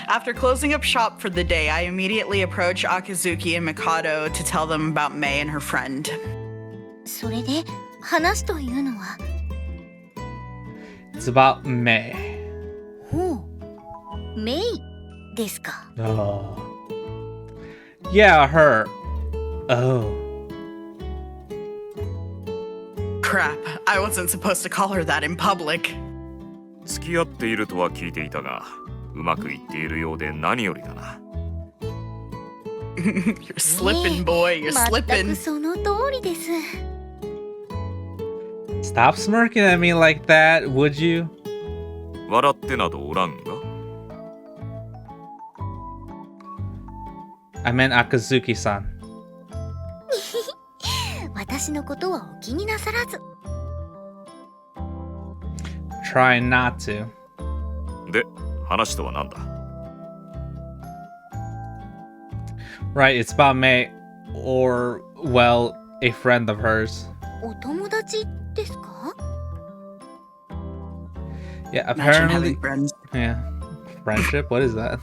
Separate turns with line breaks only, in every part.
After closing up shop for the day, I immediately approach Akazuki and Mikado to tell them about Mei and her friend.
それで話というのは
It's about Mei.
ほう、メイですか。
Oh. Yeah, her. Oh.
Crap, I wasn't supposed to call her that in public.
付き合っているとは聞いていたが、うまくいっているようで何よりだな。
You're slipping, boy, you're
全
slipping.
くその通りです。
Stop smirking at me like that, would you?
笑ってなどおらんが。
I meant Akazuki-san.
私のことはお気になさらず。
Try not to.
で、話とは何だ。
Right, it's about Mei, or, well, a friend of hers.
お友達ですか？
Yeah,
Imagine
apparently.
having friends.
Yeah. Friendship? What is that?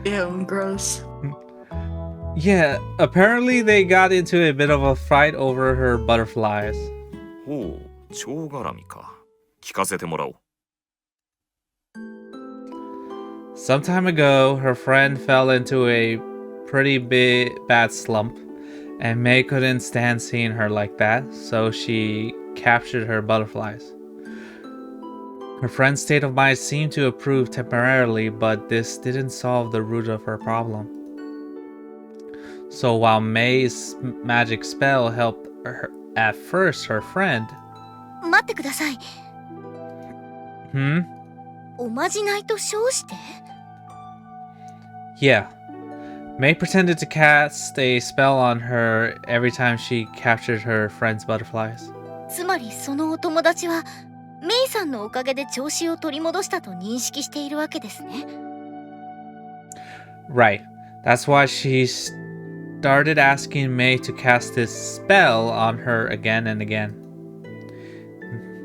Ew, gross.
Yeah, apparently they got into a bit of a fight over her butterflies.
ほう、蝶絡みか。聞かせてもらおう。
Some time ago, her friend fell into a pretty bad slump, and Mei couldn't stand seeing her like that, so she captured her butterflies. Her friend's state of mind seemed to improve temporarily, but this didn't solve the root of her problem. So while Mei's magic spell helped her, at first her friend...
待ってください。
Hmm?
おまじないと称して？
Yeah. Mei pretended to cast a spell on her every time she captured her friend's butterflies.
つまりそのお友達はメイさんのおかげで調子を取り戻したと認識しているわけですね。
Right. That's why she started asking Mei to cast this spell on her again and again.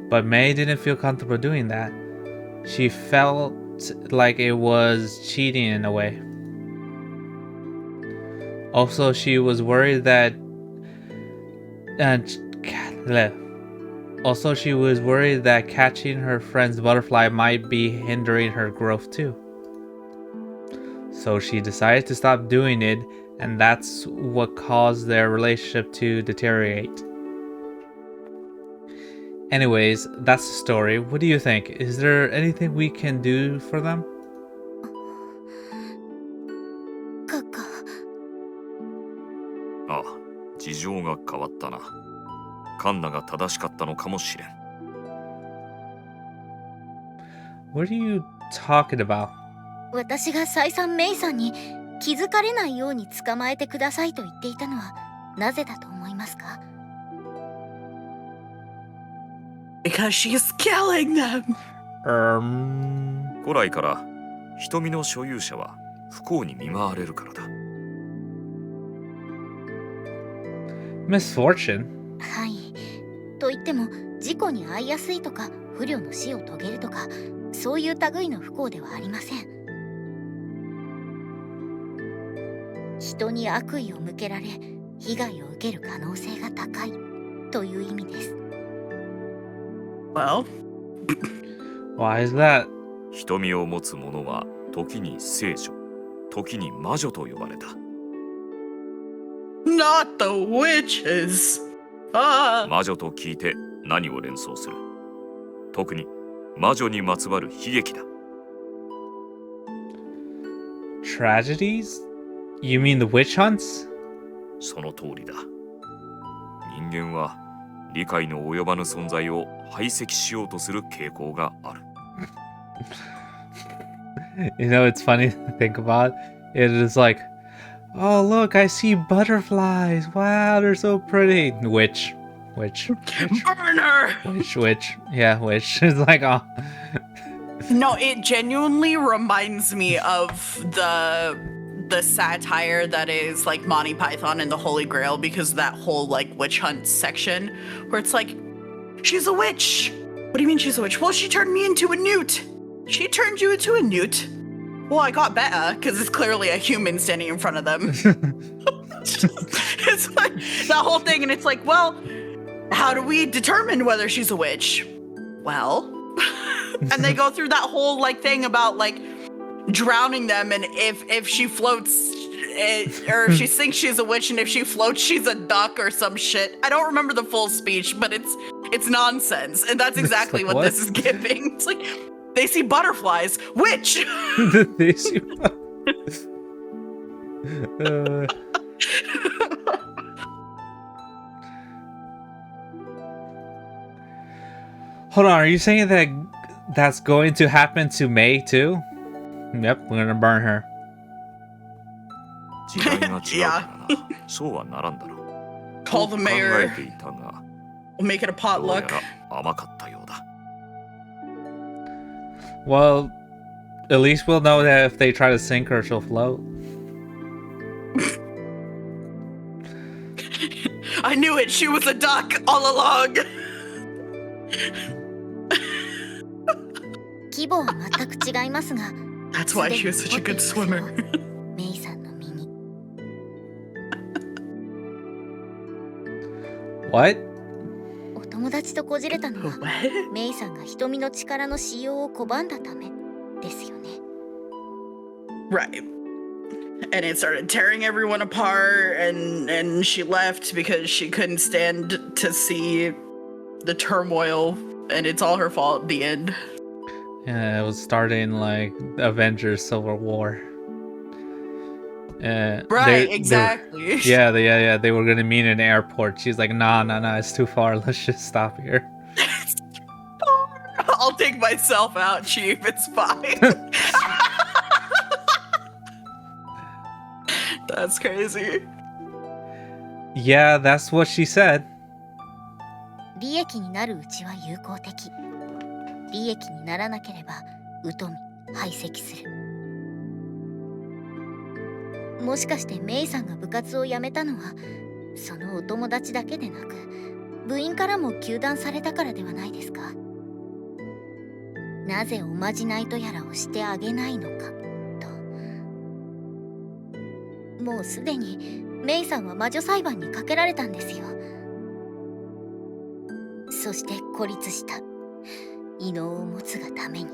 But Mei didn't feel comfortable doing that. She felt like it was cheating in a way. Also, she was worried that catching her friend's butterfly might be hindering her growth too. So she decided to stop doing it, and that's what caused their relationship to deteriorate. Anyways, that's the story. What do you think? Is there anything we can do for them?
カカ。
ああ、事情が変わったな。カンナが正しかったのかもしれん。
What are you talking about?
私が再三メイさんに気づかれないように捕まえてくださいと言っていたのはなぜだと思いますか？
Because she's killing them.
古来から瞳の所有者は不幸に見舞われるからだ。
Misfortune?
はい。と言っても事故に遭いやすいとか不慮の死を遂げるとかそういう類の不幸ではありません。人に悪意を向けられ被害を受ける可能性が高いという意味です。
Well,
Why is that?
瞳を持つ者は時に聖女、時に魔女と呼ばれた。
not the witches.
魔女と聞いて何を連想する？特に魔女にまつわる悲劇だ。
Tragedies? You mean the witch hunts?
その通りだ。人間は理解の及ばぬ存在を排斥しようとする傾向がある。
You know, it's funny to think about. It is like, oh, look, I see butterflies. Wow, they're so pretty. Witch.
Burn her!
Witch. Yeah, witch. It's like, oh.
No, it genuinely reminds me of the satire that is like Monty Python and the Holy Grail, because that whole like witch hunt section where it's like, she's a witch. What do you mean she's a witch? Well, she turned me into a newt. She turned you into a newt. Well, I got better because it's clearly a human standing in front of them. It's like that whole thing, and it's like, well, how do we determine whether she's a witch? Well, and they go through that whole like thing about like drowning them, and if she floats, or if she thinks she's a witch, and if she floats, she's a duck or some shit. I don't remember the full speech, but it's nonsense, and that's exactly
like,
what this is giving. It's like they see butterflies, witch.
They see Hold on, are you saying that that's going to happen to Mei too? Yep, we're gonna burn her.
時代が違うからな。そうはならんだろう。
Call the
と考
mayor.
えていたが、
We'll make it a
どうや
potluck.
ら甘かったようだ。
Well, at least we'll know that if they try to sink her, she'll float.
I knew it. She was a duck all along.
規模は全く違いますが、
That's why she was such a good swimmer.
メイさんの身に
What?
お友達とこじれたのは
What?
メイさんが瞳の力の使用を拒んだためですよね。
Right. And it started tearing everyone apart, and she left because she couldn't stand to see the turmoil, and it's all her fault at the end.
Yeah, it was starting like Avengers Civil War.
Right, exactly.
They were gonna meet in an airport. She's like, nah, it's too far. Let's just stop here.
I'll take myself out, Chief. It's fine. That's crazy.
Yeah, that's what she said.
利益になるうちは有効的。利益にならなければ疎み排斥する。もしかしてメイさんが部活を辞めたのはそのお友達だけでなく部員からも糾弾されたからではないですか。なぜおまじないとやらをしてあげないのかと。もうすでにメイさんは魔女裁判にかけられたんですよ。そして孤立した異能を持つがために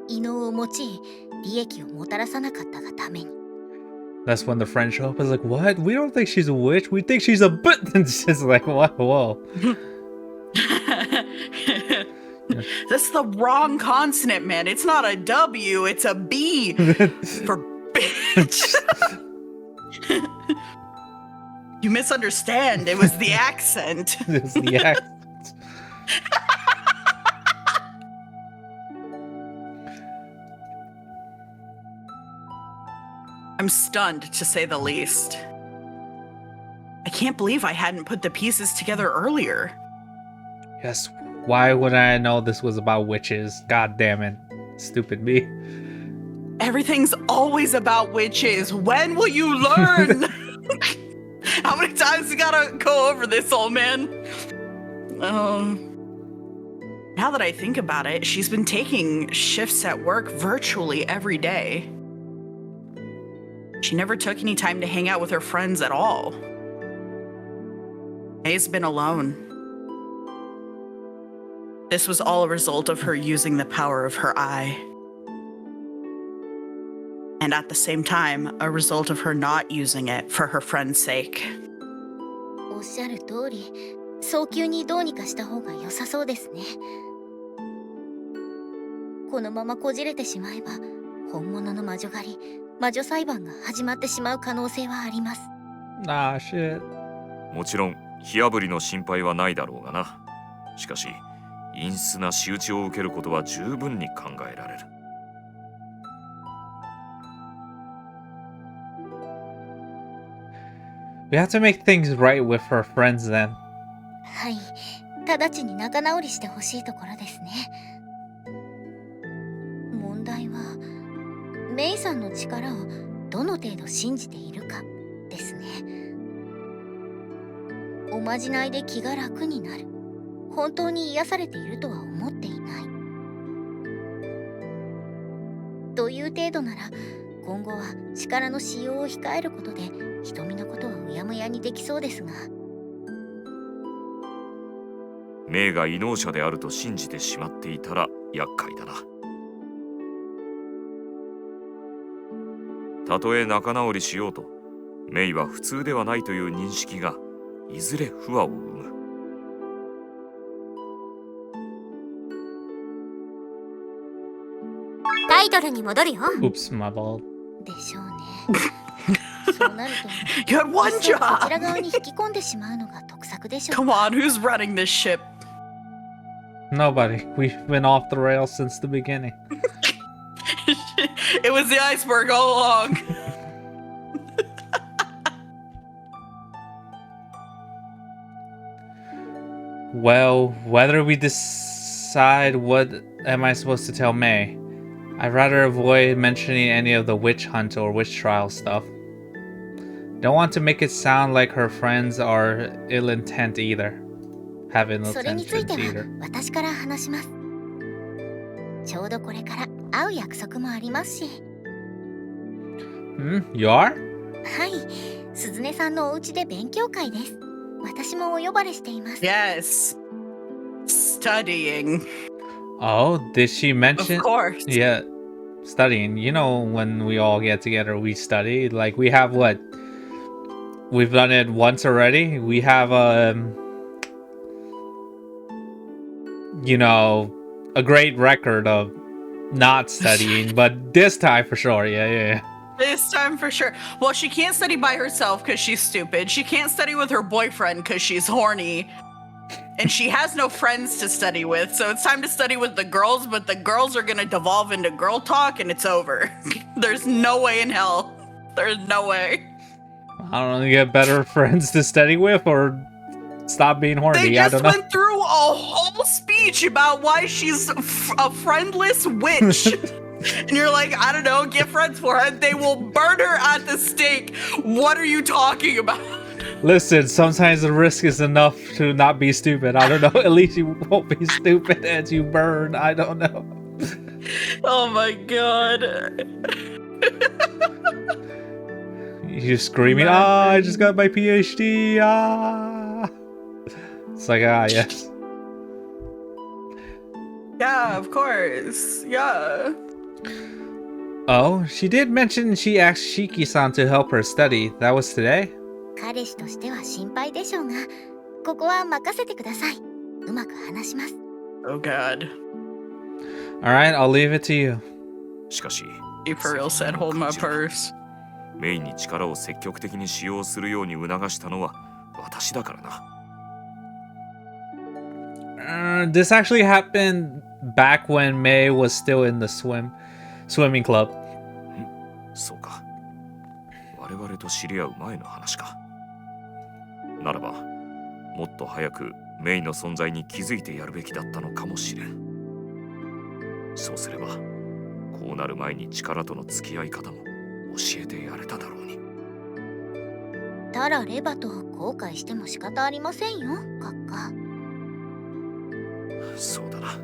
異能を用い利益をもたらさなかったがために。
That's when the friends show up. It's like, what? We don't think she's a witch. We think she's a but. It's just like, what? Whoa.
That's the wrong consonant, man. It's not a W, it's a B for bitch. You misunderstand. It was the accent.
It's the accent.
I'm stunned, to say the least. I can't believe I hadn't put the pieces together earlier.
Yes. Why would I know this was about witches? God damn it. Stupid me.
Everything's always about witches. When will you learn? How many times you gotta go over this, old man? Now that I think about it, she's been taking shifts at work virtually every day. She never took any time to hang out with her friends at all. May's been alone. This was all a result of her using the power of her eye. And at the same time, a result of her not using it for her friend's sake.
おっしゃる通り、早急にどうにかした方が良さそうですね。このままこじれてしまえば、本物の魔女狩り、魔女裁判が始まってしまう可能性はあります。
Ah, shit.
もちろん火あぶりの心配はないだろうがな。しかし陰湿な仕打ちを受けることは十分に考えられる。
We have to make things right with her friends then.
はい、直ちに仲直りしてほしいところですね。問題は、メイさんの力をどの程度信じているかですね。おまじないで気が楽になる。本当に癒されているとは思っていない。どという程度なら今後は力の使用を控えることで瞳のことはうやむやにできそうですが。
メイが異能者であると信じてしまっていたら厄介だな。たとえ仲直りしようと、メイは普通ではないという認識がいずれ不和を生む。
タイトルに戻るよ。
Oops, my ball.
でしょうね。そうなると
You had one
いっそこち
job.
ら側に引き込んでしまうのが得策でしょう。
Come on, who's running this ship?
Nobody. We've been off the rails since the beginning.
It was the iceberg all along.
Well, whether we decide what am I supposed to tell Mei, I'd rather avoid mentioning any of the witch hunt or witch trial stuff. Don't want to make it sound like her friends are ill intent either. Have ill
それについ
intentions
ては
either.
私から話します。ちょうどこれから会う約束もありますし。
You are?
はい、鈴音さんのお家で勉強会です。私もお呼ばれしています。
Yes. Studying.
Oh, did she
Of
mention?
course.
Yeah, studying. You know, when we all get together, we study. Like, we have what? We've done it once already. We have, you know, a great record of not studying, but this time for sure. Yeah.
This time for sure. Well, she can't study by herself because she's stupid. She can't study with her boyfriend because she's horny. And she has no friends to study with. So it's time to study with the girls, but the girls are going to devolve into girl talk and it's over. There's no way in hell. There's no way.
I don't know, get better friends to study with or stop being horny.
They
I
just
don't know.
went through a whole speech about why she's a friendless witch. And you're like, I don't know, get friends for her. They will burn her at the stake. What are you talking about?
Listen, sometimes the risk is enough to not be stupid. I don't know. At least you won't be stupid as you burn. I don't know.
Oh my god.
You screaming, ah, I just got my PhD. Ah. It's like, ah, yes.
Yeah, of course. Yeah.
Oh, she did mention she asked Shiki-san to help her study. That was today?
彼氏としては心配でしょうが、ここは任せてください。うまく話します。
Oh god.
Alright, I'll leave it to you.
しかし、
You for real said, hold my purse.
メイに力を積極的に使用するように促したのは私だからな。
This actually happened back when Mei was still in the swimming club.
そうか。我々と知り合う前の話か。ならば、もっと早くメイの存在に気づいてやるべきだったのかもしれん。そうすれば、こうなる前に力との付き合い方も教えてやれただろうに。
たらればと後悔しても仕方ありませんよ、閣下。
そうだな。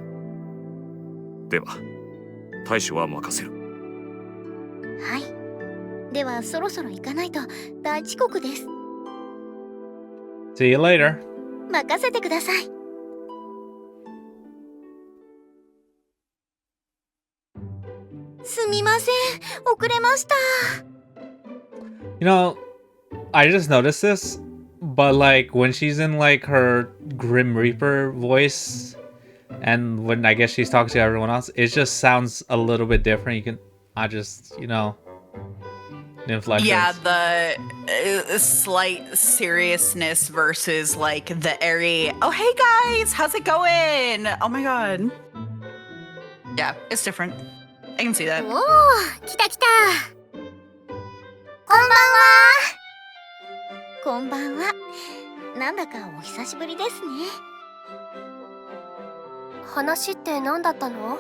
では、対処は任せる。
はい。ではそろそろ行かないと大遅刻です。
See you later.
任せてください。すみません、遅れました。
You know, I just noticed this, but like when she's in like her Grim Reaper voice, and when I guess she's talking to everyone else, it just sounds a little bit different. I just, you know, inflections.
Yeah, the slight seriousness versus like the airy, oh hey guys, how's it going? Oh my god. Yeah, it's different. I can see that.
おお、来た来た。こんばんは。
こんばんは。なんだかお久しぶりですね。
話って何だったの？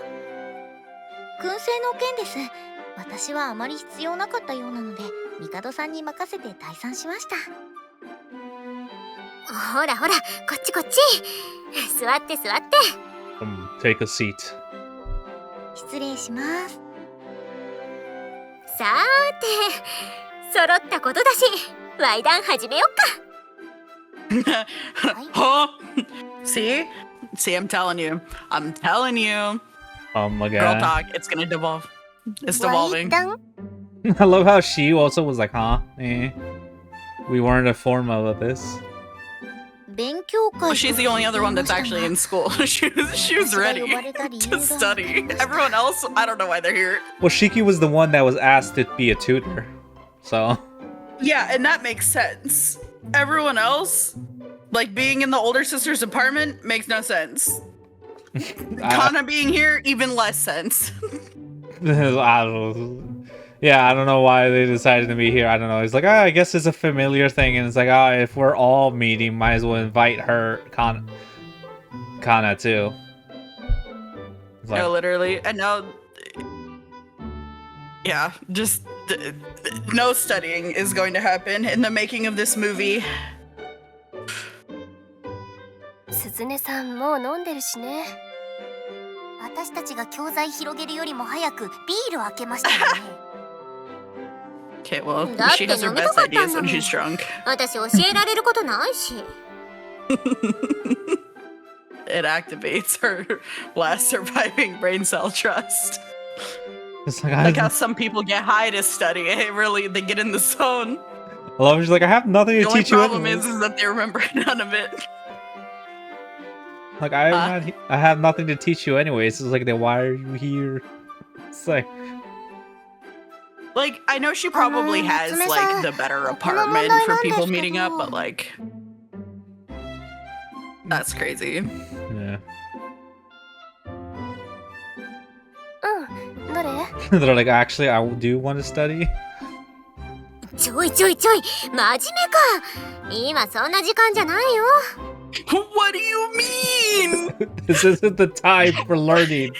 燻製の件です。私はあまり必要なかったようなので、帝さんに任せて退散しました。
ほらほら、こっちこっち。座って座って。
Take a seat.
失礼します。
さーて、揃ったことだし、ワイダン始めよっか。
Huh? See? See, I'm telling you. I'm telling you.
Oh my
Girl
god.
talk. It's gonna devolve. It's
ワイ
devolving.
ダン
I love how she also was like, huh? Eh. We weren't informed of this.
勉強会
Well, she's the only other one that's actually in school. she was ready to study. Everyone else, I don't know why they're here.
Well, Shiki was the one that was asked to be a tutor. So.
Yeah, and that makes sense. Everyone else, like being in the older sister's apartment, makes no sense. Kana being here, even less sense.
I don't, yeah, I don't know why they decided to be here. I don't know. It's like, I guess it's a familiar thing, and it's like, if we're all meeting, might as well invite her, Kana too. It's like,
No, literally, and now, yeah, just no studying is going to happen in the making of this movie.
鈴音さんもう飲んでるしね。
私たちが教材広げるよりも早くビール開けましたよね。
Okay, well,
That
she has her
thing
best
only
ideas
got
when
that
she's drunk.
私教えられることないし。
It activates her last surviving brain cell trust.
it's like,
Like how some people get high to study. It really, they get in the zone.
I love. She's like, I have nothing
The
to
only
teach you.
problem
Anyways.
is that they remember none of it.
Like, I have nothing to teach you anyways. It's like, then why are you here? It's like.
Like, I know she probably has like the better apartment for people meeting up, but like, that's crazy.
Yeah.
うん、どれ？
They're like, actually, I do want to study.
ちょいちょいちょい、真面目か。今そんな時間じゃないよ。
What do you mean?
This isn't the time for learning.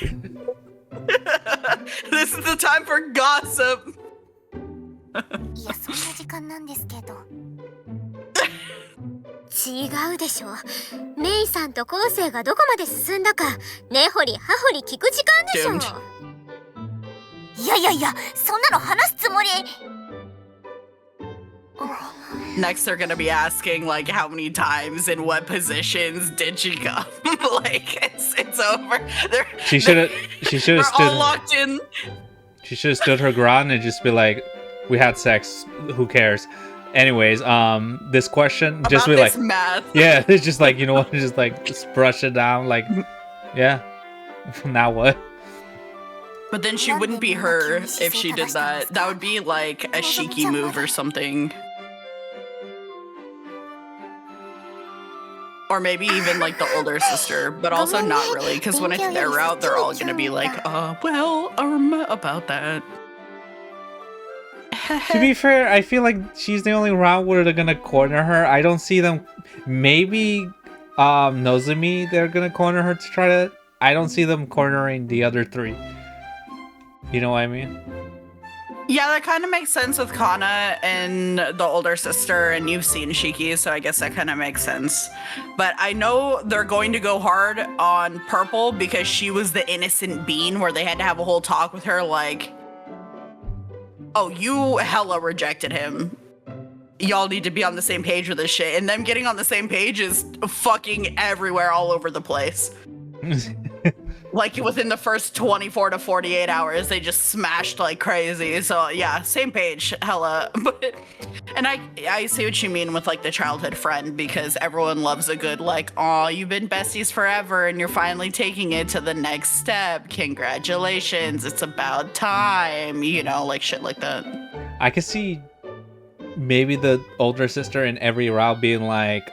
This is the time for gossip.
いや、そんな時間なんですけど。
違うでしょ。メイさんと昴生がどこまで進んだか、根掘り葉掘り聞く時間でしょ。
いやいやいや、そんなの話すつもり。
Next, they're gonna be asking like how many times and what positions did she come? Like it's over.
She should have
We're all
stood.
locked in.
She should have stood her ground and just be like, "We had sex. Who cares?" Anyways, this question just
About
be
this
like,
math.
yeah, it's just like, you know what, just brush it down. Like, yeah. Now what?
But then she wouldn't be her if she did that. That would be like a Shiki move or something. Or maybe even like the older sister, but also not really, because when it's their route, they're all gonna be like, well, about that.
To be fair, I feel like she's the only route where they're gonna corner her. I don't see them. Maybe Nozomi, they're gonna corner her to try to. I don't see them cornering the other three. You know what I mean?
Yeah, that kind of makes sense with Kana and the older sister, and you've seen Shiki, so I guess that kind of makes sense. But I know they're going to go hard on Purple because she was the innocent bean where they had to have a whole talk with her like, oh, you hella rejected him. Y'all need to be on the same page with this shit. And them getting on the same page is fucking everywhere all over the place. Like within the first 24 to 48 hours, they just smashed like crazy. So yeah, same page, hella. But and I see what you mean with like the childhood friend, because everyone loves a good like, oh, you've been besties forever and you're finally taking it to the next step. Congratulations, it's about time. You know, like shit like that.
I could see maybe the older sister in every route being like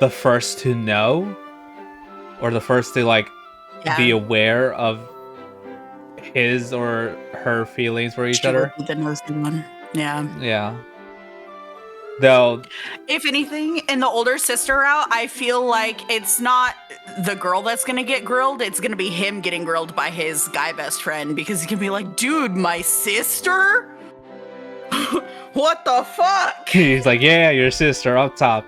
the first to know, or the first to like be aware of his or her feelings for each other.
The nosy one. Yeah.
Yeah. Though,
if anything, in the older sister route, I feel like it's not the girl that's gonna get grilled. It's gonna be him getting grilled by his guy best friend, because he can be like, dude, my sister? What the fuck?
he's like, yeah, your sister up top.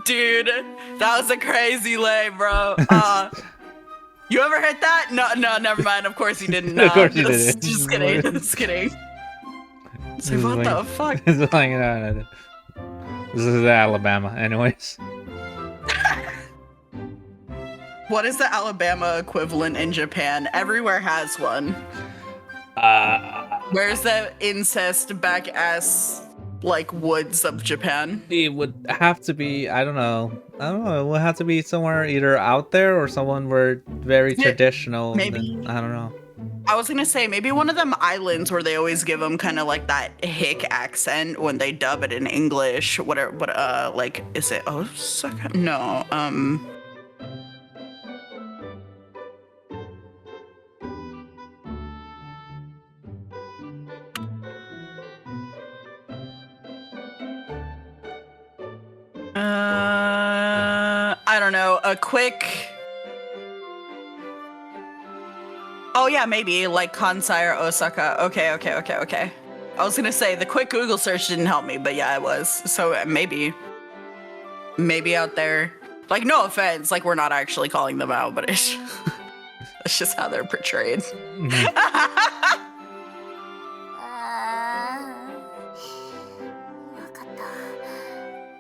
Dude, that was a crazy lay, bro. You ever heard that? No, never mind. Of course you didn't.
Of course you didn't.
Just kidding. Just kidding. So what the fuck?
It's like, no. This is Alabama, anyways.
What is the Alabama equivalent in Japan? Everywhere has one. Where's the incest back ass like woods of Japan?
It would have to be, I don't know. It would have to be somewhere either out there or somewhere very traditional.
Maybe.
I don't know.
I was gonna say maybe one of them islands where they always give them kind of like that hick accent when they dub it in English. What like is it Osaka? No, I don't know. A quick. Oh yeah, maybe like Kansai or Osaka. Okay. I was gonna say the quick Google search didn't help me, but yeah, it was. So maybe out there. Like, no offense, like we're not actually calling them out, but it's it's just how they're portrayed.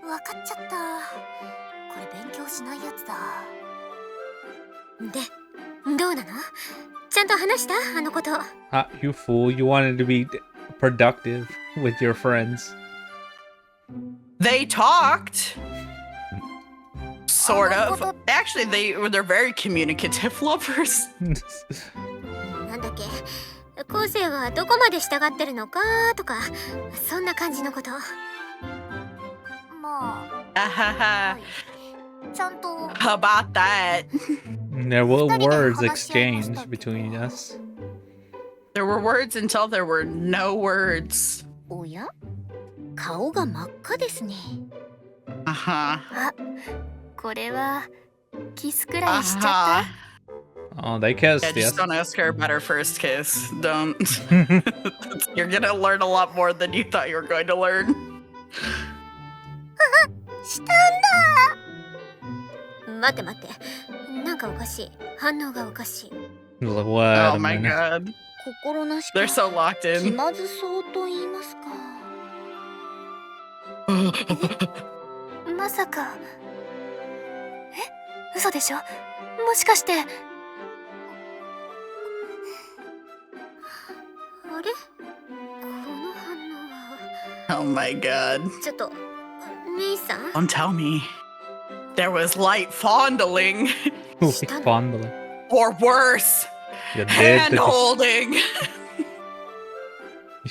わかっちゃった。これ勉強しないやつだ。で、どうなの？ちゃんと話したあのこと。
You fool! You wanted to be productive with your friends.
They talked. Sort of. Actually, they're very communicative lovers.
なんだっけ？後世はどこまで従ってるのかとか、そんな感じのこと。まあ。ちゃんと。
How about that?
There were words exchanged between us.
There were words until there were no words.
おや？顔が真っ赤ですね。
あ、
これはキスくらいしちゃった。
Oh, they kissed.
Yeah, just
yes.
don't ask her about her first kiss. Don't. You're gonna learn a lot more than you thought you were going to learn.
したんだ。待って。なんかおかしい。反応がおかしい。
Like, what?
Oh my god.
心なしか
They're so locked
気
in.
まずそうと言いますか。
まさか。嘘でしょ？もしかして。あれ？この反応は。
Oh my god.
ちょっと、メイさん？
Don't tell me. There was light fondling.
Fondling.
Or worse.
You did
Hand holding.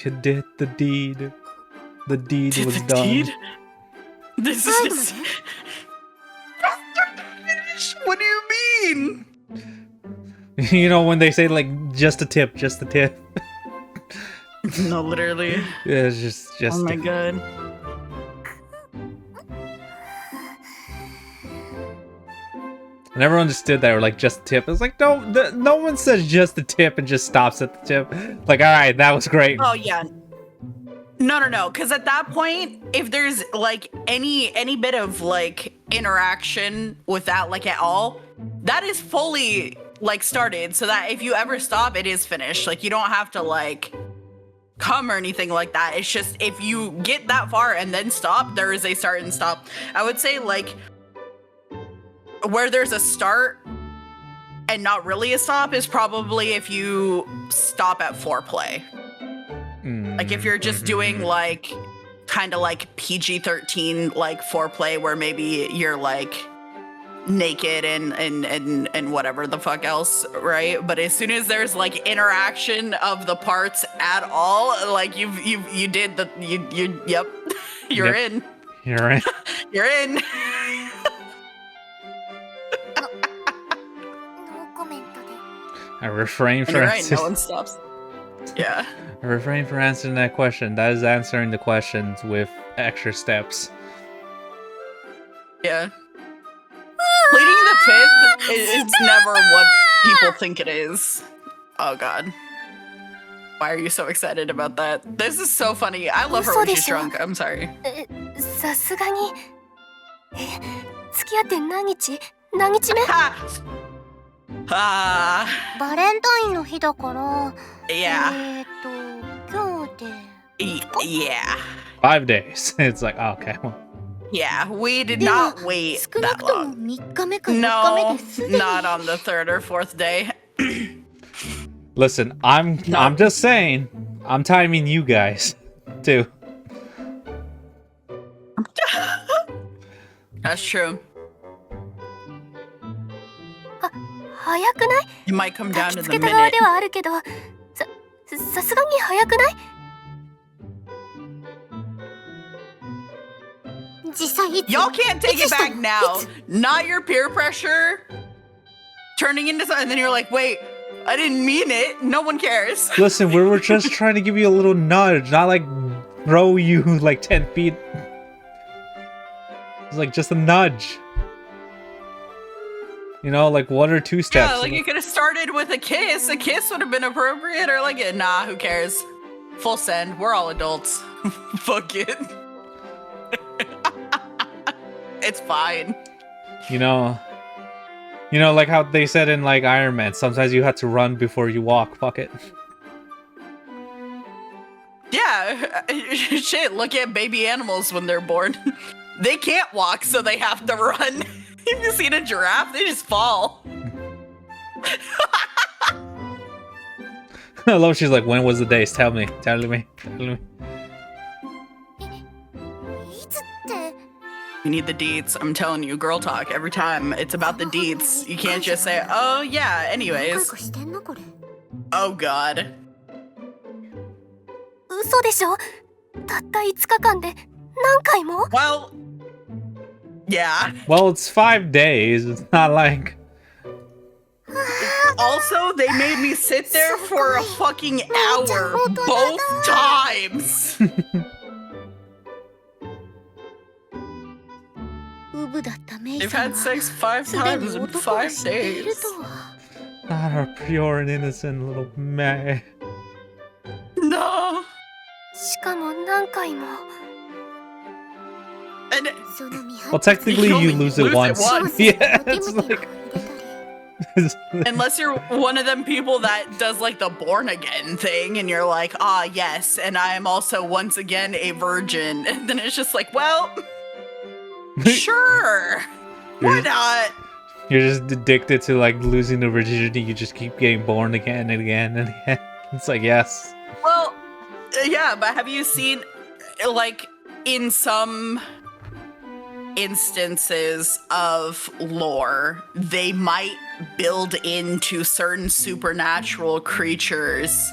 You did the deed. The deed
Did
was
the
done.
deed? This is just... What do you mean?
You know when they say like just a tip.
No, literally.
Yeah, it's just.
Oh my god.
I never understood that. Or like just a tip. It's like no one says just a tip and just stops at the tip. Like, all right, that was great.
Oh yeah. No. Because at that point, if there's like any bit of like interaction with that like at all, that is fully like started. So that if you ever stop, it is finished. Like you don't have to like come or anything like that. It's just if you get that far and then stop, there is a start and stop. I would say like where there's a start and not really a stop is probably if you stop at foreplay. Like if you're just doing like kind of like PG-13 like foreplay where maybe you're like naked and whatever the fuck else, right? But as soon as there's like interaction of the parts at all, like you did the yep. You're
Yep.
in.
You're in.
You're in.
ノーコメントで。
I refrain
And
from
you're right,
answering.
no one stops. Yeah.
I refrain from answering that question. That is answering the questions with extra steps.
Yeah. Pleading the fifth is never what people think it is. Oh god. Why are you so excited about that? This is so funny. I love her when she's drunk. I'm sorry.
さすがに。付き合って何日？何日目？
Ha!
バレンタインの日だから
Yeah.
今日で
Yeah.
5 days. It's like, oh, okay. Well,
Yeah, we did
では
not wait
少な
that
くとも
long.
3日目か4日目
No,
ですでに
not on the third or fourth day.
listen, I'm just saying, I'm timing you guys too.
That's true.
早くない？
You might come
焚
down
き
to
つ
the
けた側
minute.
ではあるけど、さすがに早くない？実際いつ
Y'all can't take
いつ
it
した
back
の？
now.
いつ？
Not your peer pressure turning into something, and then you're like, wait, I didn't mean it. No one cares.
Listen, we were just trying to give you a little nudge, not like throw you like 10 feet. It's like just a nudge. You know, like 1 or 2 steps.
Yeah, like you could have started with a kiss. A kiss would have been appropriate, or like, nah, who cares? Full send. We're all adults. Fuck it. It's fine.
You know, like how they said in like Iron Man, sometimes you have to run before you walk. Fuck it.
Yeah, shit, look at baby animals when they're born. They can't walk, so they have to run. You seen a giraffe? They just fall.
I love she's like, when was the days? Tell me.
いつって。
You need the deets. I'm telling you, girl talk every time. It's about the deets. You can't just say, oh yeah,
何回
anyways.
かしてんのこれ。
Oh god.
嘘でしょ？たった5日間で何回も？
Well, yeah.
Well, it's 5 days. It's not like
Also, they made me sit there for a fucking hour both times.
ウブだったメイ
They've
さん
had
が
sex 5
すで
times
に
in
男を
5
知っている
days.
とは
not our pure and innocent little Mei.
No.
しかも何回も。
And
その見張
Well, technically,
You
you
only
lose it
lose it
once.
once.
Yeah, it's like
unless you're one of them people that does like the born again thing and you're like, ah, yes, and I am also once again a virgin. And then it's just like, well, sure. Why not?
You're just addicted to like losing the virginity. You just keep getting born again and again and again. It's like, yes.
Well, yeah, but have you seen, like, in some instances of lore, they might build into certain supernatural creatures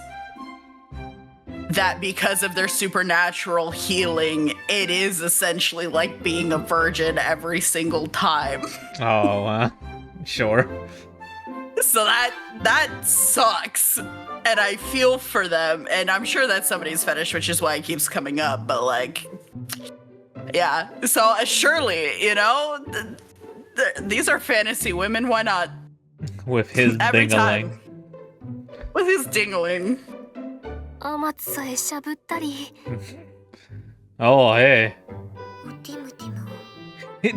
that because of their supernatural healing, it is essentially like being a virgin every single time.
Oh, sure.
So that sucks. And I feel for them, and I'm sure that's somebody's fetish, which is why it keeps coming up, but like, yeah. So surely, you know, these are fantasy women, why not?
With his
Every
dingling.
time. With his dingling.
天津さえしゃぶったり。
Oh, hey.
おティムティム。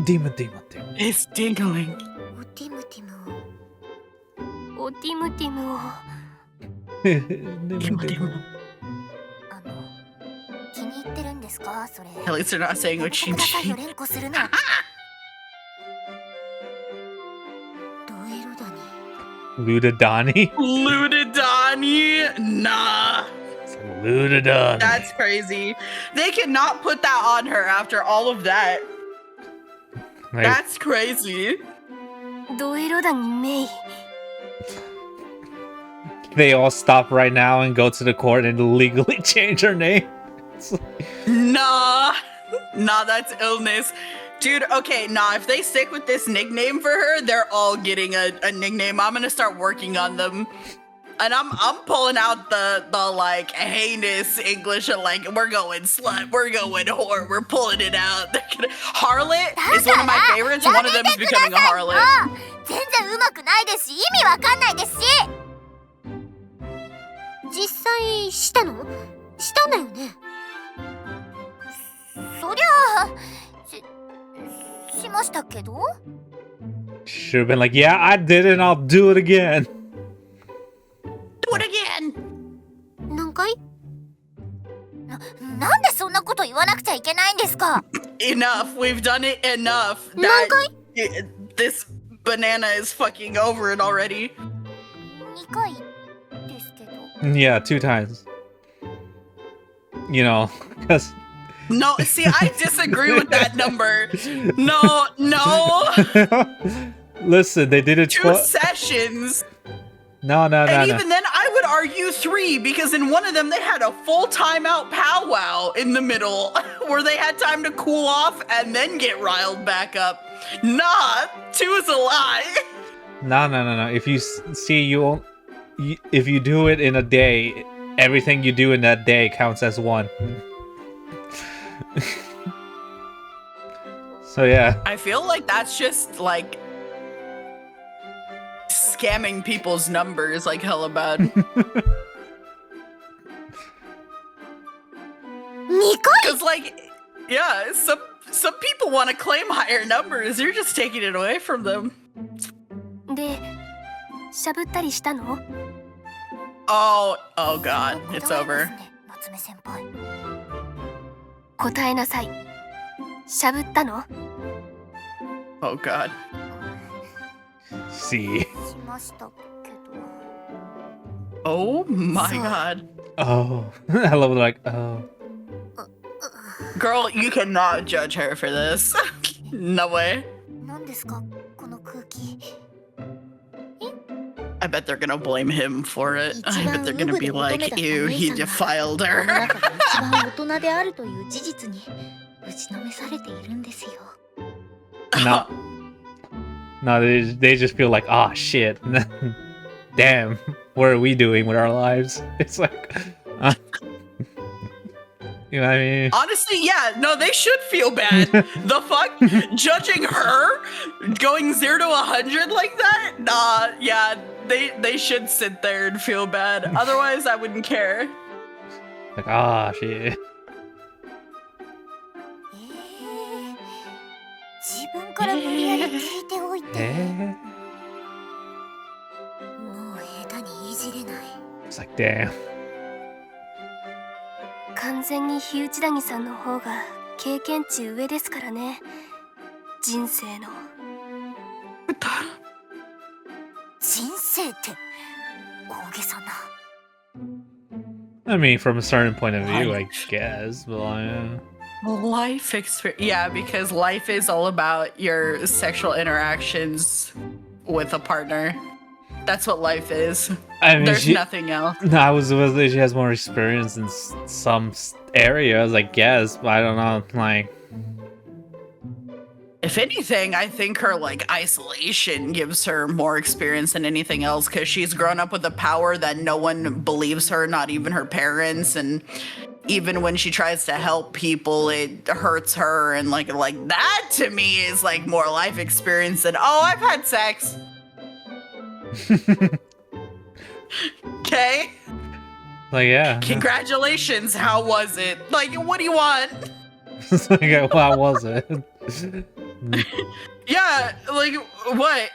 Demon, demon, demon.
His dingling.
おティムティム。おティムティムを。
Demon, demon.
気に入ってるんですかそれ。
At least they're not saying
やめてくださいよ
Ochichi.
連呼するな。ドエロだね。
Ludadani?
Ludadani? Nah.
Ludadani.
That's crazy. They cannot put that on her after all of that.
Like,
That's crazy.
ドエロだにメイ。
they all stop right now and go to the court and legally change her name. It's like,
Nah. Nah, that's illness. Dude, okay, nah, if they stick with this nickname for her, they're all getting a nickname. I'm gonna start working on them. And I'm pulling out the like heinous English and like we're going slut, we're going whore, we're pulling it out. Harlot is one of my favorites. One of them is becoming a harlot.
全然うまくないですし意味わかんないですし。実際したの？したんだよね。そりゃあしましたけど。
Should have been like, yeah, I did it and I'll do it again.
Do it again.
何回なんでそんなこと言わなくちゃいけないんですか
Enough. We've done it enough.
何回
This banana is fucking over it already.
2回ですけど
Yeah, 2 times. You know, because...
No, see, I disagree with that number. No.
Listen, they did it
2
twice.
sessions.
No.
And even then, I would argue 3 because in one of them they had a full timeout powwow in the middle where they had time to cool off and then get riled back up. Nah, 2 is a lie.
No. If you if you do it in a day, everything you do in that day counts as 1. So yeah.
I feel like that's just like scamming people's numbers like hella bad.
2回
Because like, yeah, some people want to claim higher numbers. You're just taking it away from them.
でしゃぶったりしたの
Oh God, it's
断りま
over.
すね夏目先輩答えなさいしゃぶったの
Oh God.
See.
しましたけど
Oh my
So-
God.
Oh. I love it, like, oh.
Girl, you cannot judge her for this. No way.
何ですかこの空気
I bet they're gonna blame him for it. I bet they're gonna be
一番ウブで
like,
乙女だった
ew, he
姉さんが
defiled
この
her.
中で一番大人であるという事実に打ちのめされているんですよ
No, they just feel like, oh shit. Damn, what are we doing with our lives? It's like, you know what I mean?
Honestly, yeah, no, they should feel bad. The fuck? Judging her? Going 0 to 100 like that? Nah, yeah, they should sit there and feel bad. Otherwise, I wouldn't care.
Like, ah, shit.
自分から無理やり聞いておいて、
Eh?
もう下手にいじれない
It's like, damn.
完全に日内谷さんの方が経験値上ですからね人生の人生って大げさな
I mean, from a certain point of view, I guess, but like,
Life experience. Yeah, because life is all about your sexual interactions with a partner. That's what life is.
I mean,
There's nothing else.
No, I was supposed to say she has more experience in some areas, I guess, but I don't know, like...
If anything, I think her like isolation gives her more experience than anything else because she's grown up with a power that no one believes her, not even her parents, and even when she tries to help people, it hurts her, and like that to me is like more life experience than I've had sex. Okay.
Like, yeah.
Congratulations. How was it? Like, what do you want?
It's like, how was it?
Yeah, like, what?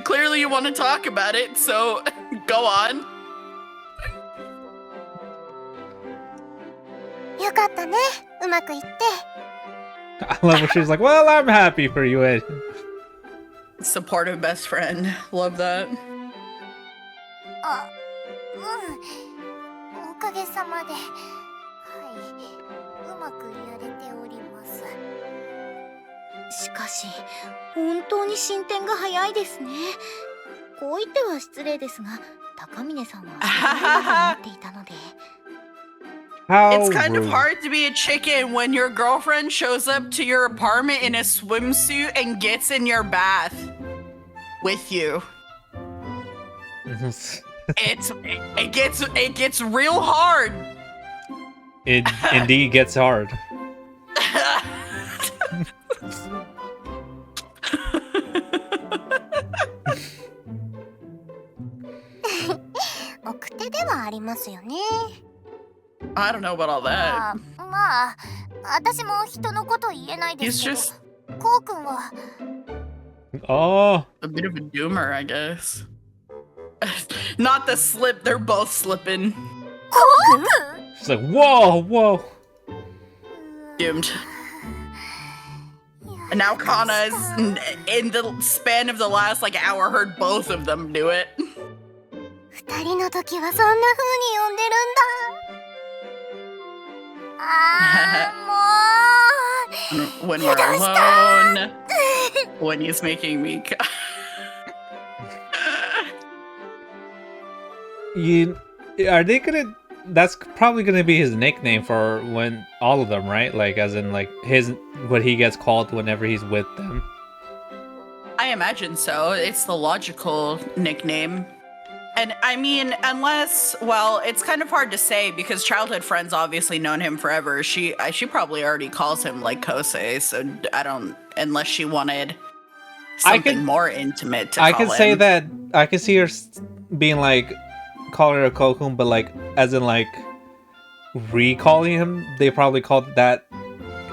Clearly you want to talk about it, so go on.
よかったねうまくいって
I love when she's like, well, I'm happy for you, Ed.
Supportive best friend. Love that.
あおかげさまではいうまくやれております
しかし本当に進展が早いですねこう言っては失礼ですが高峰さんはそう思っていたので
How
It's kind of
rude.
hard to be a chicken when your girlfriend shows up to your apartment in a swimsuit and gets in your bath with you. It gets real hard.
It indeed gets hard.
奥手ではありますよね
I don't know about all that.
まあ私も人のこと言えないですけど
He's just
こうくんは
Oh.
A bit of a doomer, I guess. Not the slip, they're both slipping.
She's like, whoa, whoa.
Doomed. And now Kana is in the span of the last like hour heard both of them do it.
二人の時はそんな風に呼んでるんだ。あー、もう。
When we're alone. When he's making me
Are they gonna? That's probably gonna be his nickname for when all of them, right? Like, as in, like what he gets called whenever he's with them.
I imagine so. It's the logical nickname. And I mean, unless, well, it's kind of hard to say because childhood friends obviously known him forever. She probably already calls him like Kosei, so I don't, unless she wanted something more intimate to call him.
I can say that, I can see her being like, calling her Kokun, but like, as in like, recalling him, they probably called that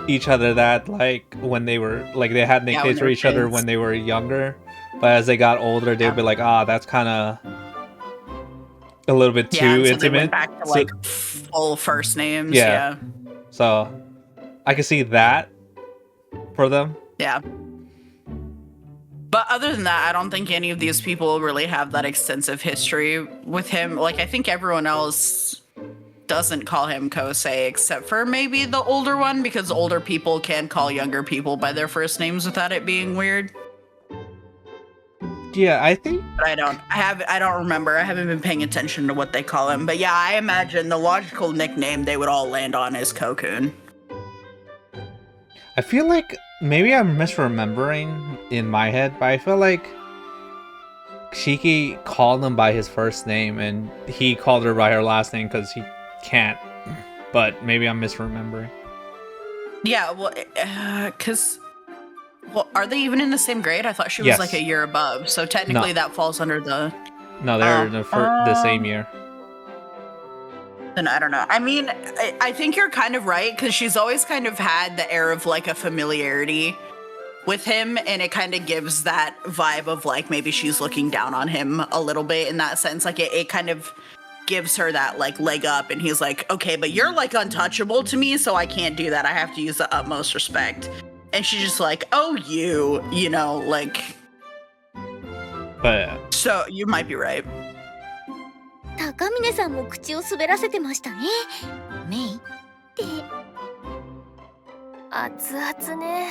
each other that like when they were, like they had nicknames for each other when they were younger. But as they got older, they'd be like, that's kind of a little bit too intimate. They went
back to like full first names.
Yeah. So I can see that for them.
Yeah. But other than that, I don't think any of these people really have that extensive history with him. Like, I think everyone else doesn't call him Kosei except for maybe the older one, because older people can call younger people by their first names without it being weird.
Yeah, I think.
But I don't remember. I haven't been paying attention to what they call him. But yeah, I imagine the logical nickname they would all land on is Kokun.
I feel like maybe I'm misremembering in my head, but I feel like Shiki called him by his first name and he called her by her last name because he can't. But maybe I'm misremembering.
Yeah, well, because... Well, are they even in the same grade? I thought she was like a year above. So technically that falls under the...
No, they're in the same year.
Then I don't know. I mean, I think you're kind of right, because she's always kind of had the air of like a familiarity with him, and it kind of gives that vibe of like maybe she's looking down on him a little bit in that sense. Like it kind of gives her that like leg up, and he's like, okay, but you're like untouchable to me, so I can't do that. I have to use the utmost respect. And she's just like, oh, you know, like...
But...
So, you might be right.
高峰さんも口を滑らせてましたね。メイって。
熱々ね。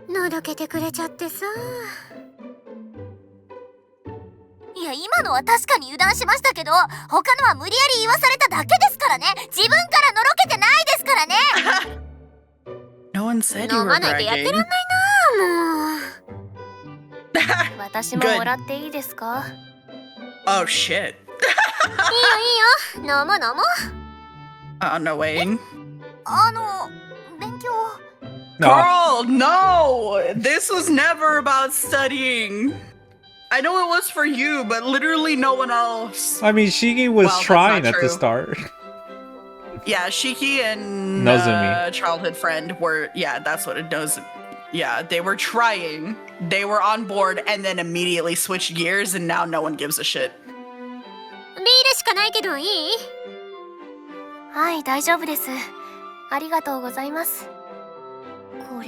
のろけてくれちゃってさ。いや、今のは確かに油断しましたけど、他のは無理やり言わされただけですからね。自分からのろけてないですからね。
No one said you were bragging.
私ももらっていいですか?
Oh shit.
いいよいいよ。飲もう飲もう。
No way.
勉強。
Girl, no! This was never about studying. I know it was for you, but literally no one else.
I mean, Shiki was trying at the start.
Yeah, Shiki and childhood friend were, yeah, that's what it does. Yeah, they were trying, they were on board, and then immediately switched gears, and now no one gives a shit.
ビールしかないけどいい? はい、大丈夫です。ありがとうございます。
これ、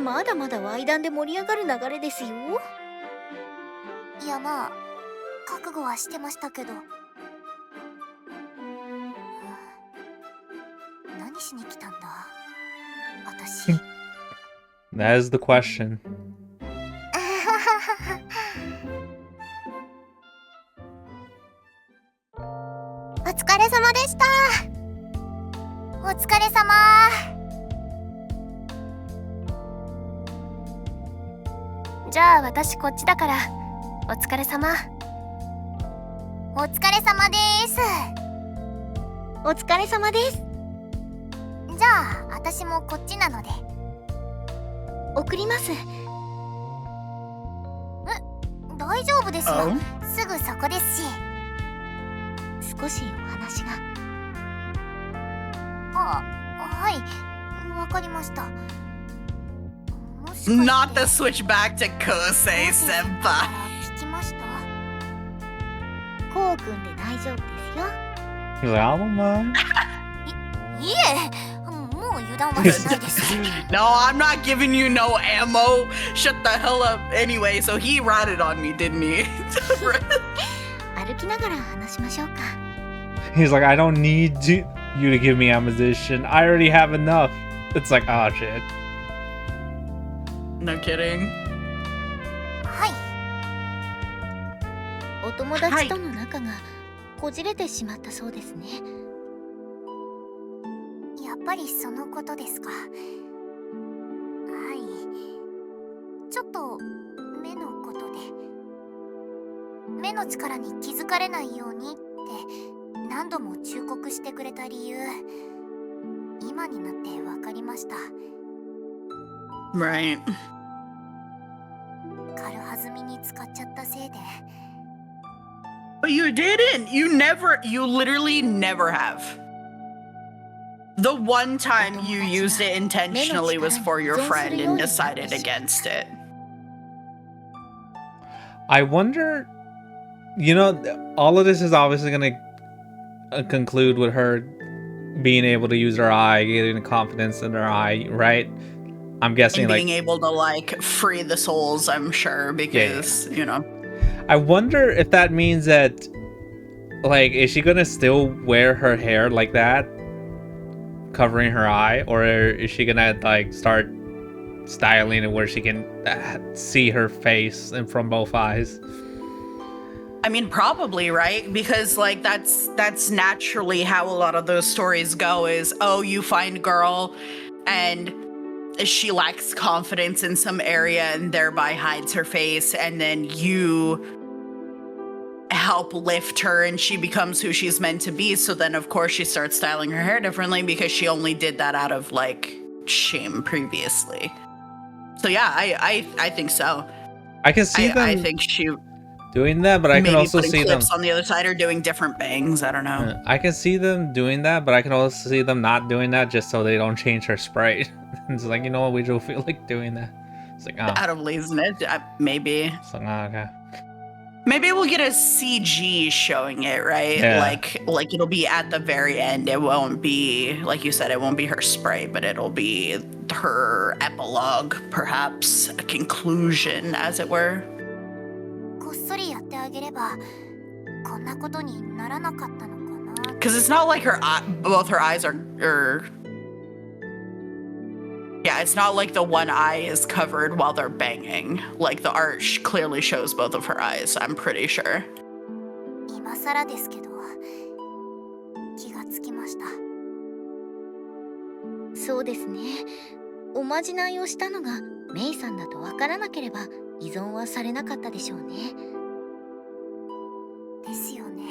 まだまだワイダンで盛り上がる流れですよ。
いや、まあ、覚悟はしてましたけど。何しに来たんだ私。
That is the question.
お疲れ様でした。お疲れ様。じゃあ私こっちだからお疲れ様。お疲れ様です。
お疲れ様です。
じゃあ私もこっちなので
送ります。
大丈夫ですよ。すぐそこですし。
少しお話が。
はい、わかりました。もし
Not the switch back to Kosei senpai.
聞きました。こうくんで大丈夫ですよ。
He's like, I don't mind.
いえ、もう油断はしないです。
No, I'm not giving you no ammo. Shut the hell up. Anyway, so he ratted on me, didn't he?
歩きながら話しましょうか。
He's like, I don't need you to give me ammunition. I already have enough. It's like, oh shit.
No kidding.
はい。
お友達との仲がこじれてしまったそうですね。
やっぱりそのことですか。はい。ちょっと目のことで。目の力に気づかれないようにって何度も忠告してくれた理由、今になって分かりました。
Right.
軽はずみに使っちゃったせいで。
But you didn't. You literally never have. The one time you used it intentionally was for your friend and decided against it.
I wonder, you know, all of this is obviously going to conclude with her being able to use her eye, getting the confidence in her eye, right? I'm guessing
And
like
being able to like free the souls, I'm sure, because, you know.
I wonder if that means that, like, is she gonna still wear her hair like that, covering her eye, or is she gonna like start styling it where she can see her face and from both eyes?
I mean, probably, right? Because like that's naturally how a lot of those stories go is, oh, you find girl and she lacks confidence in some area and thereby hides her face, and then you help lift her and she becomes who she's meant to be. So then of course she starts styling her hair differently because she only did that out of like shame previously. So yeah, I think so.
I can see them
I think she
doing that, but I can
maybe
also
putting
see them
clips on the other side or doing different bangs. I don't know.
I can see them doing that, but I can also see them not doing that just so they don't change her sprite. It's like, you know what, we don't feel like doing that. It's like, oh.
Out of laziness, maybe.
It's like, oh, okay.
Maybe we'll get a CG showing it, right?
Yeah.
Like it'll be at the very end. It won't be, like you said, it won't be her sprite, but it'll be her epilogue, perhaps a conclusion, as it were.
こっそりやってあげればこんなことにならなかったのかな。
Because it's not like both her eyes are yeah, it's not like the one eye is covered while they're banging. Like the art clearly shows both of her eyes, I'm pretty sure.
今更ですけど気がつきました。
そうですね。おまじないをしたのがメイさんだとわからなければ依存はされなかったでしょうね。
ですよね。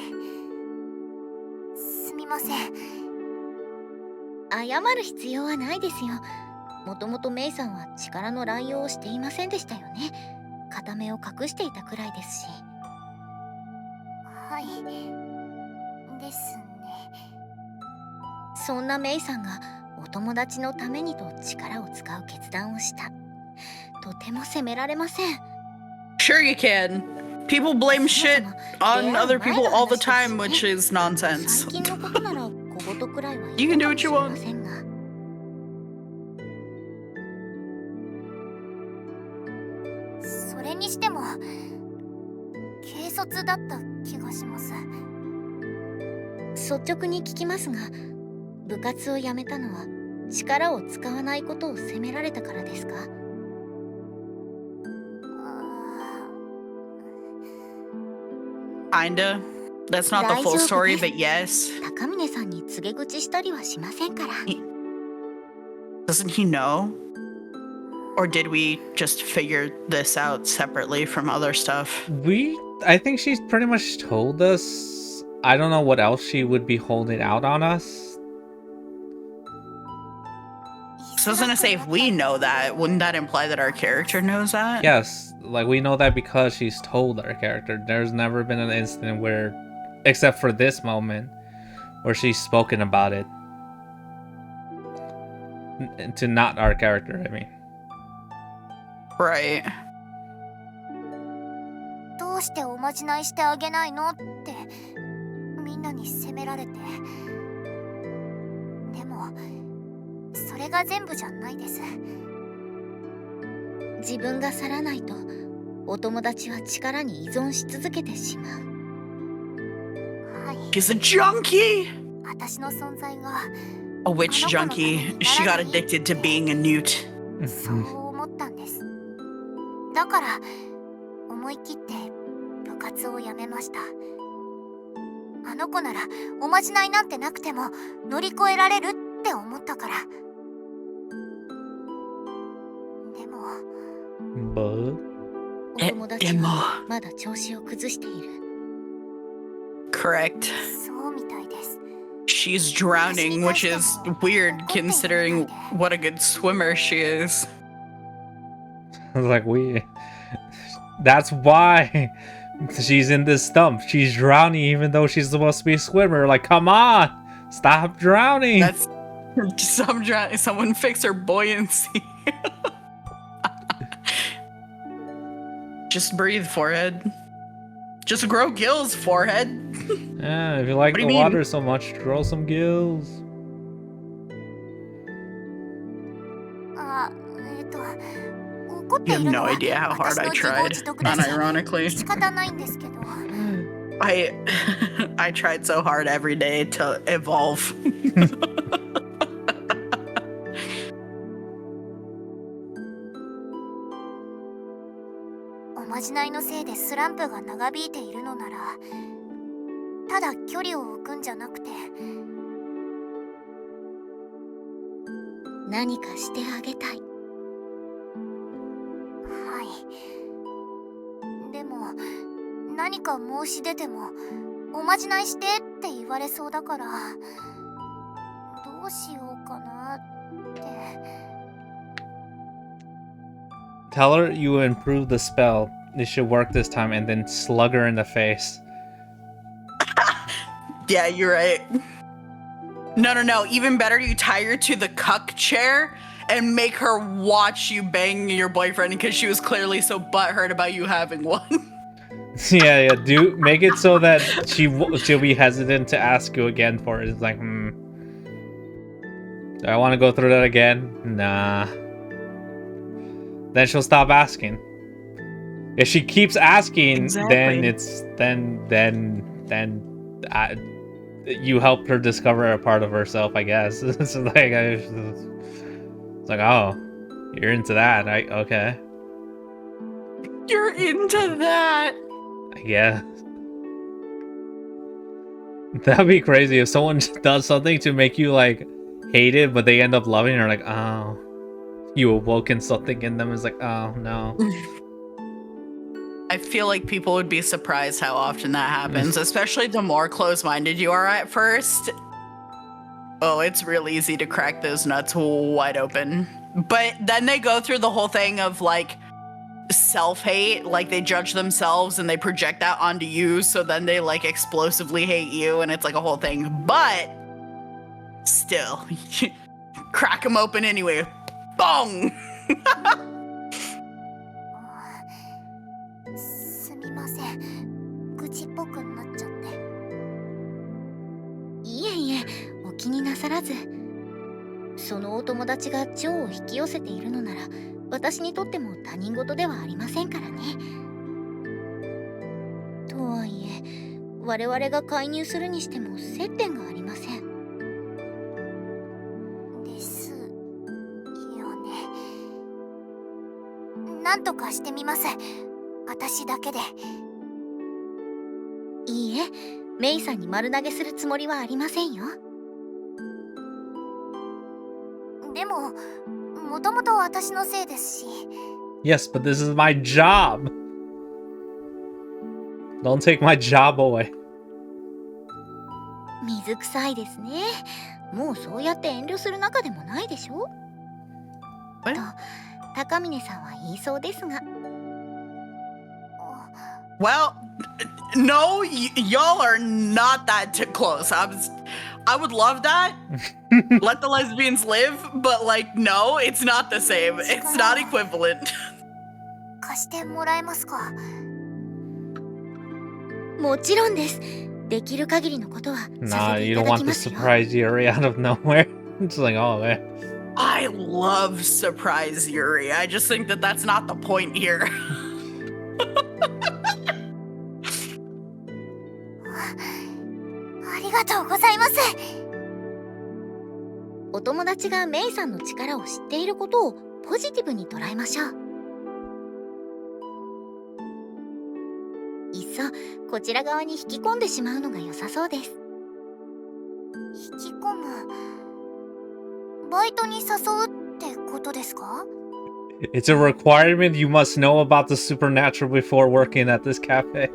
すみません。
謝る必要はないですよ。もともとメイさんは力の乱用をしていませんでしたよね。片目を隠していたくらいですし。
はいですね。
そんなメイさんがお友達のためにと力を使う決断をした。とても責められません。
Sure you can. People blame shit on other people all the time, which is nonsense.
最近のことなら小言くらいは
You
言
can
う
do
か
what
も
you
しれ
want.
ませんが。
それにしても軽率だった気がします。
率直に聞きますが、部活を辞めたのは力を使わないことを責められたからですか？
Kinda. That's not the full story, but yes.
高峰さんに告げ口したりはしませんから。
Doesn't he know? Or did we just figure this out separately from other stuff?
I think she's pretty much told us. I don't know what else she would be holding out on us.
So I was gonna say, if we know that, wouldn't that imply that our character knows that?
Yes, like we know that because she's told our character. There's never been an instant where, except for this moment, where she's spoken about it. To not our character, I mean.
Right.
どうしておまじないしてあげないのってみんなに責められて。でもそれが全部じゃないです。
自分が去らないとお友達は力に依存し続けてしまう。
はい。
She's a junkie!
私の存在が
A witch junkie. She got addicted to being a newt.
そう思ったんです。だから思い切って部活を辞めました。あの子ならおまじないなんてなくても乗り越えられるって思ったから。でも
But
お友達はまだ調子を崩している。
Correct.
そうみたいです。
She's drowning, which is weird considering what a good swimmer she is.
like that's why she's in this stump. She's drowning even though she's supposed to be a swimmer. Like, come on, stop drowning.
That's someone fix her buoyancy. Just breathe, forehead. Just grow gills, forehead.
Yeah, if you like
What do
the
you mean?
water so much, grow some gills.
あ、怒ってい
You
る
have
の
no
は
idea how hard
私
I
の自業
tried.
自得だし
Unironically.
仕方ないんですけど。
I tried so hard every day to evolve.
おまじないのせいでスランプが長引いているのなら、ただ距離を置くんじゃなくて、
何かしてあげたい。
はい。でも何か申し出てもおまじないしてって言われそうだから、どうしようかなって。
Tell her you improved the spell. It should work this time, and then slug her in the face.
Yeah, you're right. No. Even better, you tie her to the cuck chair and make her watch you bang your boyfriend because she was clearly so butthurt about you having one.
yeah. Do make it so that she'll be hesitant to ask you again for it. It's like, do I want to go through that again? Nah. Then she'll stop asking. If she keeps asking,
Exactly.
then you helped her discover a part of herself, I guess. It's like, oh, you're into that, right? Okay.
You're into that.
Yeah. That'd be crazy if someone does something to make you like hate it, but they end up loving it. Or like, oh, you awoken something in them. It's like, oh no.
I feel like people would be surprised how often that happens, especially the more close-minded you are at first. Oh, it's real easy to crack those nuts wide open. But then they go through the whole thing of like self-hate, like they judge themselves and they project that onto you, so then they like explosively hate you, and it's like a whole thing. But still, crack them open anyway. Bong!
すみません。愚痴っぽくなっちゃって。
いえいえ、お気になさらず。そのお友達が蝶を引き寄せているのなら、私にとっても他人事ではありませんからね。とはいえ、我々が介入するにしても接点がありません。
ですよね。なんとかしてみます。私だけで。
いいえ、メイさんに丸投げするつもりはありませんよ。
でも、もともと私のせいですし。
Yes, but this is my job. Don't take my job away.
水臭いですね。もうそうやって遠慮する仲でもないでしょ。と、高峰さんは言いそうですが。
Well, no, y'all are not that close. I would love that. Let the lesbians live, but like, no, it's not the same. It's not equivalent.
貸してもらえますか？
もちろんです。できる限りのことはさ
Nah,
せてい
you
た
don't
だ
want
き
to
ますよ。
surprise Yuri out of nowhere. It's like, oh man.
I love surprise Yuri. I just think that that's not the point here.
ありがとうございます。
お友達がメイさんの力を知っていることをポジティブに捉えましょう。いっそこちら側に引き込んでしまうのが良さそうです。
引き込む。バイトに誘うってことですか？
It's a requirement. You must know about the supernatural before working at this cafe.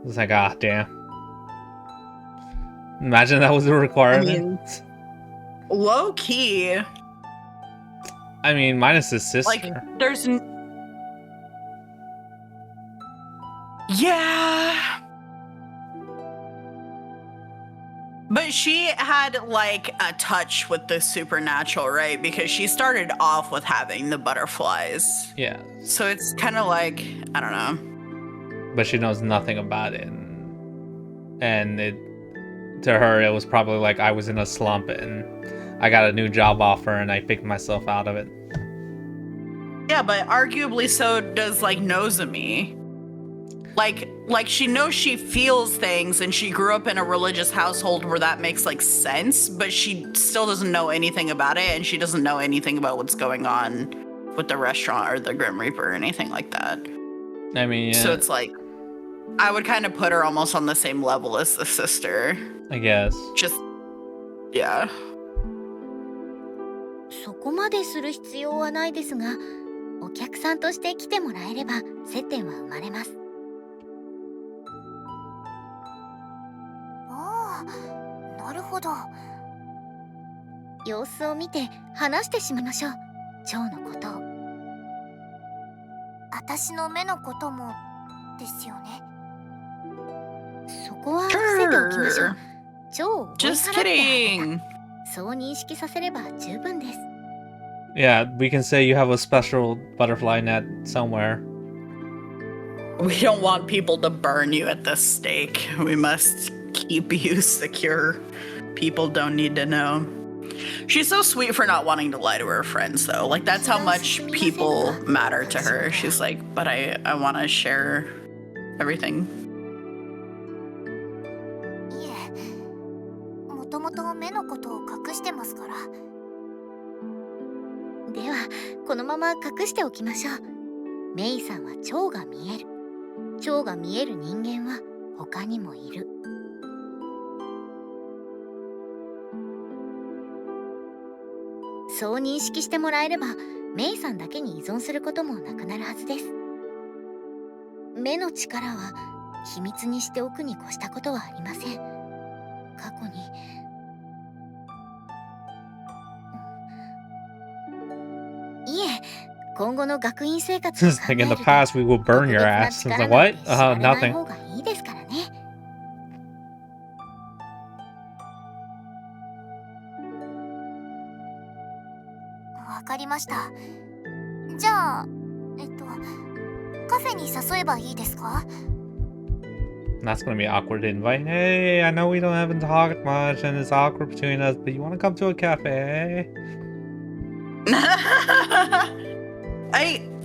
It's like, ah, damn. Imagine that was a requirement.
Low key.
I mean, minus his sister.
Like, there's. Yeah. But she had, like, a touch with the supernatural, right? Because she started off with having the butterflies.
Yeah.
So it's kind of like, I don't know.
But she knows nothing about it. And it, to her, it was probably like I was in a slump and I got a new job offer and I picked myself out of it.
Yeah, but arguably so does, like, Nozomi. Like she knows she feels things and she grew up in a religious household where that makes like sense, but she still doesn't know anything about it and she doesn't know anything about what's going on with the restaurant or the Grim Reaper or anything like that.
I mean, yeah,
So it's like I would kind of put her almost on the same level as the sister.
I guess.
Just yeah.
そこまでする必要はないですが、お客さんとして来てもらえれば接点は生まれます。
ああ、なるほど。
様子を見て話してしまいましょう。蝶のことを。
私の目のこともですよね。
そこは伏せておきましょう。蝶を追い
Just
払ってあげ
kidding.
た。そう認識させれば十分です。
Yeah, we can say you have a special butterfly net somewhere.
We don't want people to burn you at the stake. We must keep you secure. People don't need to know. She's so sweet for not wanting to lie to her friends, though. Like, that's how much people matter to her. She's like, but I want to share everything.
いえ、もともと目のことを隠してますから。
ではこのまま隠しておきましょう。メイさんは蝶が見える。蝶が見える人間は他にもいる。そう認識してもらえればメイさんだけに依存することもなくなるはずです。目の力は秘密にしておくに越したことはありません。過去にいえ、今後の学院生活を考
Like
え
in
る
the
と
past, we will burn your
特別な
ass.
力
It's
な
like,
ん
what?
て知られない
Nothing.
方がいいですからね。
わかりました。じゃあ、カフェに誘えばいいですか？
That's gonna be an awkward invite. Hey, I know we haven't talked much and it's awkward between us, but you wanna come to a cafe?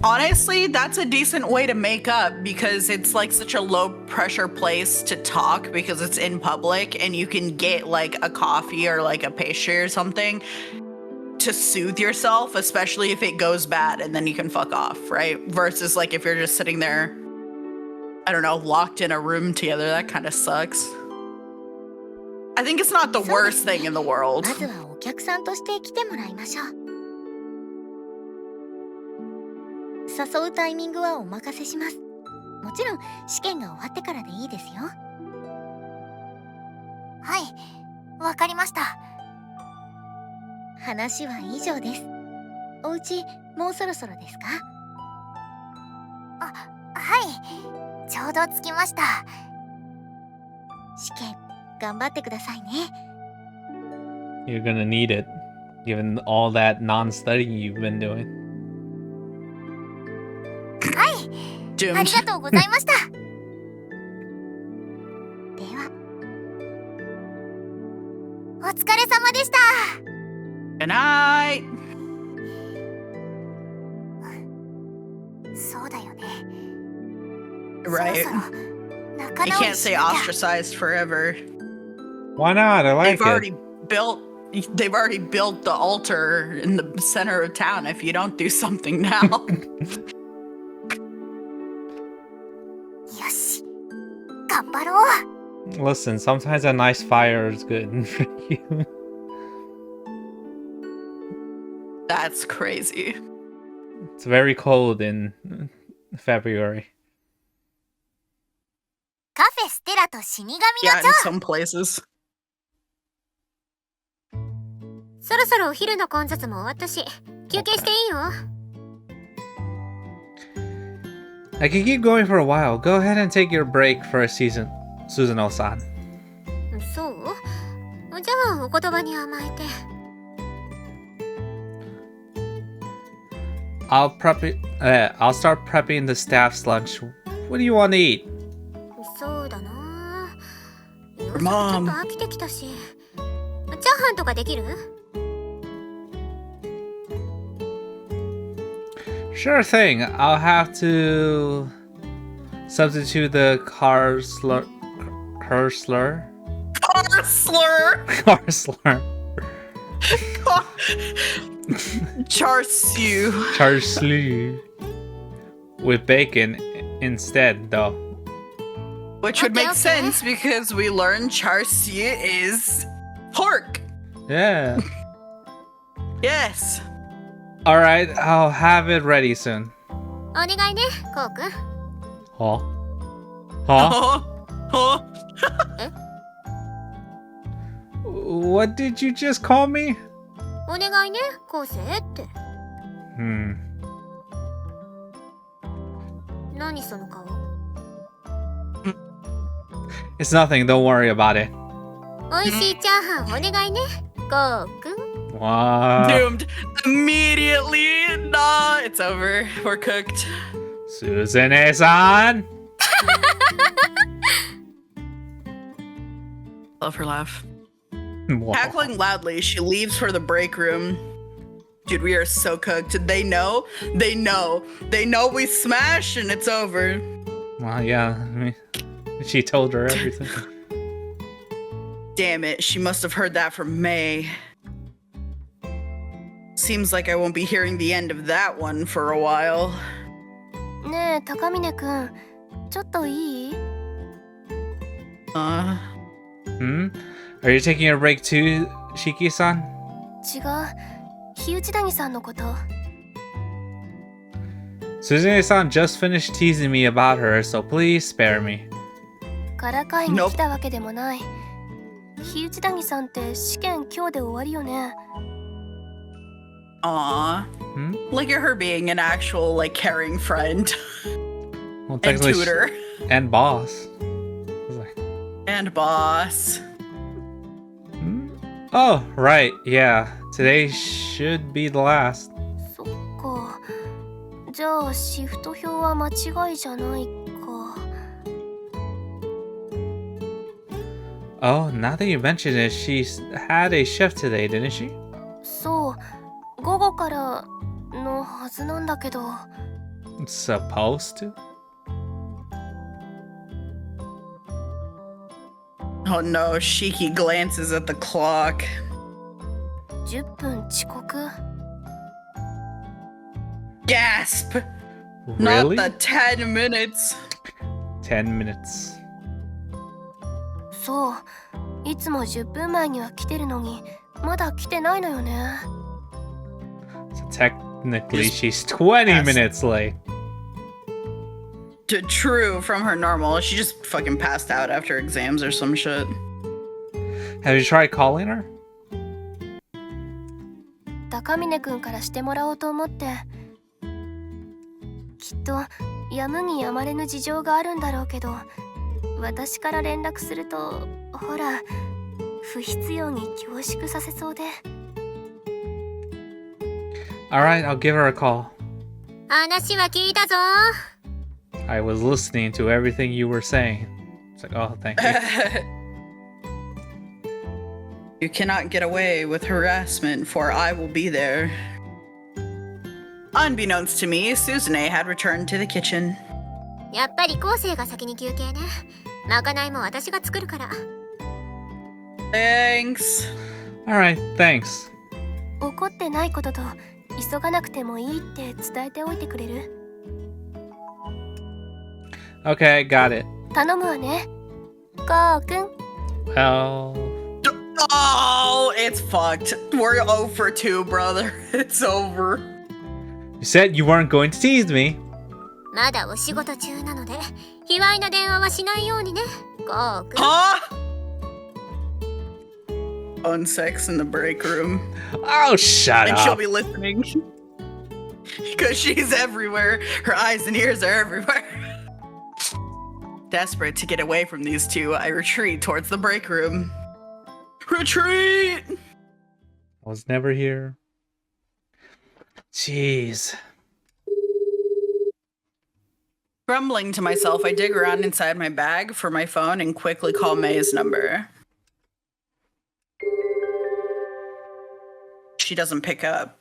Honestly, that's a decent way to make up because it's like such a low pressure place to talk because it's in public and you can get like a coffee or like a pastry or something to soothe yourself, especially if it goes bad and then you can fuck off, right? Versus like if you're just sitting there, I don't know, locked in a room together, that kind of sucks. I think it's not the worst thing in the world.
まずはお客さんとして来てもらいましょう。誘うタイミングはお任せします。もちろん試験が終わってからでいいですよ。
はい、わかりました。
話は以上です。お家もうそろそろですか？
あ、はい、ちょうど着きました。
試験頑張ってくださいね。
You're gonna need it, given all that non-studying you've been doing.
Doomed.
ありがとうございました。では、お疲れ様でした。
Good night.
そうだよね。
Right.
そろそろ仲
You
直り
can't
し
say
なきゃ。
ostracized forever.
Why not? I like
They've already
it.
they've already built the altar in the center of town if you don't do something now.
よし、頑張ろう。
Listen, sometimes a nice fire is good for you.
That's crazy.
It's very cold in February.
カフェステラと死神の
Yeah,
蝶。
in some places.
そろそろお昼の混雑も終わったし、休憩していいよ。
I can keep going for a while. Go ahead and take your break for a season, Suzuno-san.
そう？じゃあお言葉に甘えて。
I'll start prepping the staff's lunch. What do you want to eat?
そうだな。ちょっと
Mom.
飽きてきたし。チャーハンとかできる？
Sure thing. I'll have to substitute the car slur.
Car slur.
Car slur.
Charsiu.
Char with bacon instead, though.
Which would
Okay,
make
okay.
sense because we learned charsiu is pork.
Yeah.
Yes.
All right, I'll have it ready soon.
お願いね、コウくん。
Huh? Huh?
Huh?
What did you just call me?
お願いね、コウセイって。 何その顔。
It's nothing. Don't worry about it.
おいしいチャーハンお願いね、コウくん。
Wow.
Doomed. Immediately. Nah, it's over. We're cooked.
Suzune-san.
Love her laugh.
Wow.
Cackling loudly, she leaves for the break room. Dude, we are so cooked. They know. They know. They know we smash and it's over.
Well, yeah. I mean, she told her everything.
Damn it. She must have heard that from Mei. Seems like I won't be hearing the end of that one for a while.
ねえ、高峰くん、ちょっといい？
Hmm? Are you taking a break too, Shiki-san?
違う、日内谷さんのこと。
Suzune-san just finished teasing me about her, so please spare me.
からかいに来たわけでもない。日内谷さんって試験今日で終わりよね。
Aw. Look at her being an actual, like, caring friend.
Well,
And
technically,
tutor.
and boss. It's like,
And boss.
oh, right, yeah. Today should be the last.
そっか。じゃあシフト表は間違いじゃないか。
Oh, now that you mention it, she had a shift today, didn't she?
そう、午後からのはずなんだけど。
Supposed to?
Oh no, Shiki glances at the clock.
10分遅刻。
Gasp!
Really?
Not the 10 minutes.
10 minutes.
そう、いつも10分前には来てるのに、まだ来てないのよね。
So technically, she's 20 minutes late.
True from her normal. She just fucking passed out after exams or some shit.
Have you tried calling her?
高峰くんからしてもらおうと思って。きっとやむにやまれぬ事情があるんだろうけど、私から連絡すると、ほら、不必要に恐縮させそうで。
Alright, I'll give her a call.
話は聞いたぞ。
I was listening to everything you were saying. It's like, oh, thank you.
You cannot get away with harassment, for I will be there. Unbeknownst to me, Suzune had returned to the kitchen.
やっぱり昴生が先に休憩ね。まかないも私が作るから。
Thanks.
Alright, thanks.
怒ってないことと急がなくてもいいって伝えておいてくれる？
Okay, got it.
頼むわね。こうくん。
Well...
Oh, it's fucked. We're 0 for 2, brother. It's over.
You said you weren't going to tease me.
まだお仕事中なので、卑猥な電話はしないようにね。こうくん。
Huh? On sex in the break room.
Oh, shut
And she'll
up.
be listening. Because she's everywhere. Her eyes and ears are everywhere. Desperate to get away from these two, I retreat towards the break room. Retreat!
I was never here. Jeez.
Grumbling to myself, I dig around inside my bag for my phone and quickly call Mei's number. She doesn't pick up.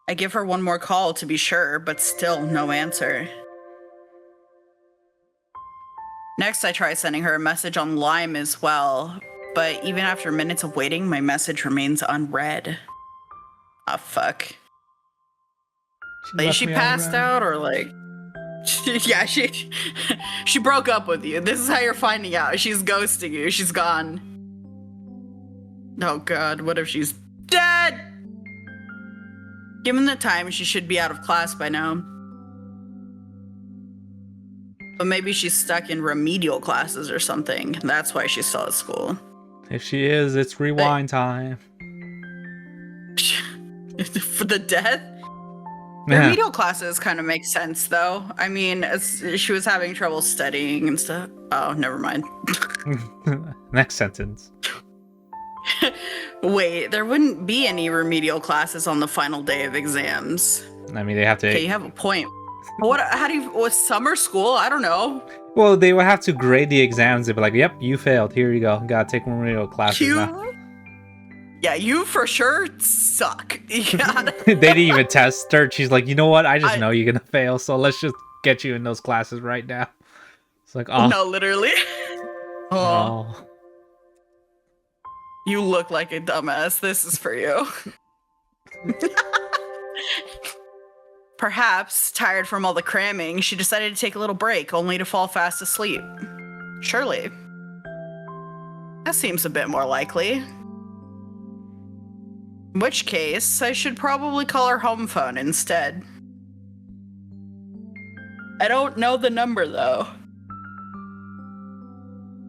I give her one more call to be sure, but still no answer. Next, I try sending her a message on Lime as well, but even after minutes of waiting, my message remains unread. Ah, fuck. Like, she passed out or like... yeah, she broke up with you. This is how you're finding out. She's ghosting you. She's gone. Oh god, what if she's dead? Given the time, she should be out of class by now. But maybe she's stuck in remedial classes or something. That's why she's still at school.
If she is, it's rewind time.
For the death?
Yeah.
Remedial classes kind of make sense, though. I mean, she was having trouble studying and stuff. Oh, never mind.
Next sentence.
Wait, there wouldn't be any remedial classes on the final day of exams.
I mean, they have to...
Okay, you have a point. What? How do you... Was summer school? I don't know.
Well, they would have to grade the exams. They'd be like, yep, you failed. Here you go. Gotta take remedial classes now.
Yeah, you for sure suck. Yeah.
They didn't even test her. She's like, you know what? I just know you're gonna fail, so let's just get you in those classes right now. It's like, oh.
No, literally. Oh.
No.
You look like a dumbass. This is for you. Perhaps, tired from all the cramming, she decided to take a little break, only to fall fast asleep. Surely. That seems a bit more likely. In which case, I should probably call her home phone instead. I don't know the number, though.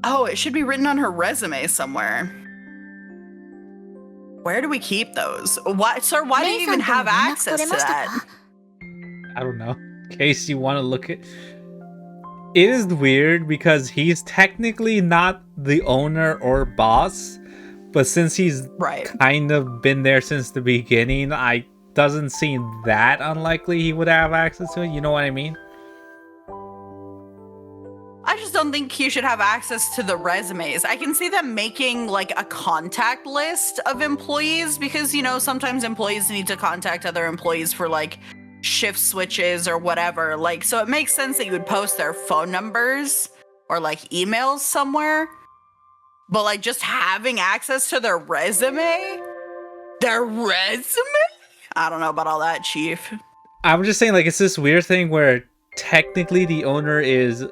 Oh, it should be written on her resume somewhere. Where do we keep those? Why, sir, why do you even have access to that?
I don't know. In case you want to look at... It is weird because he's technically not the owner or boss, but since he's kind of been there since the beginning, I doesn't seem that unlikely he would have access to it. You know what I mean?
I just don't think he should have access to the resumes. I can see them making like a contact list of employees because, you know, sometimes employees need to contact other employees for like shift switches or whatever. Like, so it makes sense that you would post their phone numbers or like emails somewhere. But like just having access to their resume? Their resume? I don't know about all that, Chief.
I'm just saying, like, it's this weird thing where technically the owner is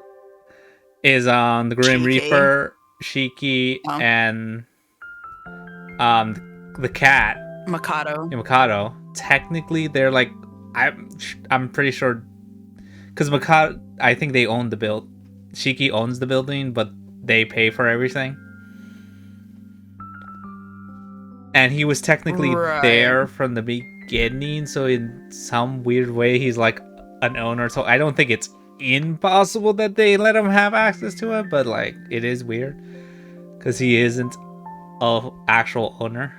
on the Grim Reaper, Shiki, and the cat
Mikado.
Yeah, Mikado. Technically, they're like, I'm pretty sure, because Mikado, I think they own the build. Shiki owns the building, but they pay for everything. And he was technically there from the beginning, so in some weird way, he's like an owner. So I don't think it's impossible that they let him have access to it, but like it is weird because he isn't an actual owner.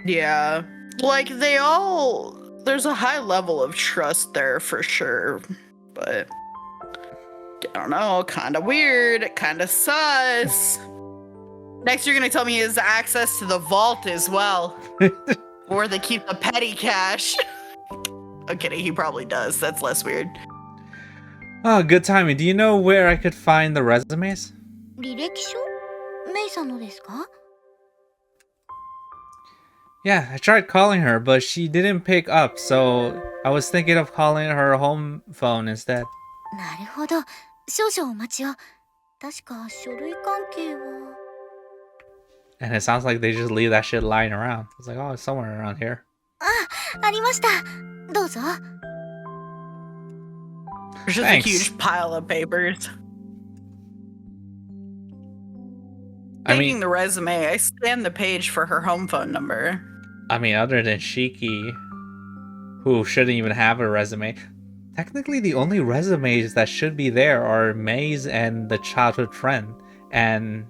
Yeah, like they all there's a high level of trust there for sure, but I don't know, kind of weird, kind of sus. Next, you're gonna tell me he has access to the vault as well, where they keep the petty cash. I'm kidding, he probably does. That's less weird.
Oh, good timing. Do you know where I could find the resumes?
履歴書メイさんのですか？
Yeah, I tried calling her, but she didn't pick up, so I was thinking of calling her home phone instead.
なるほど。少々お待ちを。確か書類関係は。
And it sounds like they just leave that shit lying around. It's like, oh, it's somewhere around here.
ありました。どうぞ。
There's just
Thanks.
a huge pile of papers.
I
Taking
mean,
the resume, I scanned the page for her home phone number.
other than Shiki, who shouldn't even have a resume, technically the only resumes that should be there are Mei's and the childhood friend and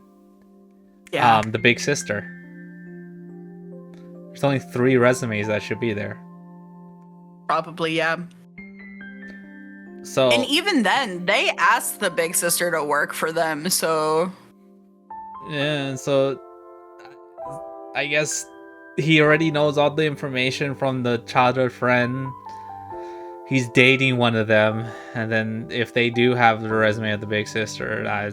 Yeah.
the big sister. There's only 3 resumes that should be there.
Probably, yeah.
So
And even then, they asked the big sister to work for them, so
yeah, so I guess he already knows all the information from the childhood friend. He's dating one of them, and then if they do have the resume of the big sister, I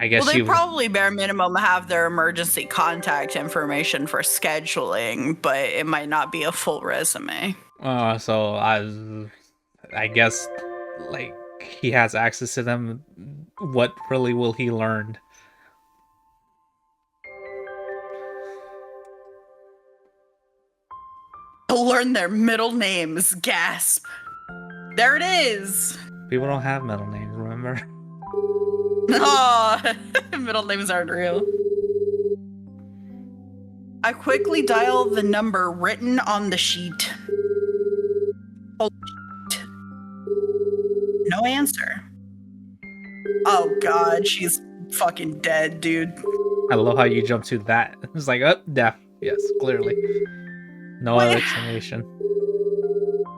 guess
well, they
she
probably bare minimum have their emergency contact information for scheduling, but it might not be a full resume.
so I guess like he has access to them. What really will he learn?
They'll learn their middle names. Gasp. There it is.
People don't have middle names, remember?
Oh, middle names aren't real. I quickly dial the number written on the sheet. Oh, shit. No answer. Oh god, she's fucking dead, dude.
I love how you jump to that. It's like, oh, death. Yes, clearly. No other explanation.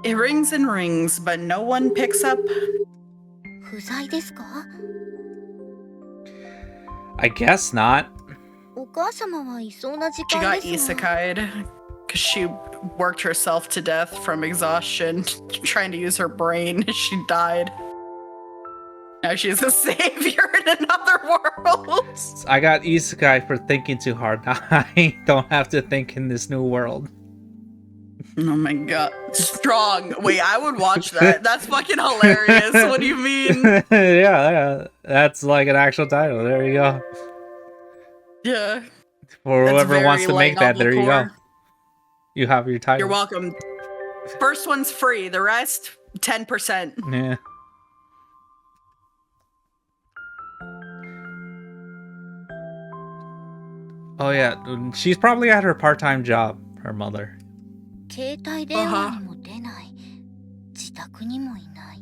It rings and rings, but no one picks up.
不在ですか？
I guess not.
お母様はいそうな時
She
間
got
ですが。
isekai'd because she worked herself to death from exhaustion trying to use her brain. She died. Now she's a savior in another world.
I got isekai for thinking too hard. Now I don't have to think in this new world.
Oh my god. Strong. Wait, I would watch that. That's fucking hilarious. What do you mean?
Yeah, that's like an actual title. There you go.
Yeah.
For
That's
whoever
very
wants to make
light
that, there you go.
novel core.
You have your title.
You're welcome. First one's free. The rest, 10%.
Yeah. Oh yeah, she's probably at her part-time job, her mother.
携帯電話にも出ない。自宅にもいない。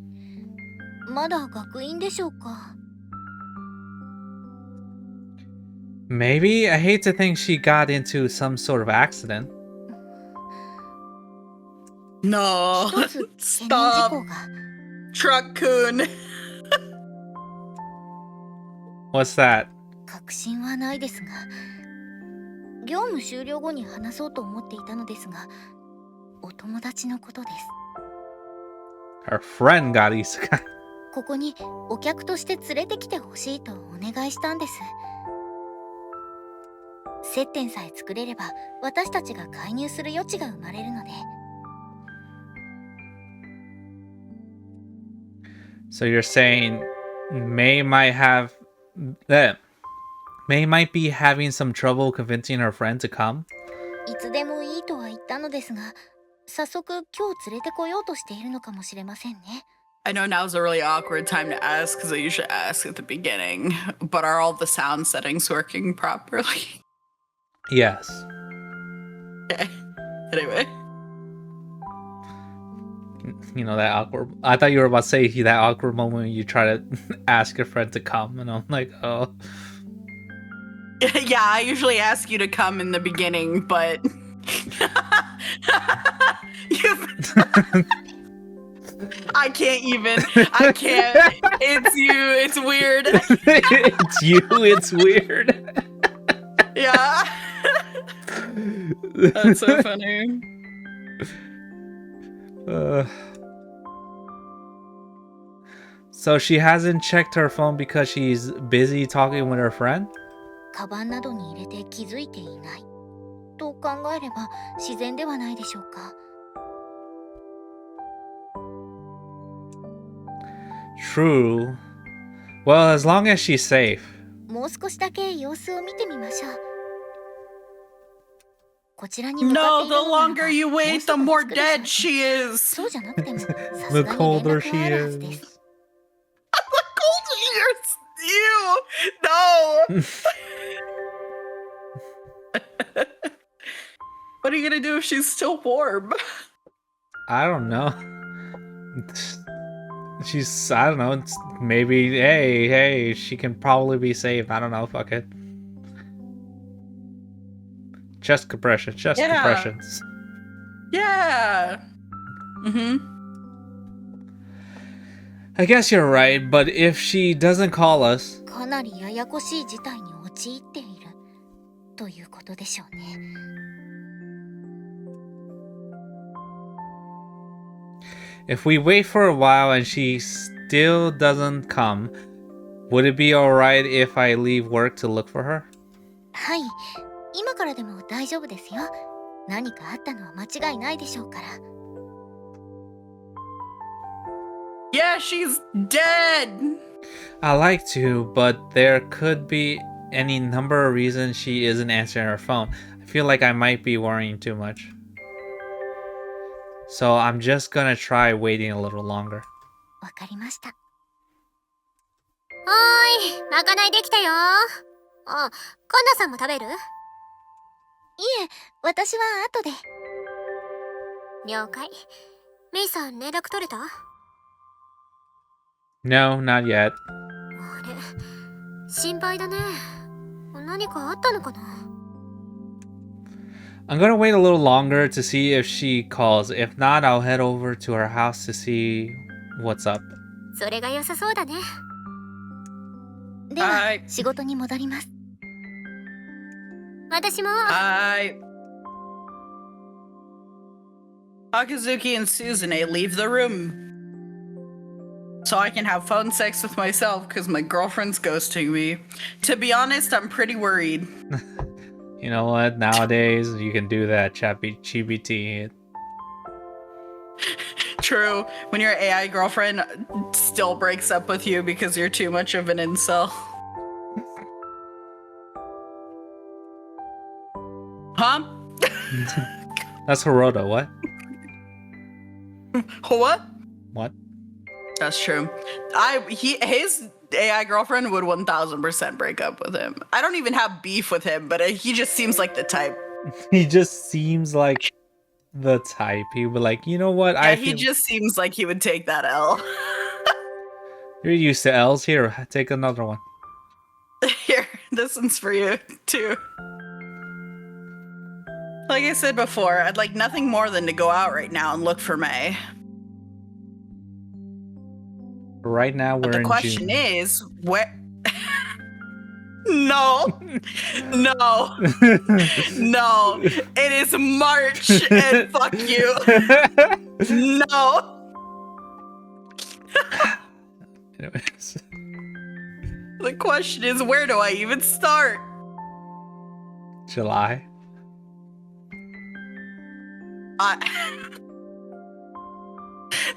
まだ学院でしょうか？
Maybe? I hate to think she got into some sort of accident.
No.
一つ懸念事
Stop.
項が。
Truck-kun.
What's that?
確信はないですが、業務終了後に話そうと思っていたのですが、お友達のことです。
Her friend got isekai.
ここにお客として連れてきてほしいとお願いしたんです。接点さえ作れれば私たちが介入する余地が生まれるので。
So you're saying Mei might be having some trouble convincing her friend to come?
いつでもいいとは言ったのですが、早速今日連れてこようとしているのかもしれませんね。
I know now's a really awkward time to ask because I usually ask at the beginning, but are all the sound settings working properly?
Yes.
Okay. Anyway.
You know, that awkward... I thought you were about to say that awkward moment when you try to ask your friend to come, and I'm like, oh.
Yeah, I usually ask you to come in the beginning, but I can't even. I can't. It's you. It's weird.
It's you. It's weird.
Yeah. That's so funny.
So she hasn't checked her phone because she's busy talking with her friend?
カバンなどに入れて気づいていないと考えれば自然ではないでしょうか。
True. Well, as long as she's safe.
もう少しだけ様子を見てみましょう。こちらに向かっ
No,
てい
the
るのならば
longer you
もう
wait,
す
the
ぐ
more
着くでしょう
dead she is.
そうじゃなくてもさす
The
がに連
colder
絡
she
はあるはずです。
is.
You. No. What are you gonna do if she's still warm?
I don't know. She's, I don't know, it's maybe, hey, she can probably be saved. I don't know, fuck it. Chest compression, chest
Yeah.
compressions.
Yeah. Mm-hmm.
I guess you're right, but if she doesn't call us,
かなりややこしい事態に陥っているということでしょうね。
if we wait for a while and she still doesn't come, would it be alright if I leave work to look for her?
はい、今からでも大丈夫ですよ。何かあったのは間違いないでしょうから。
Yeah, she's dead.
I like to, but there could be any number of reasons she isn't answering her phone. I feel like I might be worrying too much. So I'm just gonna try waiting a little longer.
わかりました。
はーい、まかないできたよ。あ、カンナさんも食べる？
いえ、私は後で。
了解。メイさん連絡取れた？
No, not yet.
あれ、心配だね。何かあったのかな？
I'm gonna wait a little longer to see if she calls. If not, I'll head over to her house to see what's up.
それが良さそうだね。
では、
はい
仕事に戻ります。
私も。
Akazuki and Suzune leave the room. So I can have phone sex with myself because my girlfriend's ghosting me. To be honest, I'm pretty worried.
You know what? Nowadays, you can do that, ChatGPT.
True. When your AI girlfriend still breaks up with you because you're too much of an incel. Huh?
That's Hiroto, what?
What?
What?
That's true. His AI girlfriend would 1000% break up with him. I don't even have beef with him, but he just seems like the type.
He just seems like the type. He would be like, you know what?
Yeah, he just seems like he would take that L.
You're used to L's. Here, take another one.
Here, this one's for you, too. Like I said before, I'd like nothing more than to go out right now and look for Mei.
Right now, we're
But the
in
question
June.
is, where... No. No. No. It is March, and fuck you. No.
Anyways.
The question is, where do I even start?
July.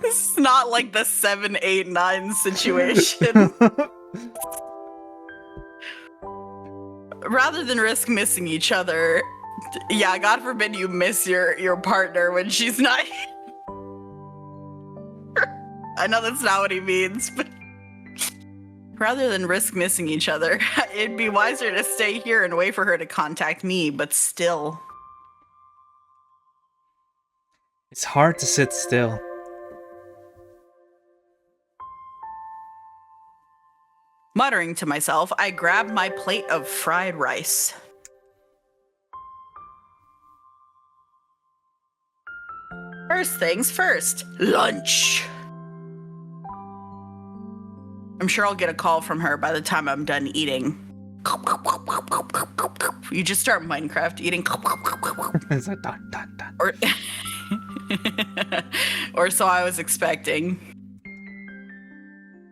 This is not like the 7, 8, 9 situation. Rather than risk missing each other, yeah, God forbid you miss your partner when she's not here. I know that's not what he means, but rather than risk missing each other, it'd be wiser to stay here and wait for her to contact me, but still.
It's hard to sit still.
Muttering to myself, I grab my plate of fried rice. First things first, lunch. I'm sure I'll get a call from her by the time I'm done eating. You just start Minecraft eating.
It's like dun, dun, dun.
Or, or so I was expecting.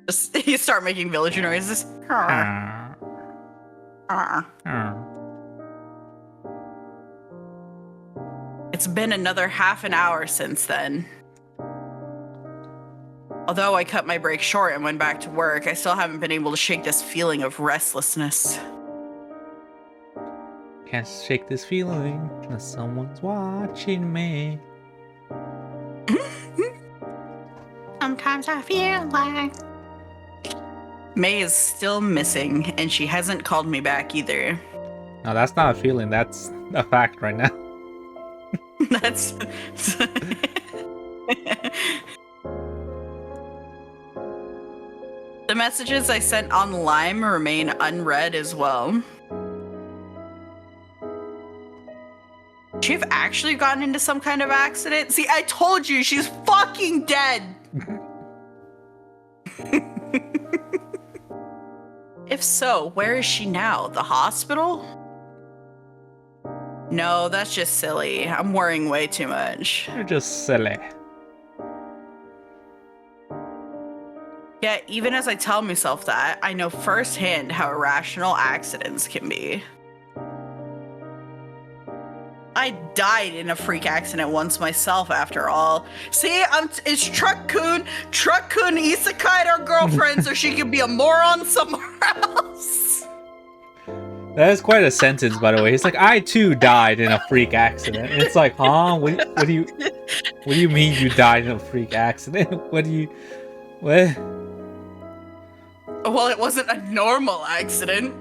Just, you start making villager noises. It's been another half an hour since then. Although I cut my break short and went back to work, I still haven't been able to shake this feeling of restlessness.
Can't shake this feeling that someone's watching me.
Sometimes I feel like Mei is still missing, and she hasn't called me back either.
No, that's not a feeling. That's a fact right now.
That's... The messages I sent on Lime remain unread as well. Should she have actually gotten into some kind of accident? See, I told you, she's fucking dead! If so, where is she now? The hospital? No, that's just silly. I'm worrying way too much.
You're just silly.
Yet, even as I tell myself that, I know firsthand how irrational accidents can be. I died in a freak accident once myself, after all. See, it's Truck-kun. Truck-kun isekai'd our girlfriend so she could be a moron somewhere else.
That is quite a sentence, by the way. It's like, I too died in a freak accident. And it's like, huh? What do you mean you died in a freak accident? What?
Well, it wasn't a normal accident.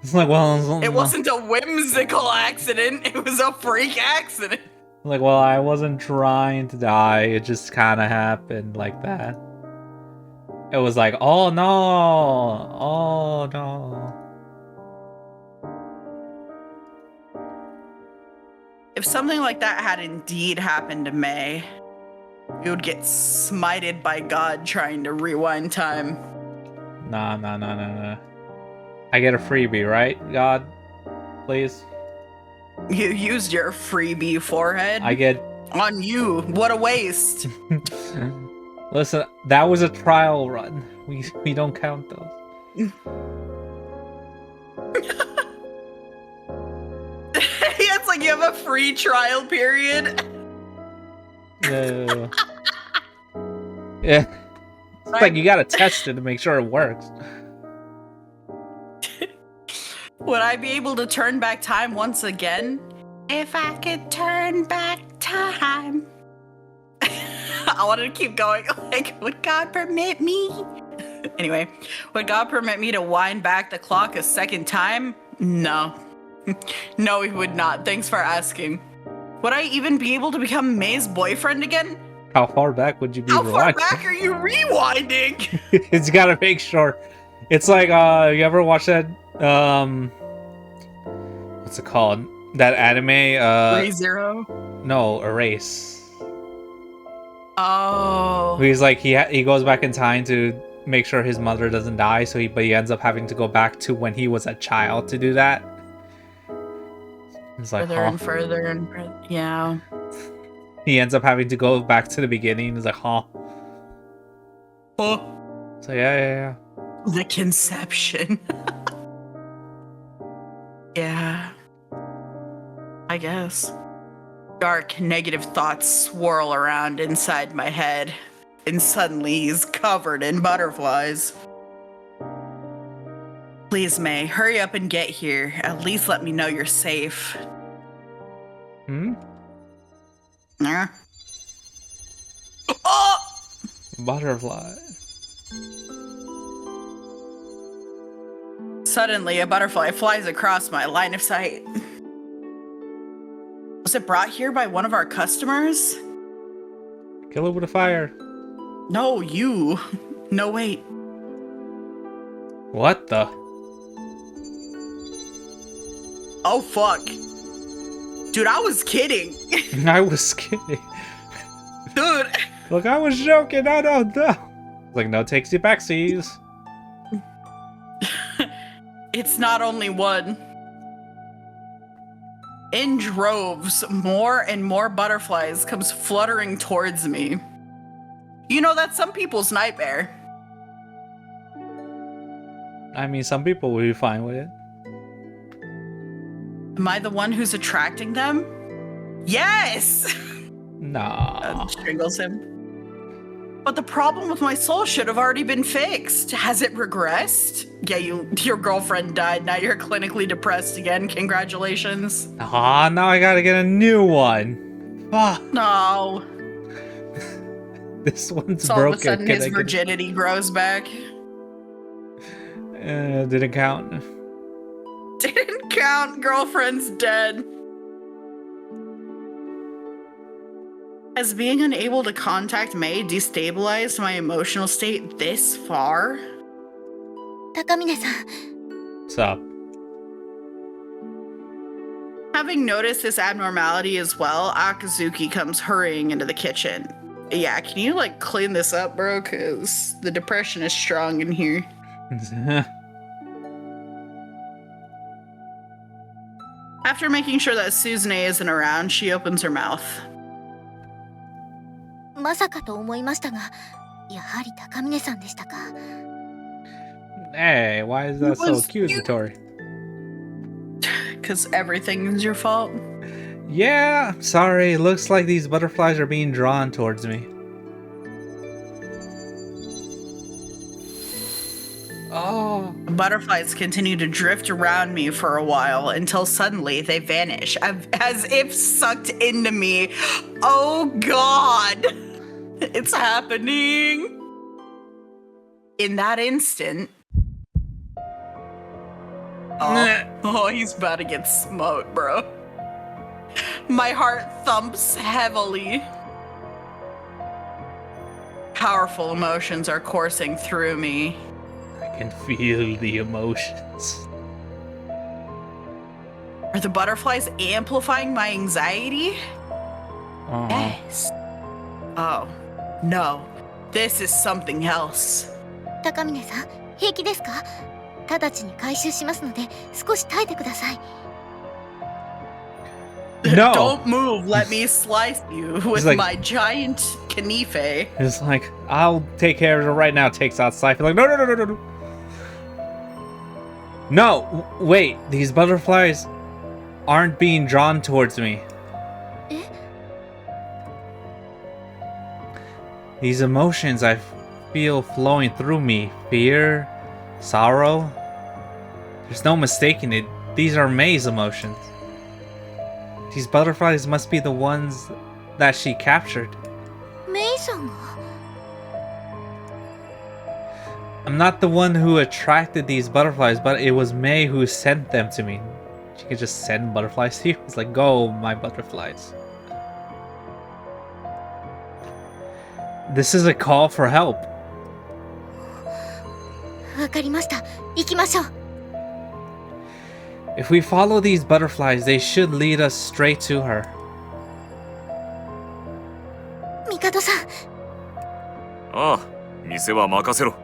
It's like, well,
it wasn't a whimsical accident. It was a freak accident.
Like, well, I wasn't trying to die. It just kind of happened like that. It was like, oh no, oh no.
If something like that had indeed happened to Mei, we would get smited by God trying to rewind time.
Nah. I get a freebie, right, God? Please?
You used your freebie forehead?
I get...
On you. What a waste.
Listen, that was a trial run. We don't count those.
It's like you have a free trial period.
Yeah. Yeah. It's like you gotta test it to make sure it works.
Would I be able to turn back time once again? If I could turn back time. I wanted to keep going. Like, would God permit me? Anyway, would God permit me to wind back the clock a second time? No. No, he would not. Thanks for asking. Would I even be able to become Mei's boyfriend again?
How far back would you be?
How far back are you rewinding?
It's gotta make sure. It's like, you ever watch that, what's it called? That anime,
ReZero?
No, Erase.
Oh.
He's like, he goes back in time to make sure his mother doesn't die, but he ends up having to go back to when he was a child to do that. It's like,
further and further and further. Yeah.
He ends up having to go back to the beginning. He's like, huh?
Oh.
So yeah.
The conception. Yeah. I guess. Dark, negative thoughts swirl around inside my head, and suddenly he's covered in butterflies. Please, Mei, hurry up and get here. At least let me know you're safe. Nah. Oh!
Butterfly.
Suddenly, a butterfly flies across my line of sight. Was it brought here by one of our customers?
Kill it with a fire.
No, you. No, wait.
What the?
Oh, fuck. Dude, I was kidding.
I was kidding. Look, I was joking. No. Like, no takesy backsies.
It's not only one. In droves, more and more butterflies comes fluttering towards me. You know, that's some people's nightmare.
I mean, some people will be fine with it.
Am I the one who's attracting them? Yes!
Nah.
Strangles him. But the problem with my soul should have already been fixed. Has it regressed? Yeah, your girlfriend died. Now you're clinically depressed again. Congratulations.
Ah, now I gotta get a new one. Fuck.
No.
This one's
So all
broken.
of a sudden
Can
his
I get
virginity grows back.
didn't count.
Didn't count. Girlfriend's dead. Has being unable to contact Mei destabilized my emotional state this far?
高峰さん、
What's up?
Having noticed this abnormality as well, Akazuki comes hurrying into the kitchen. Yeah, can you like clean this up, bro? Cause the depression is strong in here. After making sure that Suzune isn't around, she opens her mouth.
まさかと思いましたが、やはり高峰さんでしたか。
Hey, why is that so
Was you-
accusatory?
Cause everything is your fault.
Yeah, I'm sorry. It looks like these butterflies are being drawn towards me. Oh.
Butterflies continue to drift around me for a while until suddenly they vanish, as if sucked into me. Oh God! It's happening! In that instant... Oh, he's about to get smoked, bro. My heart thumps heavily. Powerful emotions are coursing through me.
I can feel the emotions.
Are the butterflies amplifying my anxiety? Yes. Oh, no. This is something else.
高峰さん、平気ですか？直ちに回収しますので、少し耐えてください。
No.
Don't move. Let me slice you with
like-
my giant knife.
It's like, I'll take care of it right now. Takes out Cypher. Like, no. No, wait. These butterflies aren't being drawn towards me.
Eh?
These emotions I feel flowing through me. Fear, sorrow. There's no mistaking it. These are Mei's emotions. These butterflies must be the ones that she captured.
メイさんが。
I'm not the one who attracted these butterflies, but it was Mei who sent them to me. She could just send butterflies to you. It's like, go, my butterflies. This is a call for help.
わかりました。行きましょう。
If we follow these butterflies, they should lead us straight to her.
帝さん、
ああ、店は任せろ。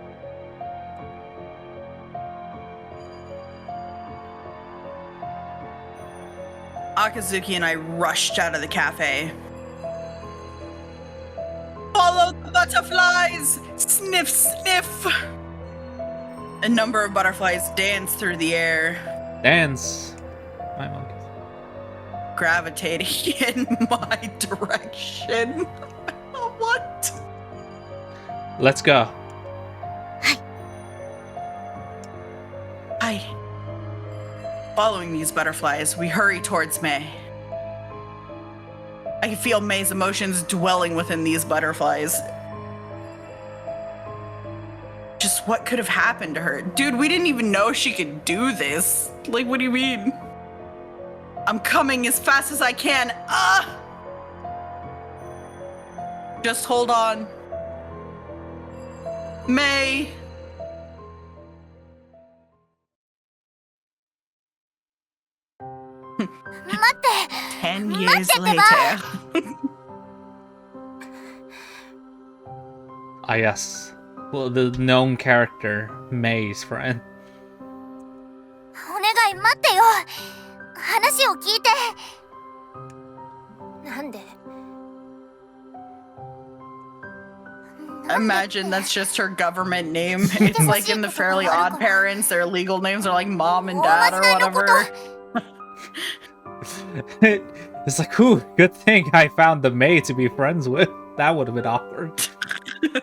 Akazuki and I rushed out of the cafe. Follow the butterflies! Sniff, sniff! A number of butterflies dance through the air,
Dance. My monkeys.
gravitating in my direction. What?
Let's go.
Hi. Following these butterflies, we hurry towards Mei. I can feel Mei's emotions dwelling within these butterflies. Just what could have happened to her? Dude, we didn't even know she could do this. Like, what do you mean? I'm coming as fast as I can. Ah! Just hold on. Mei!
Matte!
10 years
Matte,
later.
I guess, well, the known character, Mei's friend.
お願い待ってよ。話を聞いて。
なんで
Imagine that's just her government name. It's like in the Fairly Odd Parents, their legal names are like mom and dad or whatever.
It's like, ooh, good thing I found the Mei to be friends with. That would have been awkward.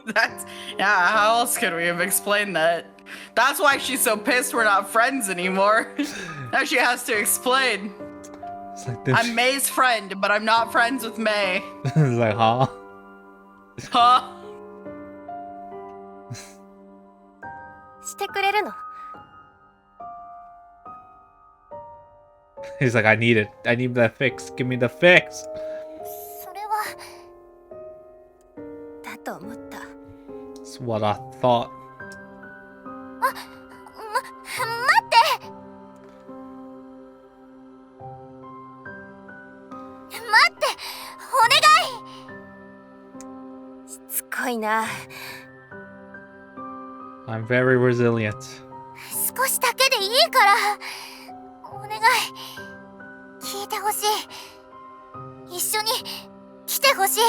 That's yeah. How else could we have explained that? That's why she's so pissed we're not friends anymore. Now she has to explain.
It's like
I'm Mei's friend, but I'm not friends with Mei.
It's like, huh?
Huh?
してくれるの
He's like, I need it. I need that fix. Give me the fix.
それは
だと思った
That's what I thought.
待って待ってお願い。
しつこいな
I'm very resilient.
少しだけでいいからお願い聞いてほしい。一緒に来てほしい。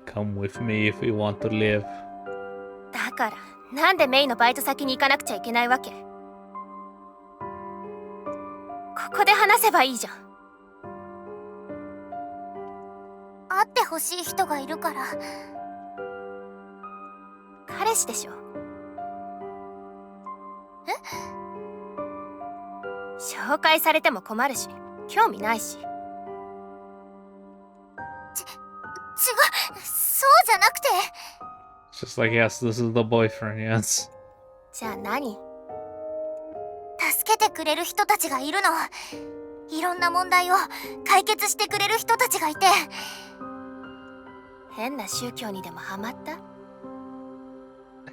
Come with me if we want to live.
だからなんでメイのバイト先に行かなくちゃいけないわけここで話せばいいじゃん
会ってほしい人がいるから。
彼氏でしょ紹介されても困るし興味ないし
違う、そうじゃなくて。
It's just like, yes, this is the boyfriend, yes.
じゃあ何
助けてくれる人たちがいるの。いろんな問題を解決してくれる人たちがいて。
変な宗教にでもハマった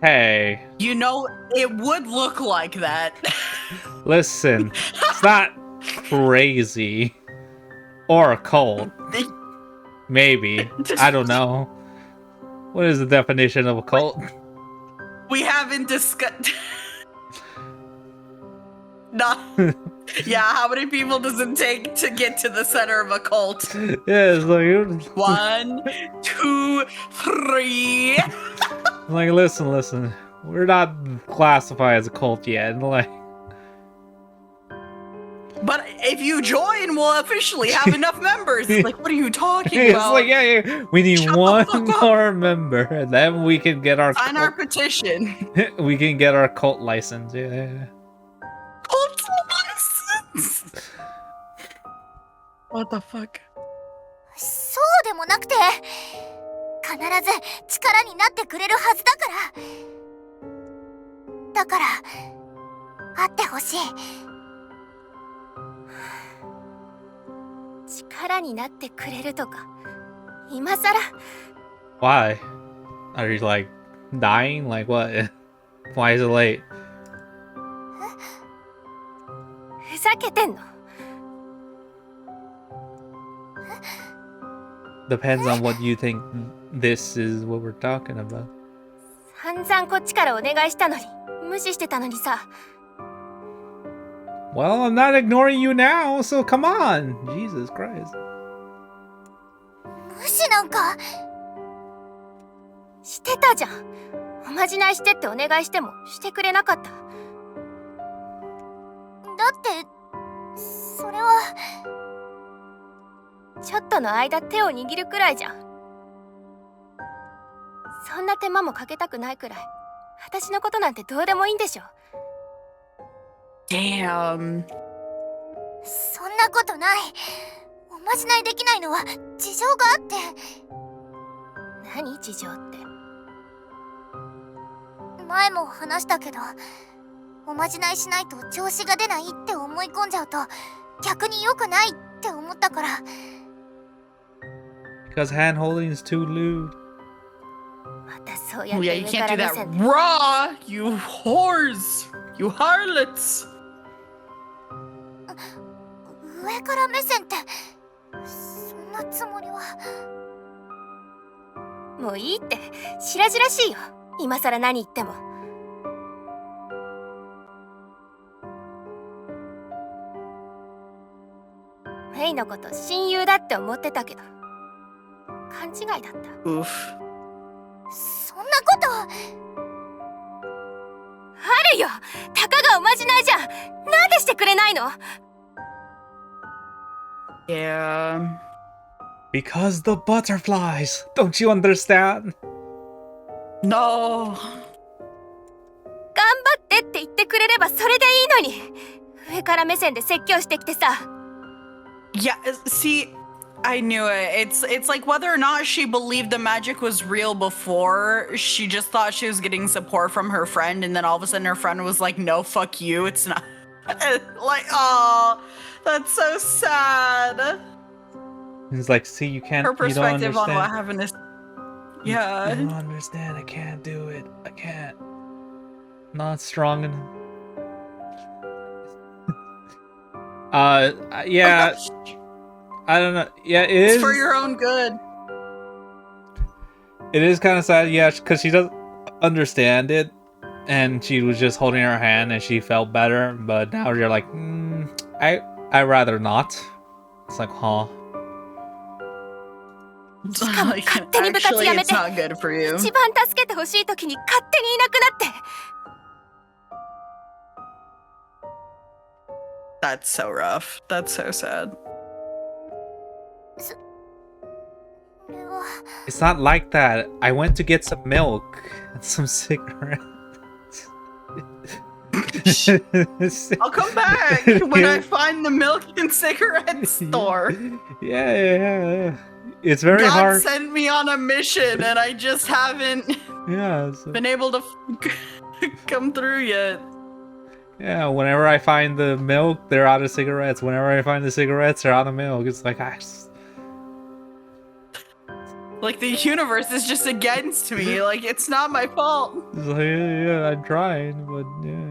Hey,
You know, it would look like that.
listen, it's not crazy. Or a cult. Maybe. I don't know. What is the definition of a cult?
We haven't discussed. Nah. Yeah, how many people does it take to get to the center of a cult?
Yeah, it's like,
1, 2, 3.
like, listen. We're not classified as a cult yet. Like,
But if you join, we'll officially have enough members. Like, what are you talking
it's
about?
like, yeah, we need
Shut the
one
fuck up.
more member, and then we can get our
Sign our petition.
we can get our cult license. Yeah.
Cult license. What the fuck?
そうでもなくて、必ず力になってくれるはずだから。だから会ってほしい。
力になってくれるとか今さら
Why? Are you like dying? Like what? Why is it late?
ふざけてんの
Depends on what you think this is what we're talking about.
散々こっちからお願いしたのに無視してたのにさ
Well, I'm not ignoring you now, so come on. Jesus Christ.
無視なんか。
してたじゃんおまじないしてってお願いしてもしてくれなかった
だってそれは
ちょっとの間手を握るくらいじゃんそんな手間もかけたくないくらい私のことなんてどうでもいいんでしょ
Damn.
そんなことない。おまじないできないのは事情があって。
何事情って
前も話したけど、おまじないしないと調子が出ないって思い込んじゃうと逆に良くないって思ったから。
Because hand holding is too lewd.
またそうやっ
Oh,
て
yeah, you
上
can't
か
do
ら目
that
線で
raw, you whores, you harlots.
上から目線ってそんなつもりは。
もういいって白々しいよ今さら何言っても。メイのこと親友だって思ってたけど勘違いだった。
Oof.
そんなこと
あるよ。たかがおまじないじゃん。なんでしてくれないの？
Yeah.
Because the butterflies. Don't you understand?
No.
頑張ってって言ってくれればそれでいいのに、上から目線で説教してきてさ。
Yeah, see, I knew it. It's like whether or not she believed the magic was real before, she just thought she was getting support from her friend, and then all of a sudden her friend was like, no, fuck you, it's not. Like, oh, that's so sad.
He's like, see, you can't.
Her
You don't
perspective on what
understand.
happened is,
You
yeah.
don't understand. I can't do it. I can't. Not strong enough. Yeah. I don't know. Yeah, it is.
It's for your own good.
It is kind of sad, yeah, because she doesn't understand it, and she was just holding her hand, and she felt better. But now you're like, I'd rather not. It's like, huh?
Like, actually, it's not good for you.
一番助けてほしい時に勝手にいなくなって。
That's so rough. That's so sad.
それは
It's not like that. I went to get some milk and some cigarettes.
I'll come back when I find the milk and cigarette store.
Yeah. It's very
God
hard.
sent me on a mission and I just haven't
Yeah.
been able to come through yet.
Yeah, whenever I find the milk, they're out of cigarettes. Whenever I find the cigarettes, they're out of milk. It's like,
like the universe is just against me. Like, it's not my fault.
it's like, yeah, I'm trying, but yeah.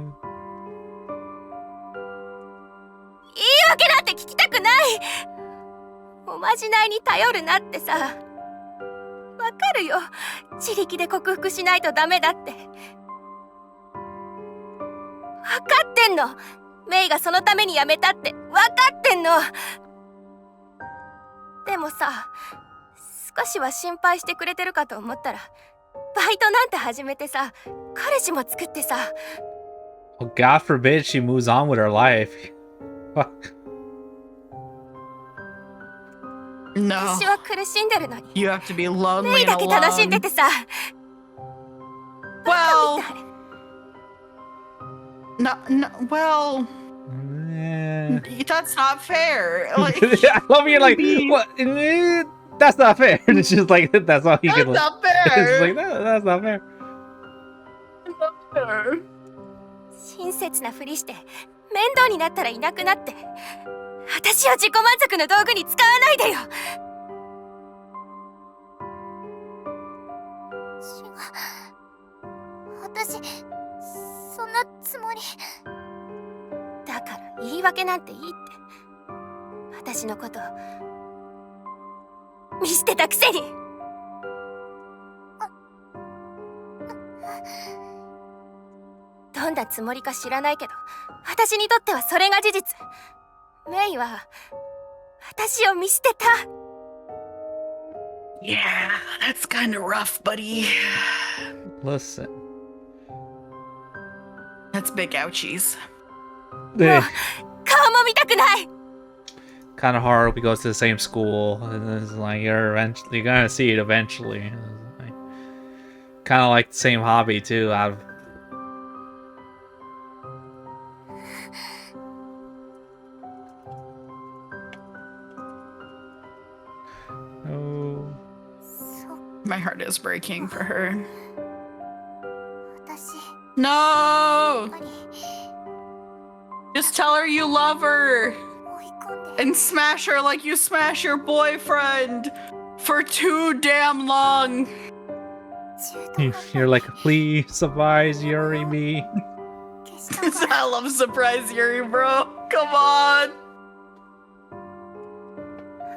言い訳なんて聞きたくない。おまじないに頼るなってさ。わかるよ。自力で克服しないとダメだって。わかってんの。メイがそのためにやめたってわかってんの。でもさ、少しは心配してくれてるかと思ったら、バイトなんて始めてさ、彼氏も作ってさ。
Well, God forbid she moves on with her life. Fuck.
No.
私は苦しんでるのに。
You have to be lonely
メイ
and
だけ楽しんで
alone.
てさ。
Well, no, well,
Yeah.
that's not fair. Like,
I love you like, what? That's not fair. It's just like, that's all you
that's
can.
not
It's
fair.
like, that's not fair.
That's not fair.
親切なふりして面倒になったらいなくなって、私を自己満足の道具に使わないでよ。
違う。私そんなつもり。
だから言い訳なんていいって。私のこと見捨てたくせに。どんなつもりか知らないけど、私にとってはそれが事実。メイは私を見捨てた。
Yeah, that's kind of rough, buddy.
Listen.
That's big ouchies.
Eh,
顔も見たくない。
kind of hard. We go to the same school, and it's like you're gonna see it eventually. Kind of like the same hobby too. Out of oh,
そっ
My heart is breaking for her.
私
No!
やっぱり
Just tell her you love her
追い込んで
and smash her like you smash your boyfriend for too damn long.
中途半
you're like, please, surprise Yuri me.
消したか
I love surprise Yuri, bro. Come on.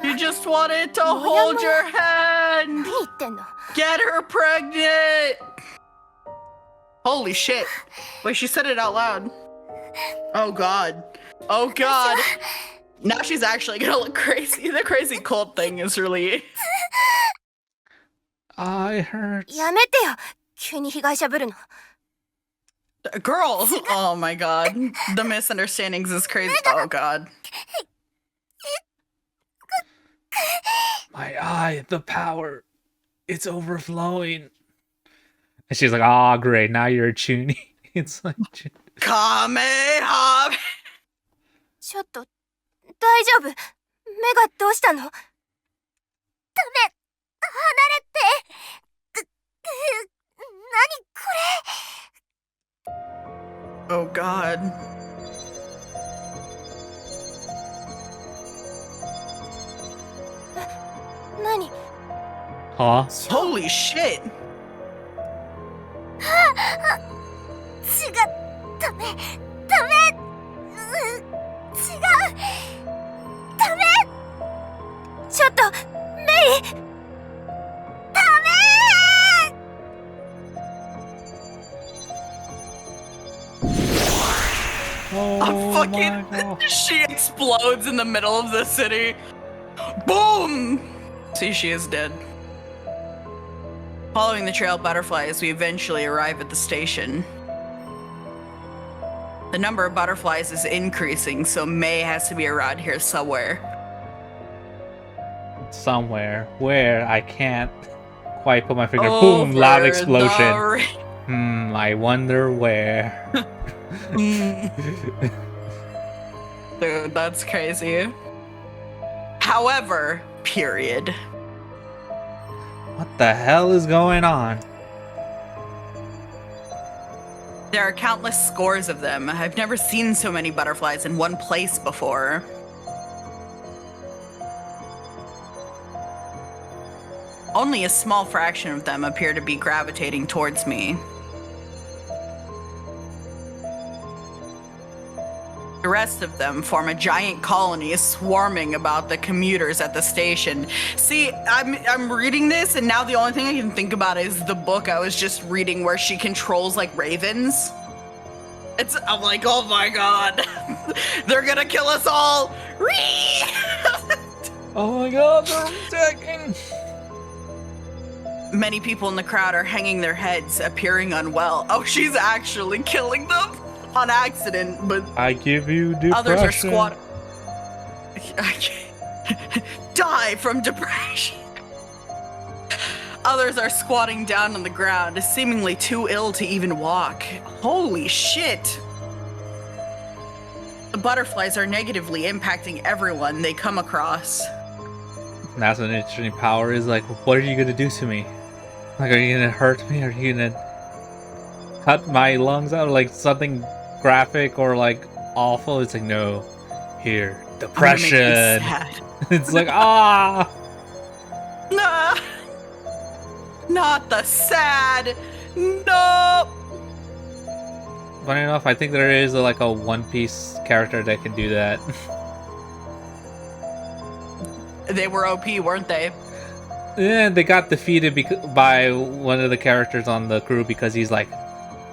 You just wanted to hold your
何
hand.
言ってんの。
Get her pregnant. Holy shit. Wait, she said it out loud. Oh god. Oh god. Now she's actually gonna look crazy. The crazy cold thing is really...
I hurt.
やめてよ急に被害者ぶるの
Girl! Oh my god. The misunderstandings is crazy. Oh god.
My eye, the power, it's overflowing. And she's like, "Ah, great, now you're a chuny." It's like,
Kamehameha!
ちょっと大丈夫目がどうしたの
離れて何こ
Oh god.
What? 何
huh?
Holy shit!
血がダメ違うダメ
ちょっとメイ
ダメ
Oh
fucking-
my god.
She explodes in the middle of the city. Boom! See, she is dead. Following the trail of butterflies, we eventually arrive at the station. The number of butterflies is increasing, so Mei has to be around here somewhere.
Somewhere where I can't quite put my finger. Boom! Loud
Over
explosion.
the
I wonder where.
Dude, that's crazy. However, period.
What the hell is going on?
There are countless scores of them. I've never seen so many butterflies in one place before. Only a small fraction of them appear to be gravitating towards me. The rest of them form a giant colony swarming about the commuters at the station. See, I'm reading this, and now the only thing I can think about is the book I was just reading where she controls like ravens. I'm like, oh my god, they're gonna kill us all.
Oh my god, they're attacking!
Many people in the crowd are hanging their heads, appearing unwell. Oh, she's actually killing them on accident, but
I give you depression.
others are squatting. Die from depression. Others are squatting down on the ground, seemingly too ill to even walk. Holy shit. The butterflies are negatively impacting everyone they come across.
That's an interesting power. Is like, what are you gonna do to me? Like, are you gonna hurt me? Are you gonna cut my lungs out? Like something graphic or like awful? It's like, no. Here,
I'm gonna make
depression.
you sad.
It's like, ah.
Nah. Not the sad. No.
Funny enough, I think there is like a One Piece character that can do that.
They were OP, weren't they?
Yeah, they got defeated by one of the characters on the crew because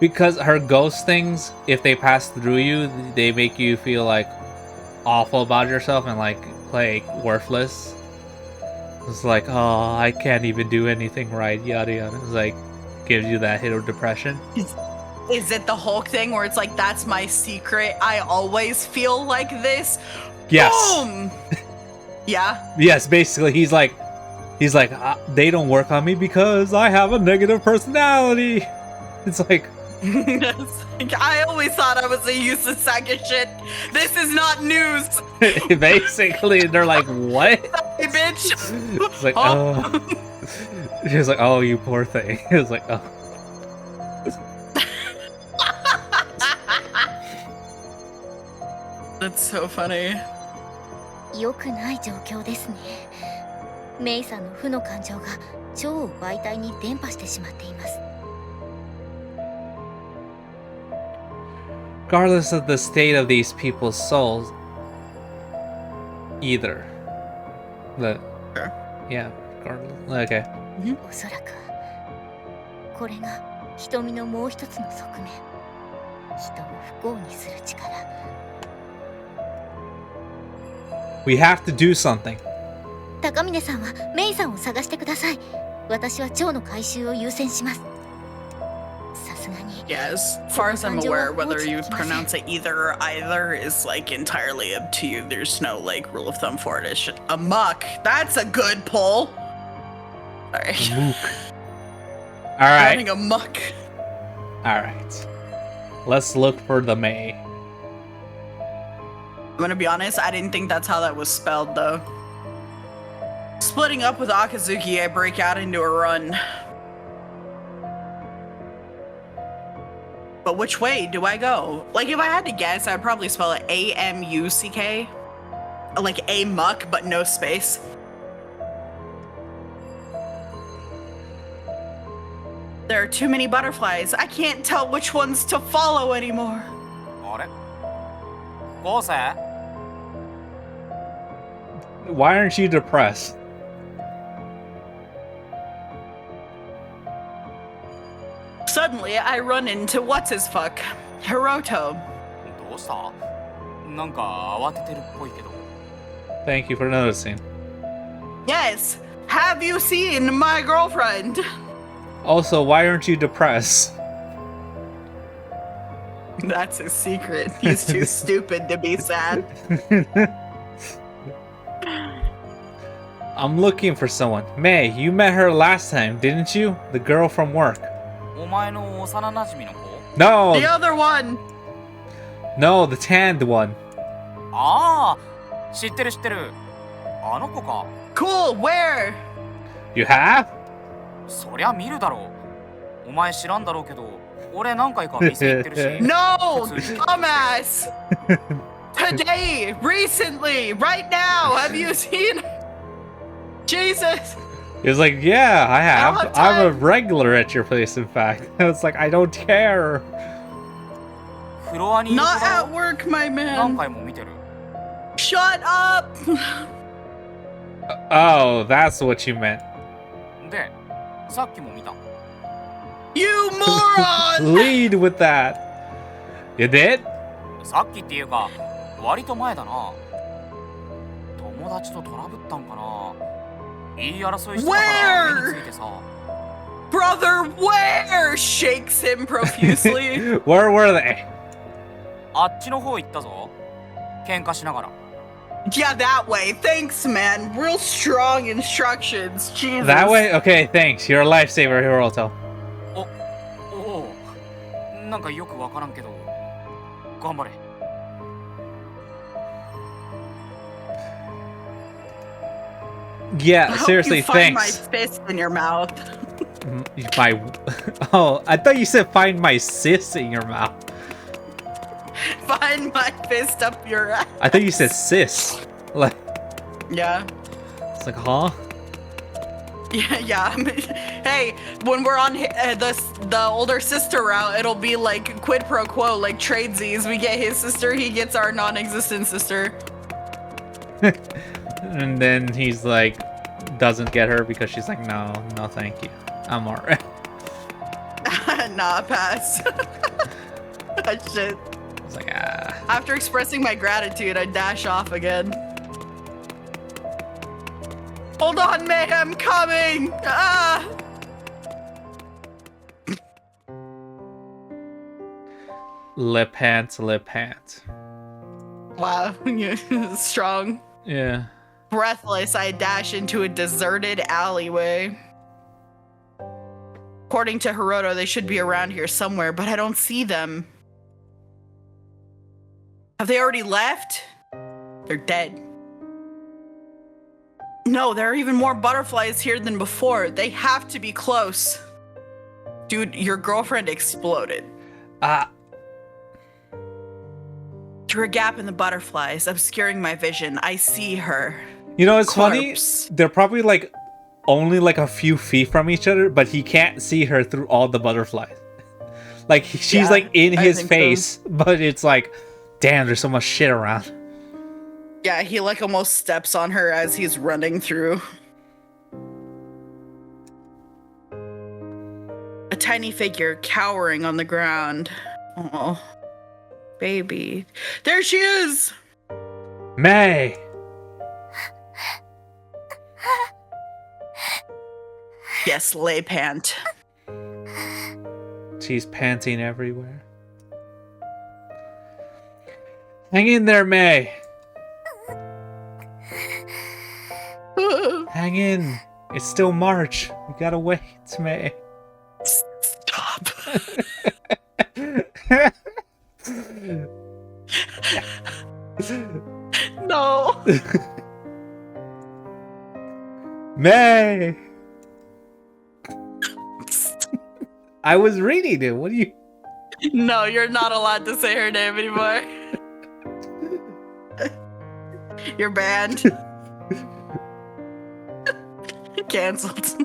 because her ghost things, if they pass through you, they make you feel like awful about yourself and like worthless. It's like, oh, I can't even do anything right, yada yada. It's like, gives you that hit of depression.
Is it the Hulk thing where it's like, that's my secret? I always feel like this.
Yes.
Boom. Yeah.
Yes, basically, he's like, they don't work on me because I have a negative personality. It's like,
I always thought I was a useless sack of shit. This is not news.
basically, they're like, what?
Hey, bitch.
It's like, oh. She was like, oh, you poor thing. It was like, oh.
That's so funny.
良くない状況ですね。メイさんの負の感情が腸を媒体に伝播してしまっています。
Regardless of the state of these people's souls, either.
Sure.
Yeah, regardless. Okay.
おそらくこれが瞳のもう一つの側面、人を不幸にする力。
We have to do something.
高峰さんはメイさんを探してください。私は蝶の回収を優先します。さすがに。
Yeah, as far as I'm aware, whether you pronounce it either or either is like entirely up to you. There's no like rule of thumb for it. It's just a muck. That's a good pull. Alright.
Alright.
Having a muck.
Alright. Let's look for the Mei.
I'm gonna be honest, I didn't think that's how that was spelled though. Splitting up with Akazuki, I break out into a run. But which way do I go? Like, if I had to guess, I'd probably spell it A-M-U-C-K. Like a muck, but no space. There are too many butterflies. I can't tell which ones to follow anymore.
あれゴーセ
Why aren't you depressed?
Suddenly, I run into what's-his-fuck, Hiroto.
どうしたなんか慌ててるっぽいけど
Thank you for noticing.
Yes, have you seen my girlfriend?
Also, why aren't you depressed?
That's his secret. He's too stupid to be sad.
I'm looking for someone. Mei, you met her last time, didn't you? The girl from work.
お前の幼なじみの子
No!
The other one!
No, the tanned one.
ああ知ってる知ってるあの子か
Cool, where?
You have?
そりゃ見るだろうお前知らんだろうけど俺何回か店行ってるし
No!
普通に
Dumbass! Today! Recently! Right now! Have you seen? Jesus!
He was like, yeah, I have.
don't have
I'm a
time.
regular at your place, in fact. It's like, I don't care.
フロアにいる子
Not
だ
at
よ
work, my
何
man.
回も見てる
Shut up!
Oh, that's what you meant.
でさっきも見た
You moron!
Lead with that. You did?
さっきっていうか割と前だな友達とトラブったんかな言い争いしてたから目についてさ
Brother, where? Shakes him profusely.
Where were they?
あっちの方行ったぞ喧嘩しながら
Yeah, that way. Thanks, man. Real strong instructions. Jesus.
That way? Okay, thanks. You're a lifesaver, Hiroto.
おおうなんかよくわからんけど頑張れ
Yeah,
I hope
seriously,
you find my
thanks.
fist in your mouth.
My... Oh, I thought you said find my sis in your mouth.
Find my fist up your ass.
I thought you said sis. Like,
Yeah.
it's like, huh?
Yeah, yeah. Hey, when we're on the older sister route, it'll be like quid pro quo, like tradesies. We get his sister, he gets our non-existent sister.
And then he's like, doesn't get her because she's like, no, no, thank you. I'm alright.
Nah, pass. That shit.
It's like, ah.
After expressing my gratitude, I dash off again. Hold on, May, I'm coming! Ah!
Lip pant, lip pant.
Wow, strong.
Yeah.
Breathless, I dash into a deserted alleyway. According to Hiroto, they should be around here somewhere, but I don't see them. Have they already left? They're dead. No, there are even more butterflies here than before. They have to be close. Dude, your girlfriend exploded. Through a gap in the butterflies, obscuring my vision, I see her.
You know, it's
Corpse.
funny. They're probably like only like a few feet from each other, but he can't see her through all the butterflies. Like she's
Yeah,
like in
I
his
think so.
face, but it's like, damn, there's so much shit around.
Yeah, he like almost steps on her as he's running through. tiny figure cowering on the ground. Oh, baby. There she is!
Mei!
Yes, lay pant.
She's panting everywhere. Hang in there, Mei! Hang in. It's still March. We gotta wait, Mei.
Stop. No.
Mei! I was reading it. What do you...
No, you're not allowed to say her name anymore. You're banned. Cancelled.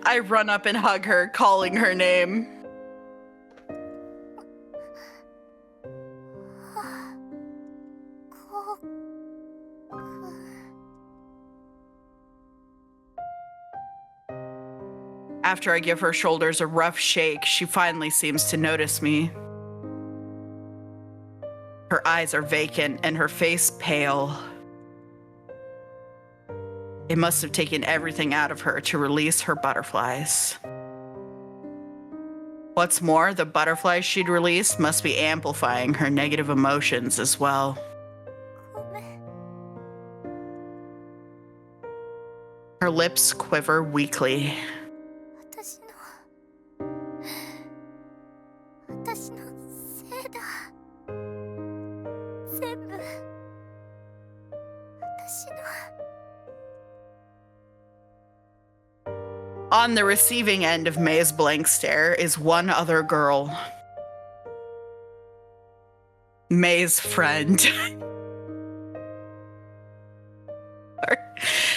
I run up and hug her, calling her name. After I give her shoulders a rough shake, she finally seems to notice me. Her eyes are vacant and her face pale. It must have taken everything out of her to release her butterflies. What's more, the butterflies she'd released must be amplifying her negative emotions as well. Her lips quiver weakly.
私のせいだ。全部私の。
On the receiving end of Mei's blank stare is one other girl. Mei's friend.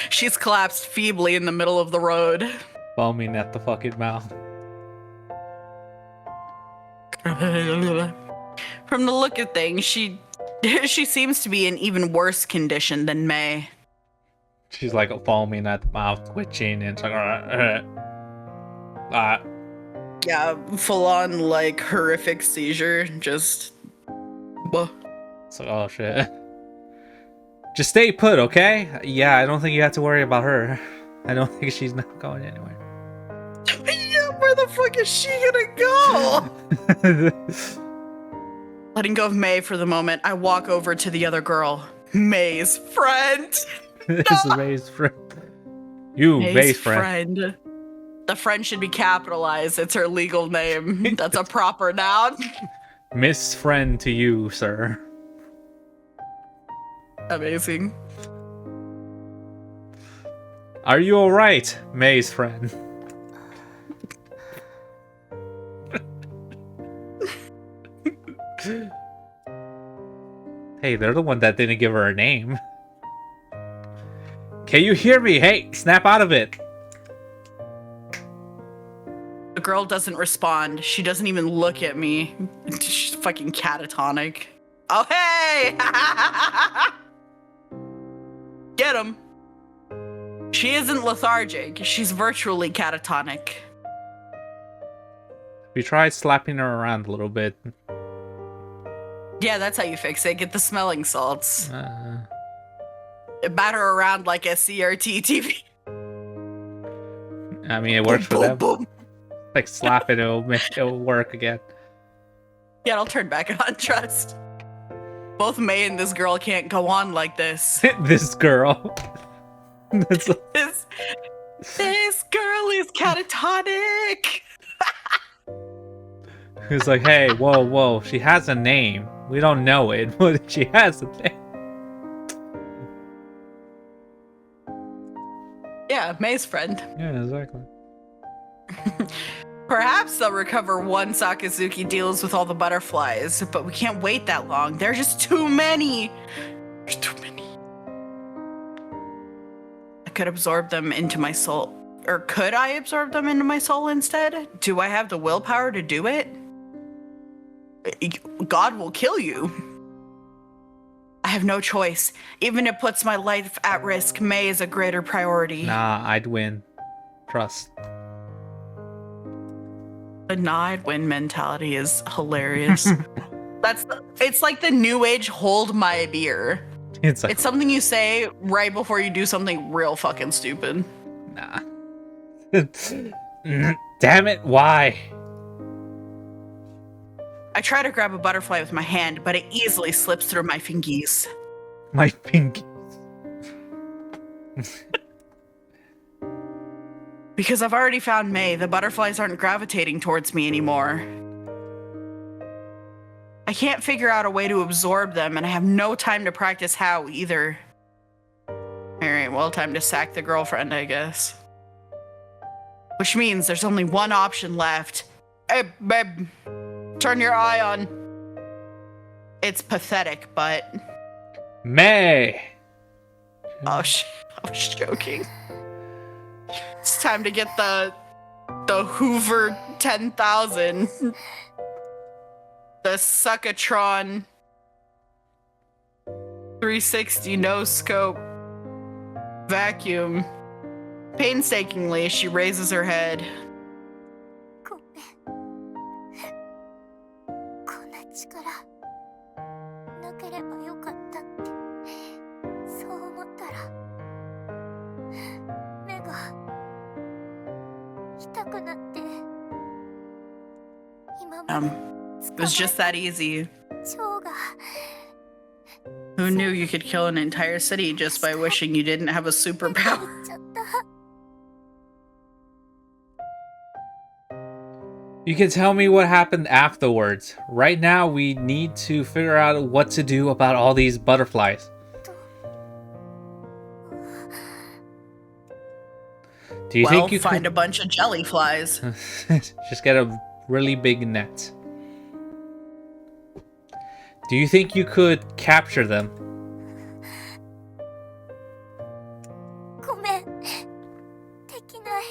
She's collapsed feebly in the middle of the road.
Foaming at the fucking mouth.
From the look of things, she seems to be in even worse condition than Mei.
She's like foaming at the mouth, twitching, and it's like,
Yeah, full on like horrific seizure. Just.
It's like, oh shit. Just stay put, okay? Yeah, I don't think you have to worry about her. I don't think she's not going anywhere.
Yeah, where the fuck is she gonna go? Letting go of Mei for the moment, I walk over to the other girl, Mei's friend.
This is Mei's friend. You, Mei's friend.
The friend should be capitalized. It's her legal name. That's a proper noun.
Miss Friend to you, sir.
Amazing.
Are you alright, Mei's friend? Hey, they're the one that didn't give her a name. Can you hear me? Hey, snap out of it.
The girl doesn't respond. She doesn't even look at me. She's fucking catatonic. Oh, hey! Get him. She isn't lethargic. She's virtually catatonic.
We tried slapping her around a little bit.
Yeah, that's how you fix it. Get the smelling salts. Batter around like a CRT TV.
I mean, it works for them.
Boom.
Like, slap it, it'll work again.
Yeah, it'll turn back on, trust. Both Mei and this girl can't go on like this.
This girl.
This girl is catatonic.
It's like, hey, whoa, she has a name. We don't know it, but she has a name.
Yeah, Mei's friend.
Yeah, exactly.
Perhaps they'll recover once Sakazuki deals with all the butterflies, but we can't wait that long. There are just too many. There's too many. I could absorb them into my soul. Or could I absorb them into my soul instead? Do I have the willpower to do it? God will kill you. I have no choice. Even if it puts my life at risk, Mei is a greater priority.
Nah, I'd win. Trust.
The I'd win mentality is hilarious. It's like the new age hold my beer.
It's like,
It's something you say right before you do something real fucking stupid.
nah. Damn it, why?
I try to grab a butterfly with my hand, but it easily slips through my fingies.
My pinky.
Because I've already found Mei, the butterflies aren't gravitating towards me anymore. I can't figure out a way to absorb them, and I have no time to practice how either. Alright, well, time to sack the girlfriend, I guess. Which means there's only one option left. Hey, babe, turn your eye on. It's pathetic, but...
Mei!
Oh, I was joking. It's time to get the Hoover 10,000. The Suckatron 360 no scope vacuum. Painstakingly, she raises her head.
ごめん。こんな力なければよかったってそう思ったら目が痛くなって今まで
It was just that easy.
蝶が
Who knew you could kill an entire city just by wishing you didn't have a superpower?
ちゃった
You can tell me what happened afterwards. Right now, we need to figure out what to do about all these butterflies. Do you think you
find a bunch of jellyflies.
Just get a really big net. Do you think you could capture them?
ごめんできない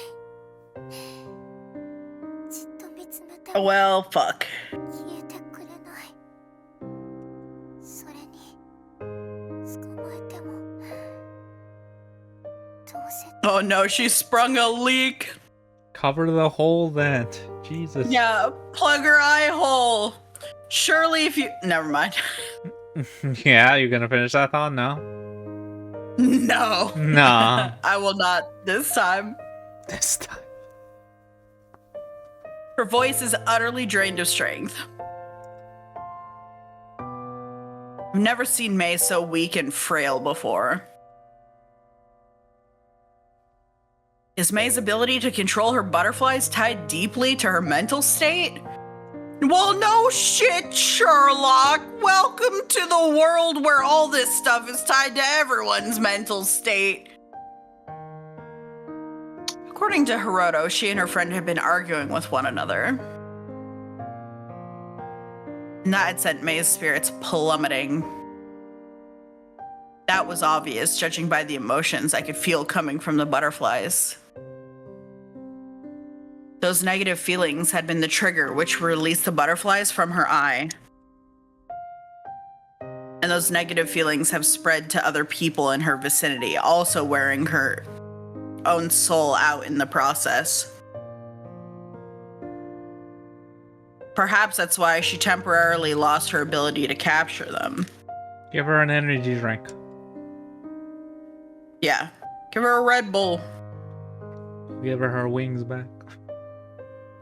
じっと見つめて
Well, fuck.
消えてくれないそれに捕まえてもどうせ
Oh no, she sprung a leak.
Cover the hole then. Jesus.
Yeah, plug her eye hole. Surely if you... Never mind.
Yeah, you're gonna finish that thought? No?
No.
No.
I will not this time.
This time.
Her voice is utterly drained of strength. I've never seen Mei so weak and frail before. Is Mei's ability to control her butterflies tied deeply to her mental state? Well, no shit, Sherlock. Welcome to the world where all this stuff is tied to everyone's mental state. According to Hiroto, she and her friend had been arguing with one another. And that had sent Mei's spirits plummeting. That was obvious, judging by the emotions I could feel coming from the butterflies. Those negative feelings had been the trigger which released the butterflies from her eye. And those negative feelings have spread to other people in her vicinity, also wearing her own soul out in the process. Perhaps that's why she temporarily lost her ability to capture them.
Give her an energy drink.
Yeah, give her a Red Bull.
Give her wings back.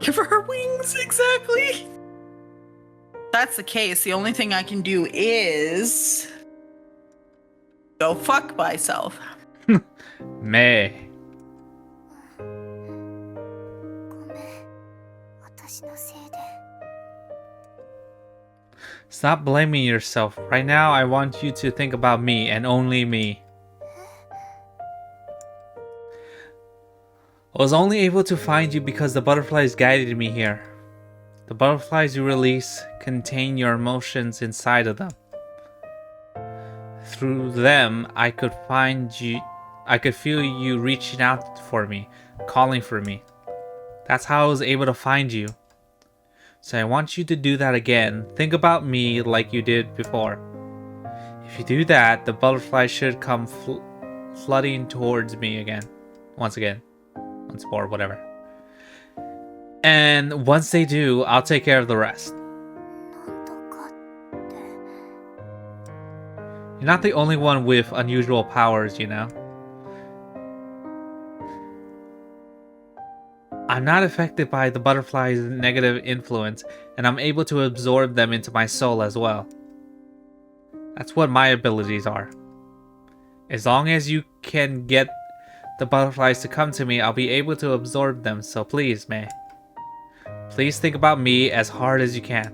Give her her wings, exactly. If that's the case, the only thing I can do is go fuck myself.
Mei.
ごめん私のせいで
Stop blaming yourself. Right now, I want you to think about me and only me. I was only able to find you because the butterflies guided me here. The butterflies you release contain your emotions inside of them. Through them, I could find you. I could feel you reaching out for me, calling for me. That's how I was able to find you. So I want you to do that again. Think about me like you did before. If you do that, the butterflies should come flooding towards me again. Once more, whatever. And once they do, I'll take care of the rest.
なんとかって。
You're not the only one with unusual powers, you know? I'm not affected by the butterfly's negative influence, and I'm able to absorb them into my soul as well. That's what my abilities are. As long as you can get the butterflies to come to me, I'll be able to absorb them, so please, Mei. Please think about me as hard as you can.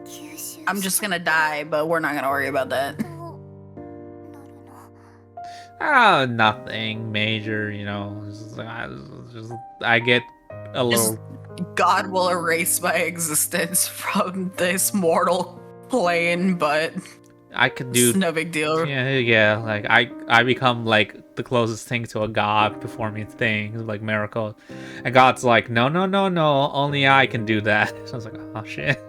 吸収
I'm just gonna die, but we're not gonna worry about that.
どうなるの
Ah, nothing major, you know. I get a little.
God will erase my existence from this mortal plane, but
I could
it's
do.
no big deal.
Yeah. Like I become like the closest thing to a god performing things like miracles, and God's like, no. Only I can do that. So I was like, oh shit.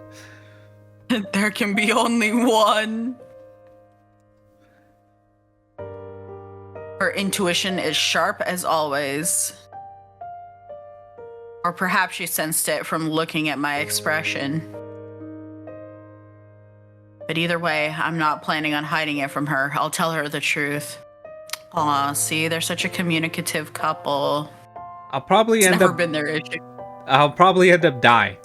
There can be only one. Her intuition is sharp as always. Or perhaps she sensed it from looking at my expression. But either way, I'm not planning on hiding it from her. I'll tell her the truth. Aw, see, they're such a communicative couple.
I'll probably
It's
end
never
up.
been their issue.
I'll probably end up dying.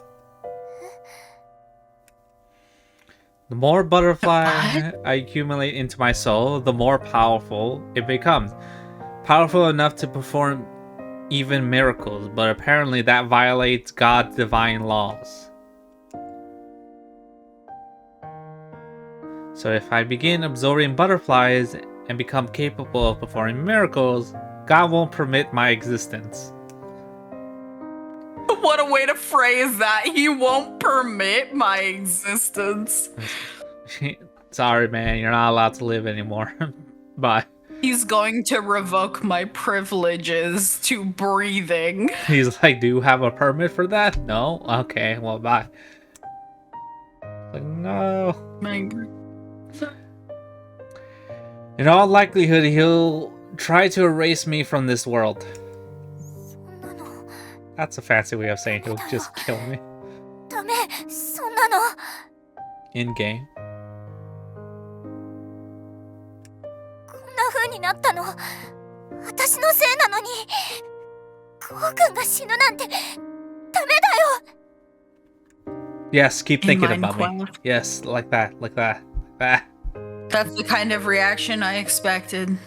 The more butterfly I accumulate into my soul, the more powerful it becomes. Powerful enough to perform even miracles, but apparently that violates God's divine laws. So if I begin absorbing butterflies and become capable of performing miracles, God won't permit my existence.
What a way to phrase that. He won't permit my existence.
Sorry, man, you're not allowed to live anymore. Bye.
He's going to revoke my privileges to breathing.
He's like, do you have a permit for that? No? Okay, well, bye. Like, no. In all likelihood, he'll try to erase me from this world.
そんなの
That's a fancy way of saying he'll just kill me.
ダメそんなの
In game.
こんな風になったの私のせいなのにコウ君が死ぬなんてダメだよ
Yes, keep thinking
In
about me.
Minecraft.
Yes, like that, like that, like that.
That's the kind of reaction I expected.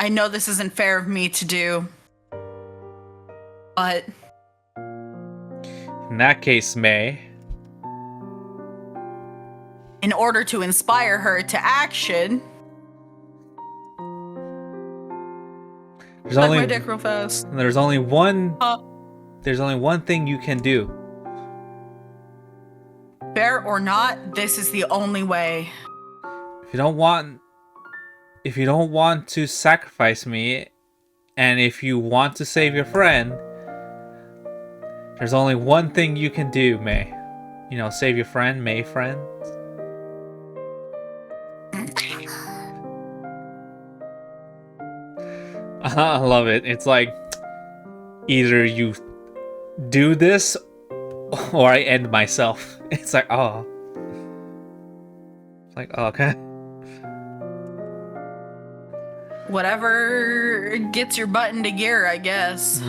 I know this isn't fair of me to do, but
In that case, Mei,
in order to inspire her to action,
there's
suck
only
my dick real fast.
there's only one thing you can do.
Fair or not, this is the only way.
If you don't want to sacrifice me, and if you want to save your friend, there's only one thing you can do, Mei. You know, save your friend, Mei friend. I love it. It's like either you do this or I end myself. It's like, oh. It's like, oh, okay.
Whatever gets your butt into gear, I guess.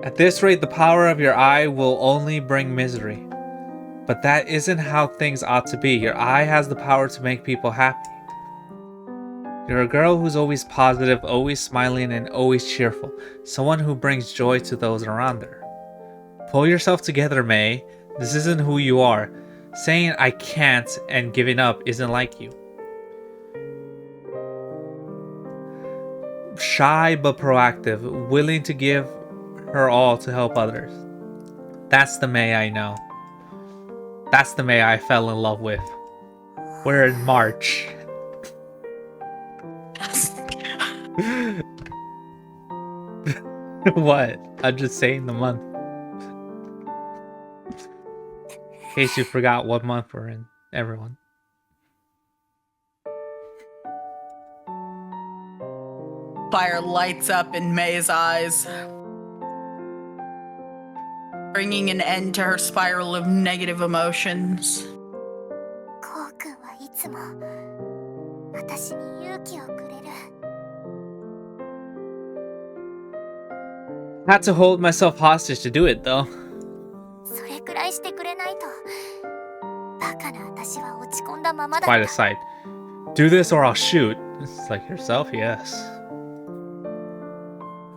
At this rate, the power of your eye will only bring misery. But that isn't how things ought to be. Your eye has the power to make people happy. You're a girl who's always positive, always smiling, and always cheerful. Someone who brings joy to those around her. Pull yourself together, Mei. This isn't who you are. Saying I can't and giving up isn't like you. Shy but proactive, willing to give her all to help others. That's the Mei I know. That's the Mei I fell in love with. We're in March. What? I'm just saying the month. In case you forgot what month we're in, everyone.
fire lights up in Mei's eyes, bringing an end to her spiral of negative emotions.
こうくんはいつも私に勇気をくれる。
Had to hold myself hostage to do it though.
それくらいしてくれないとバカな私は落ち込んだままだ
Quite
っ
a
た。
sight. Do this or I'll shoot. It's like yourself, yes.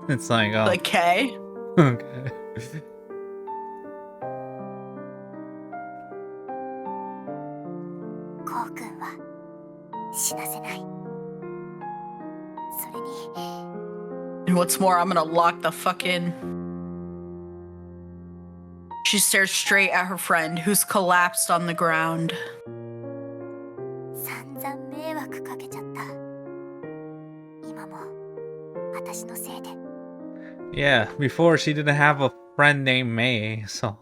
It's like, oh.
Like, Kay?
Okay.
こうくんは死なせない。それに
And what's more, I'm gonna lock the fuck in. She stares straight at her friend, who's collapsed on the ground.
散々迷惑かけちゃった。今も私のせいで。
Yeah, before she didn't have a friend named Mei, so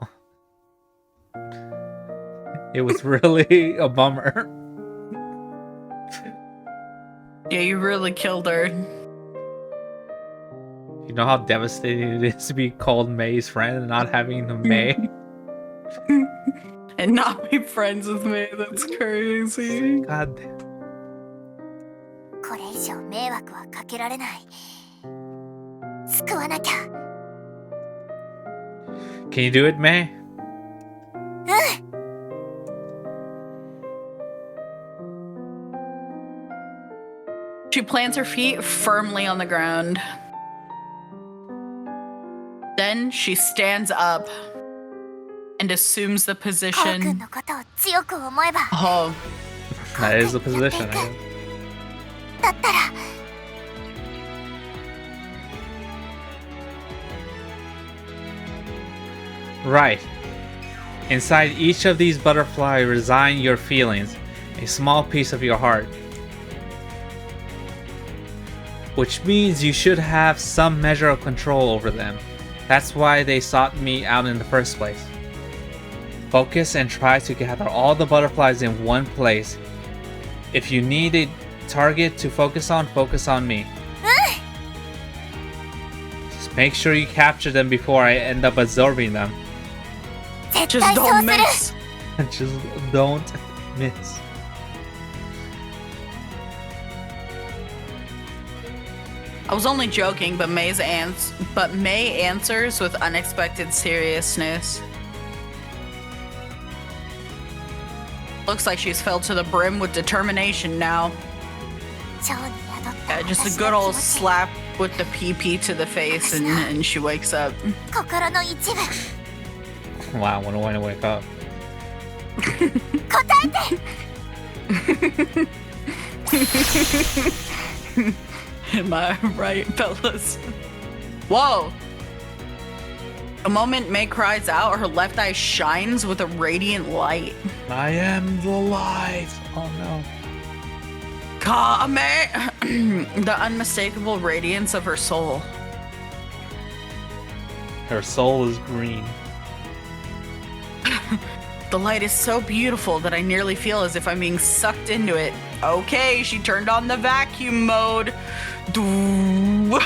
it was really a bummer.
Yeah, you really killed her.
You know how devastating it is to be called Mei's friend and not having a Mei?
And not be friends with me. That's crazy.
God damn.
これ以上迷惑はかけられない。救わなきゃ。
Can you do it, Mei?
うん。
She plants her feet firmly on the ground. Then she stands up and assumes the
こうくん
position.
のことを強く思えば。
Oh,
That is the position, I guess.
だったら
Right. Inside each of these butterflies reside your feelings, a small piece of your heart. Which means you should have some measure of control over them. That's why they sought me out in the first place. Focus and try to gather all the butterflies in one place. If you need a target to focus on me. Just make sure you capture them before I end up absorbing them.
絶
just
対そう
don't
する。
miss.
Just don't miss.
I was only joking, but Mei answers with unexpected seriousness. Looks like she's filled to the brim with determination now.
蝶に宿った
Yeah, just a
私
good
の
old
気持ち
slap with the PP to the face, and she wakes up.
心の一部
Wow, when I wake up.
答えて。
Am I right, fellas? Whoa! The moment Mei cries out, her left eye shines with a radiant light.
I am the light. Oh no.
Kame! The unmistakable radiance of her soul.
Her soul is green.
The light is so beautiful that I nearly feel as if I'm being sucked into it. Okay, she turned on the vacuum mode. Doo.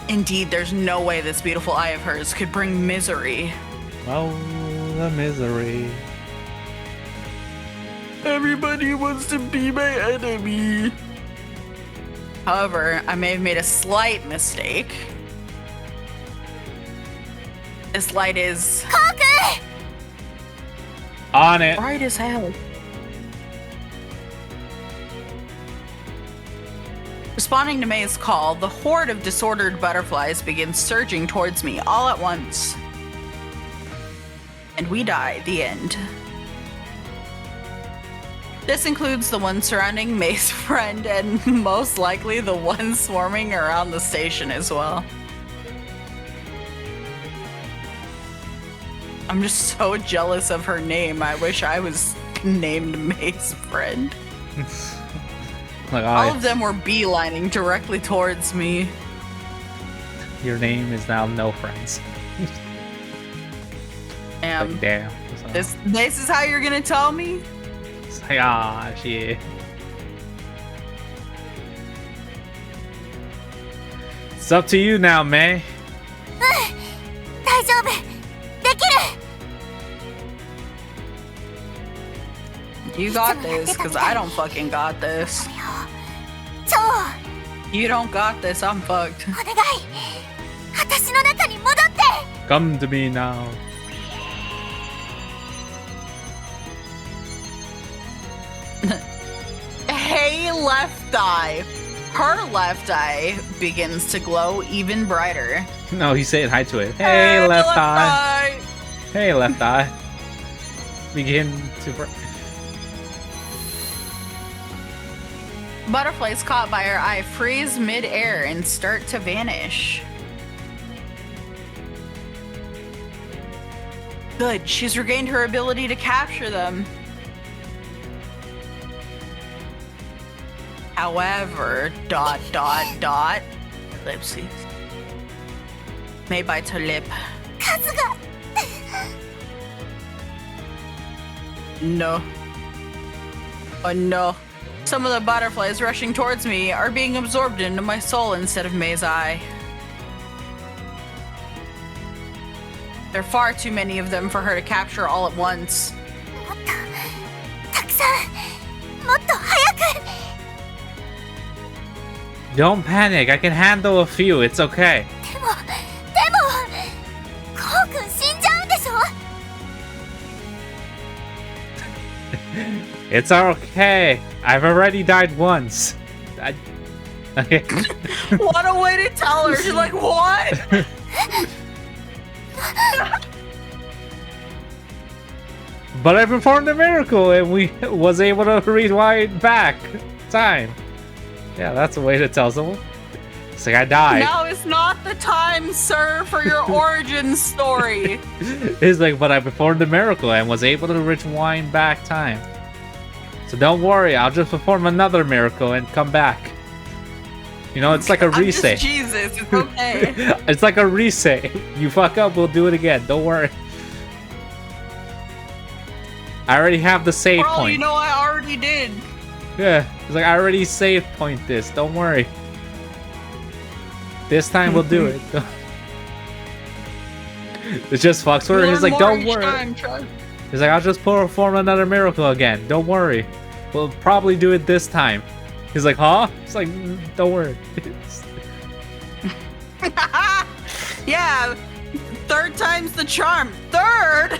Indeed, there's no way this beautiful eye of hers could bring misery.
Oh, the misery.
Everybody wants to be my enemy. However, I may have made a slight mistake. This light is
コウく
On it.
bright as hell. Responding to Mei's call, the horde of disordered butterflies begins surging towards me all at once. And we die, the end. This includes the one surrounding Mei's friend and most likely the one swarming around the station as well. I'm just so jealous of her name. I wish I was named Mei's friend.
Like,
All of them were beelining directly towards me.
Your name is now no friends. Like, damn. So,
This is how you're gonna tell me?
it's like, ah, shit. It's up to you now, Mei.
大丈夫できる
You got this, because I don't fucking got this.
超
You don't got this, I'm fucked.
お願い私の中に戻って
Come to me now.
Hey, left eye. Her left eye begins to glow even brighter.
No, he's saying hi to it. Hey, left eye. Hey, left eye. Begin to.
Butterflies caught by her eye freeze mid-air and start to vanish. Good, she's regained her ability to capture them. However, ... Ellipses. Mei bites her lip.
数が
No. Oh no. Some of the butterflies rushing towards me are being absorbed into my soul instead of Mei's eye. There are far too many of them for her to capture all at once.
もっとたくさんもっと早く
Don't panic. I can handle a few. It's okay.
でもコウ君死んじゃうんでしょ
It's okay. I've already died once. Okay.
What a way to tell her. She's like, what?
But I performed a miracle and we was able to rewind back time. Yeah, that's a way to tell someone. It's like I died.
Now is not the time, sir, for your origin story.
It's like, but I performed a miracle and was able to rewind back time. So don't worry, I'll just perform another miracle and come back. You know, it's like a
I'm
reset.
just Jesus, it's okay.
It's like a reset. You fuck up, we'll do it again. Don't worry. I already have the save
For all
point.
you know, I already did.
Yeah, it's like I already save point this. Don't worry. This time we'll do it. It's just fucks with her. He's like, don't worry. He's like, I'll just perform another miracle again. Don't worry. We'll probably do it this time. He's like, huh? It's like, don't worry.
Yeah, third time's the charm. Third!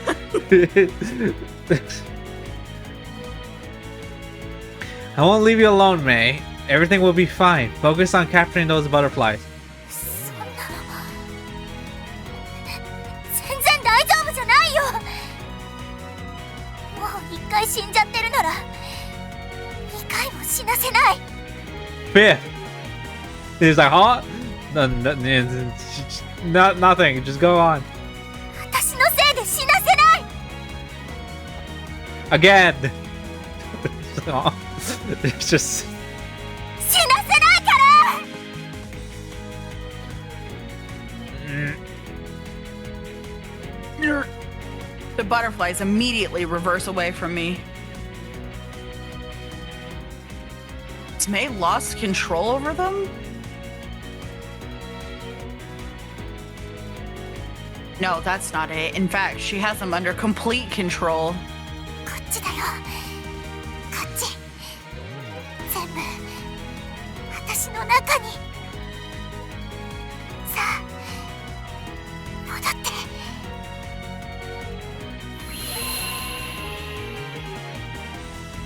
I won't leave you alone, Mei. Everything will be fine. Focus on capturing those butterflies.
そんなの全然大丈夫じゃないよもう一回死んじゃってるなら二回も死なせない
Fifth. He's like, huh? Nothing. Just go on.
私のせいで死なせない
Again. It's just.
死なせないから
The butterflies immediately reverse away from me. Has Mei lost control over them? No, that's not it. In fact, she has them under complete control.
こっちだよこっち全部私の中にさあ戻って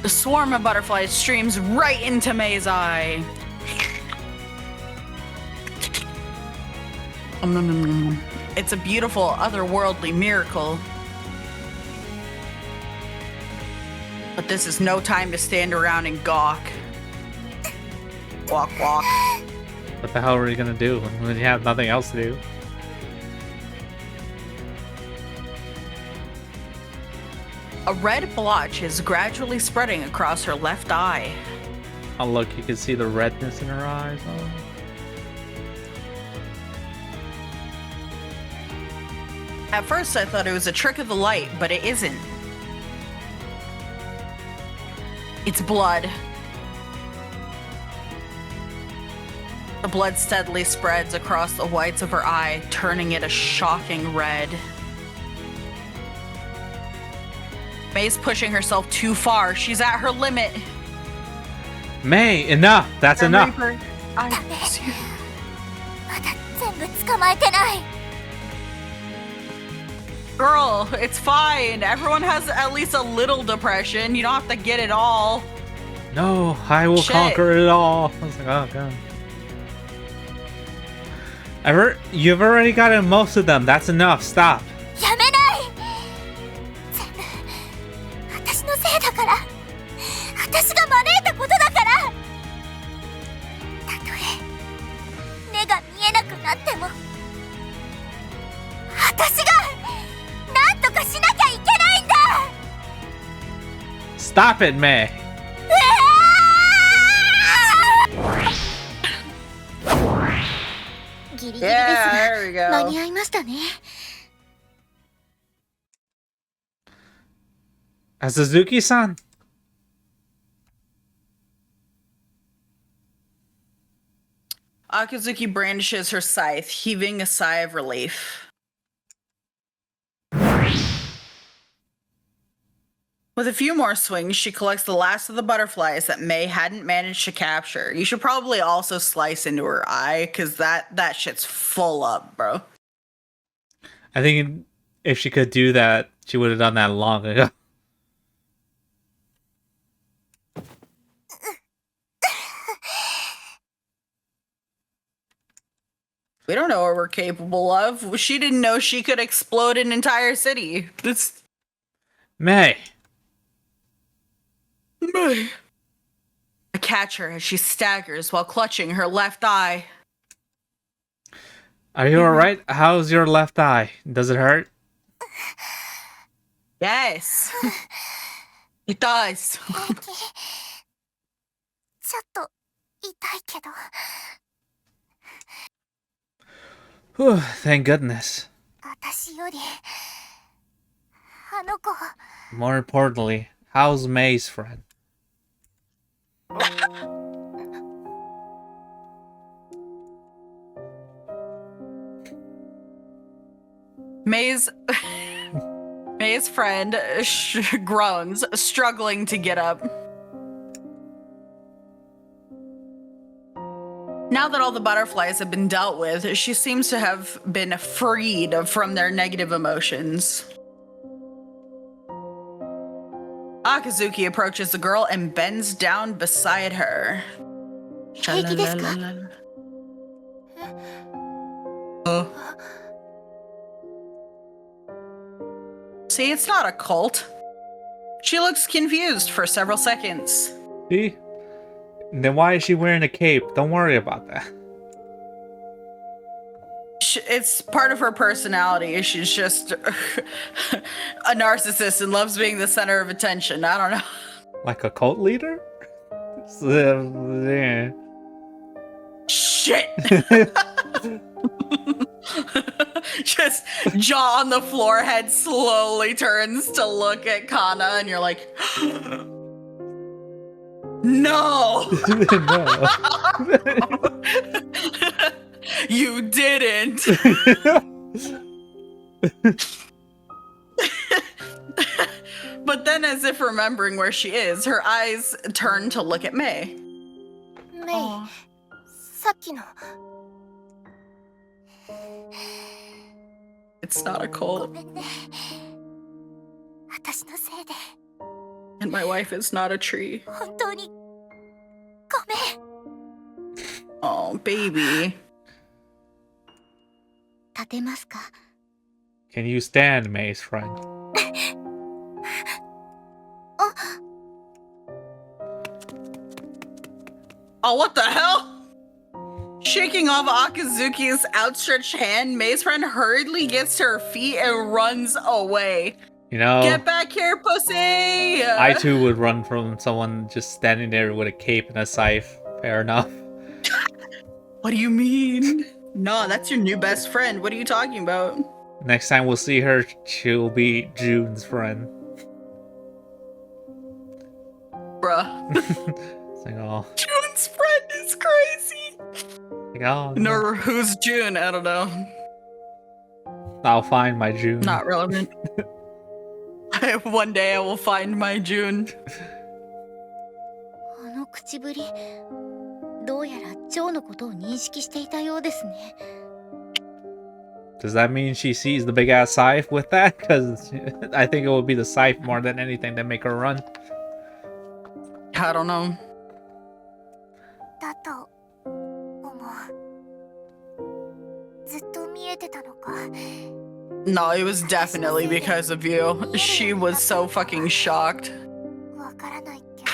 The swarm of butterflies streams right into Mei's eye. It's a beautiful, otherworldly miracle. But this is no time to stand around and gawk. Walk, walk.
What the hell are we gonna do when you have nothing else to do?
A red blotch is gradually spreading across her left eye.
Oh look, you can see the redness in her eyes. Oh.
At first I thought it was a trick of the light, but it isn't. It's blood. The The blood steadily spreads across the whites of her eye, turning it a shocking red. Mei's pushing herself too far. She's at her limit.
Mei, enough! That's enough!
Reaper, I miss you.
まだ全部捕まえてない。
Girl, it's fine. Everyone has at least a little depression. You don't have to get it all.
No, I will
Shit.
conquer it all. I was like, oh god. You've already gotten most of them. That's enough. Stop.
やめない。全部私のせいだから。私が招いたことだから。たとえ目が見えなくなっても、私がなんとかしなきゃいけないんだ。
Stop it, Mei.
ギリギリです
Yeah, there we
が間
go.
に合いましたね。
Suzuki-san.
Akazuki brandishes her scythe, heaving a sigh of relief. With a few more swings, she collects the last of the butterflies that Mei hadn't managed to capture. You should probably also slice into her eye, because that shit's full up, bro.
I think if she could do that, she would have done that long ago.
We don't know what we're capable of. She didn't know she could explode an entire city. It's
Mei.
Mei. I catch her as she staggers while clutching her left eye.
Are you alright? How's your left eye? Does it hurt?
Yes. It does.
ちょっと痛いけど。
Whew, thank goodness.
私よりあの子。
More importantly, how's Mei's friend?
Mei's friend groans, struggling to get up. Now that all the butterflies have been dealt with, she seems to have been freed from their negative emotions. Akazuki approaches the girl and bends down beside her.
平気ですか？
See, it's not a cult. She looks confused for several seconds.
See? Then why is she wearing a cape? Don't worry about that.
It's part of her personality. She's just a narcissist and loves being the center of attention. I don't know.
Like a cult leader? Yeah.
Shit! Just jaw on the floor, head slowly turns to look at Kana, and you're like, no!
No.
You didn't! But then, as if remembering where she is, her eyes turn to look at Mei.
メイ、さっきの
It's not a
ご
cult,
めんね。私のせいで
and my wife is not a tree.
本当にごめん。
Oh, baby.
立てますか？
Can you stand, Mei's friend?
Oh, what the hell? Shaking off Akazuki's outstretched hand, Mei's friend hurriedly gets to her feet and runs away.
You know,
Get back here, pussy!
I too would run from someone just standing there with a cape and a scythe. Fair enough.
What do you mean? No, that's your new best friend. What are you talking about?
Next time we'll see her, she'll be June's friend.
Bruh.
It's like, oh.
June's friend is crazy.
Like, oh, no.
Nor who's June? I don't know.
I'll find my June.
Not relevant. One day I will find my June.
あの口ぶり、どうやらジョーのことを認識していたようですね。
Does that mean she sees the big ass scythe with that? Because I think it will be the scythe more than anything that make her run.
I don't know.
だと思う。ずっと見えてたのか。
No, it was definitely because of you. She was so fucking shocked.
わからないけど。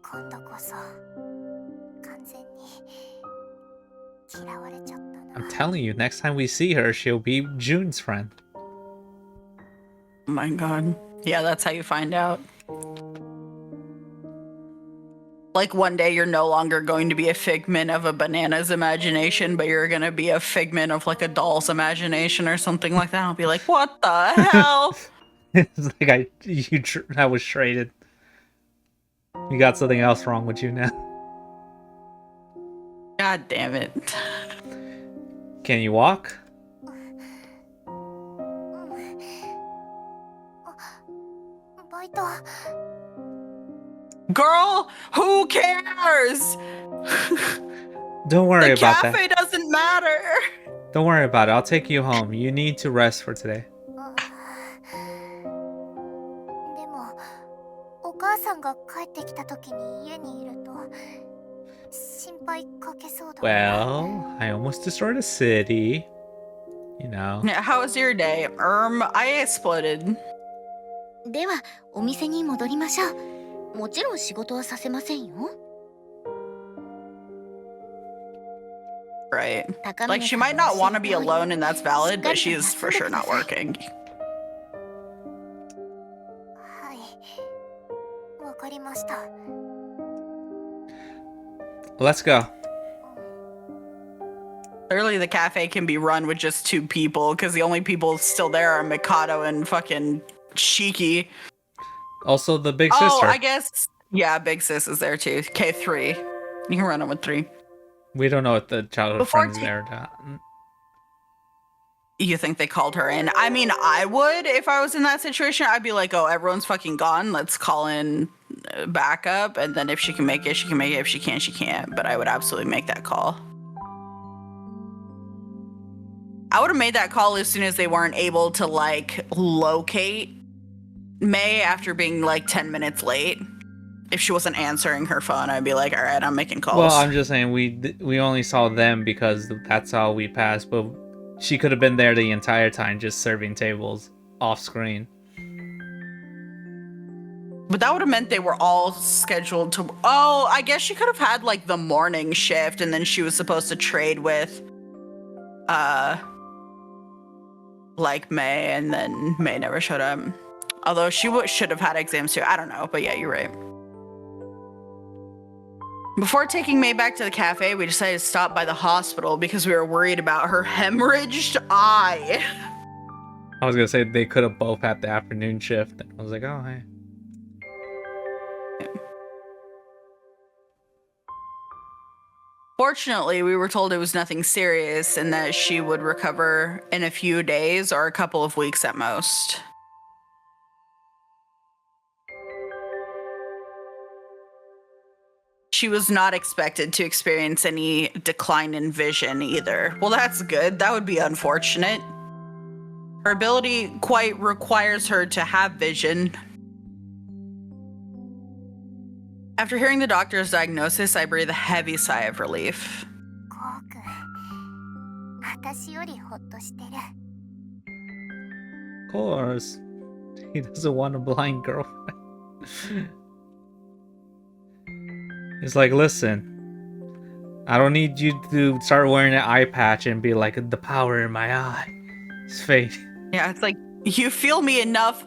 今度こそ完全に嫌われちゃったな。
I'm telling you, next time we see her, she'll be June's friend.
Oh my god. Yeah, that's how you find out. Like one day you're no longer going to be a figment of a banana's imagination, but you're gonna be a figment of like a doll's imagination or something like that. I'll be like, what the hell?
It's like I was traded. You got something else wrong with you now.
God damn it.
Can you walk?
バイト。
Girl, who cares?
Don't worry
The
about
cafe
that.
doesn't matter.
Don't worry about it. I'll take you home. You need to rest for today.
でもお母さんが帰ってきた時に家にいると心配かけそうだ。
Well, I almost destroyed a city. You know.
Yeah, how was your day? I exploded.
ではお店に戻りましょう。もちろん仕事はさせませんよ。
Right.
高
Like
峰
she
さ
might
んが
not
おっしゃ
want
る
to be
通り
alone and that's valid, but
しっかりと
she's for
休ん
sure
でくだ
not
さい。
working.
はい、わかりました。
Let's go.
Clearly the cafe can be run with just 2 people because the only people still there are Mikado and fucking Shiki.
Also, the big
Oh,
sister.
I guess. Yeah, Big Sis is there too. K3. You can run them with 3.
We don't know if the childhood
Before
friend's there or not.
You think they called her in? I mean, I would if I was in that situation. I'd be like, oh, everyone's fucking gone. Let's call in backup. And then if she can make it, she can make it. If she can't, she can't. But I would absolutely make that call. I would have made that call as soon as they weren't able to, like, locate Mei after being, like, 10 minutes late. If she wasn't answering her phone, I'd be like, all right, I'm making calls.
Well, I'm just saying we only saw them because that's how we passed, but she could have been there the entire time just serving tables off screen.
But that would have meant they were all scheduled to... Oh, I guess she could have had, like, the morning shift, and then she was supposed to trade with, like, Mei, and then Mei never showed up. Although she should have had exams too. I don't know, but yeah, you're right. Before taking Mei back to the cafe, we decided to stop by the hospital because we were worried about her hemorrhaged eye.
I was gonna say they could have both had the afternoon shift, and I was like, oh, hey.
Fortunately, we were told it was nothing serious and that she would recover in a few days or a couple of weeks at most. She was not expected to experience any decline in vision either. Well, that's good. That would be unfortunate. Her ability quite requires her to have vision. After hearing the doctor's diagnosis, I breathe a heavy sigh of relief.
コウ君、私よりほっとしてる。
Of course. He doesn't want a blind girlfriend. It's like, listen, I don't need you to start wearing an eye patch and be like, the power in my eye is fake.
Yeah, it's like, you feel me enough,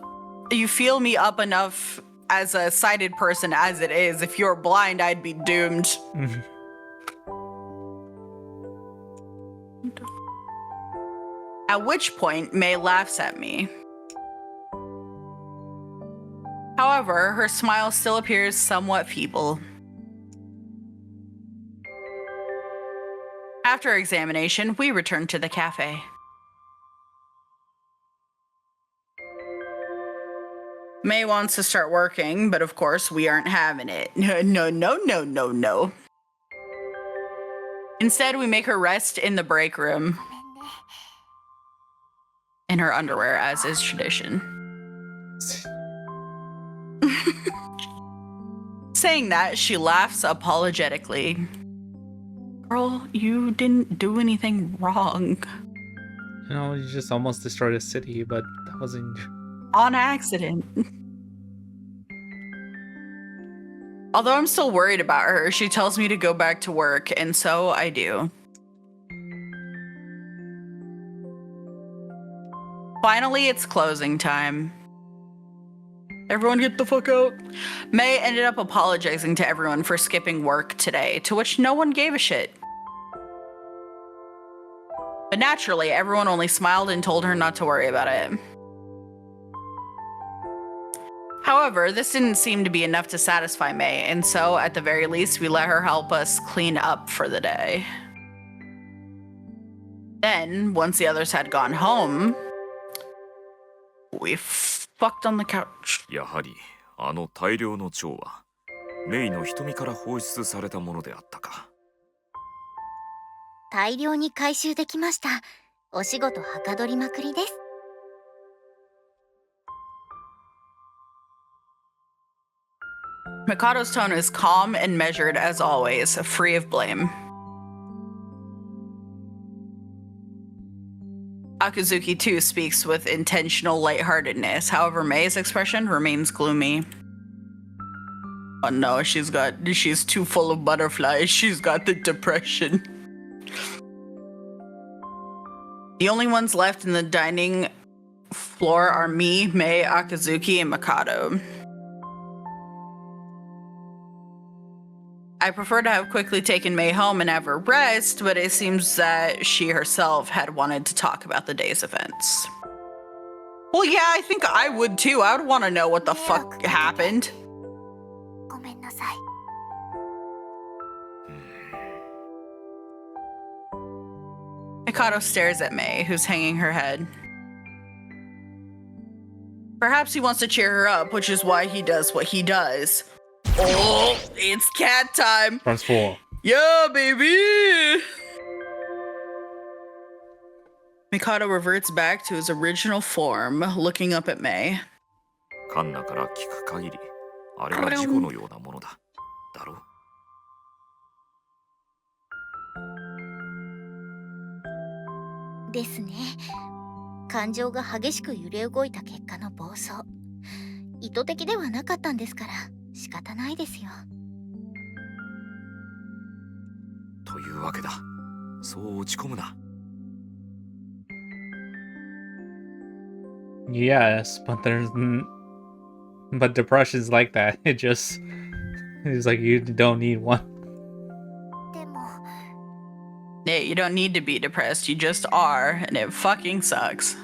you feel me up enough as a sighted person as it is. If you're blind, I'd be doomed. At which point, Mei laughs at me. However, her smile still appears somewhat feeble. After examination, we return to the cafe. Mei wants to start working, but of course we aren't having it. No. Instead, we make her rest in the break room in her underwear, as is tradition. Saying that, she laughs apologetically. Girl, you didn't do anything wrong.
You know, you just almost destroyed a city, but that wasn't...
On accident. Although I'm still worried about her, she tells me to go back to work, and so I do. Finally, it's closing time. Everyone get the fuck out. Mei ended up apologizing to everyone for skipping work today, to which no one gave a shit. But naturally, everyone only smiled and told her not to worry about it. However, this didn't seem to be enough to satisfy Mei, and so at the very least, we let her help us clean up for the day. Then, once the others had gone home, we fucked on the couch.
やはりあの大量の蝶はメイの瞳から放出されたものであったか。
大量に回収できました。お仕事はかどりまくりです。
Mikado's tone is calm and measured as always, free of blame. Akazuki too speaks with intentional lightheartedness, however Mei's expression remains gloomy. Oh no, she's too full of butterflies, she's got the depression. The only ones left in the dining floor are me, Mei, Akazuki, and Mikado. I prefer to have quickly taken Mei home and have her rest, but it seems that she herself had wanted to talk about the day's events. Well, yeah, I think I would too. I would want to know what the fuck happened.
ごめんなさい。
Mikado stares at Mei, who's hanging her head. Perhaps he wants to cheer her up, which is why he does what he does. Oh, it's cat time.
Transform.
Yeah, baby. Mikado reverts back to his original form, looking up at Mei.
カンナから聞く限り、あれは事故のようなものだ。だろう。
ですね。感情が激しく揺れ動いた結果の暴走。意図的ではなかったんですから仕方ないですよ。
というわけだ。そう落ち込むな。
Yes, but but depression's like that. It's like you don't need one.
でも
Hey, you don't need to be depressed, you just are, and it fucking sucks.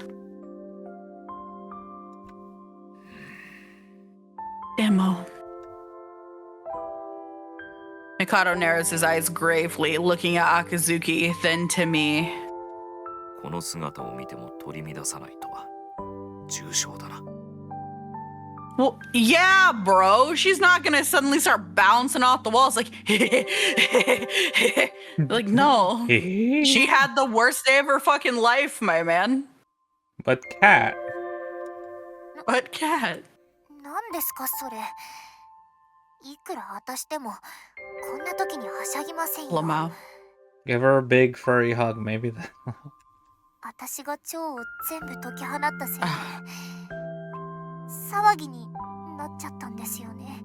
Demo. Mikado narrows his eyes gravely, looking at Akazuki, then to me.
この姿を見ても取り乱さないとは重症だな。
Well, yeah, bro. She's not gonna suddenly start bouncing off the walls like, like, no. She had the worst day of her fucking life, my man.
But cat.
But cat.
何ですかそれ。いくら私でもこんな時にはしゃぎませんよ。
Lamau.
Give her a big furry hug, maybe that.
私が蝶を全部解き放ったせいで騒ぎになっちゃったんですよね。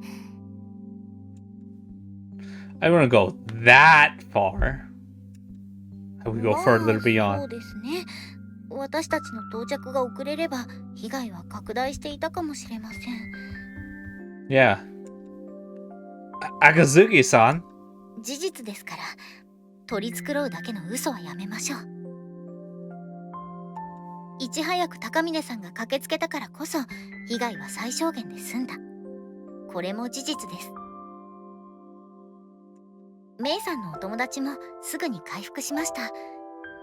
I wouldn't go that far. I would go further
そう
beyond.
ですね。私たちの到着が遅れれば被害は拡大していたかもしれません。
Yeah. Akazuki-san.
事実ですから取り繕うだけの嘘はやめましょう。いち早く高峰さんが駆けつけたからこそ被害は最小限で済んだ。これも事実です。メイさんのお友達もすぐに回復しました。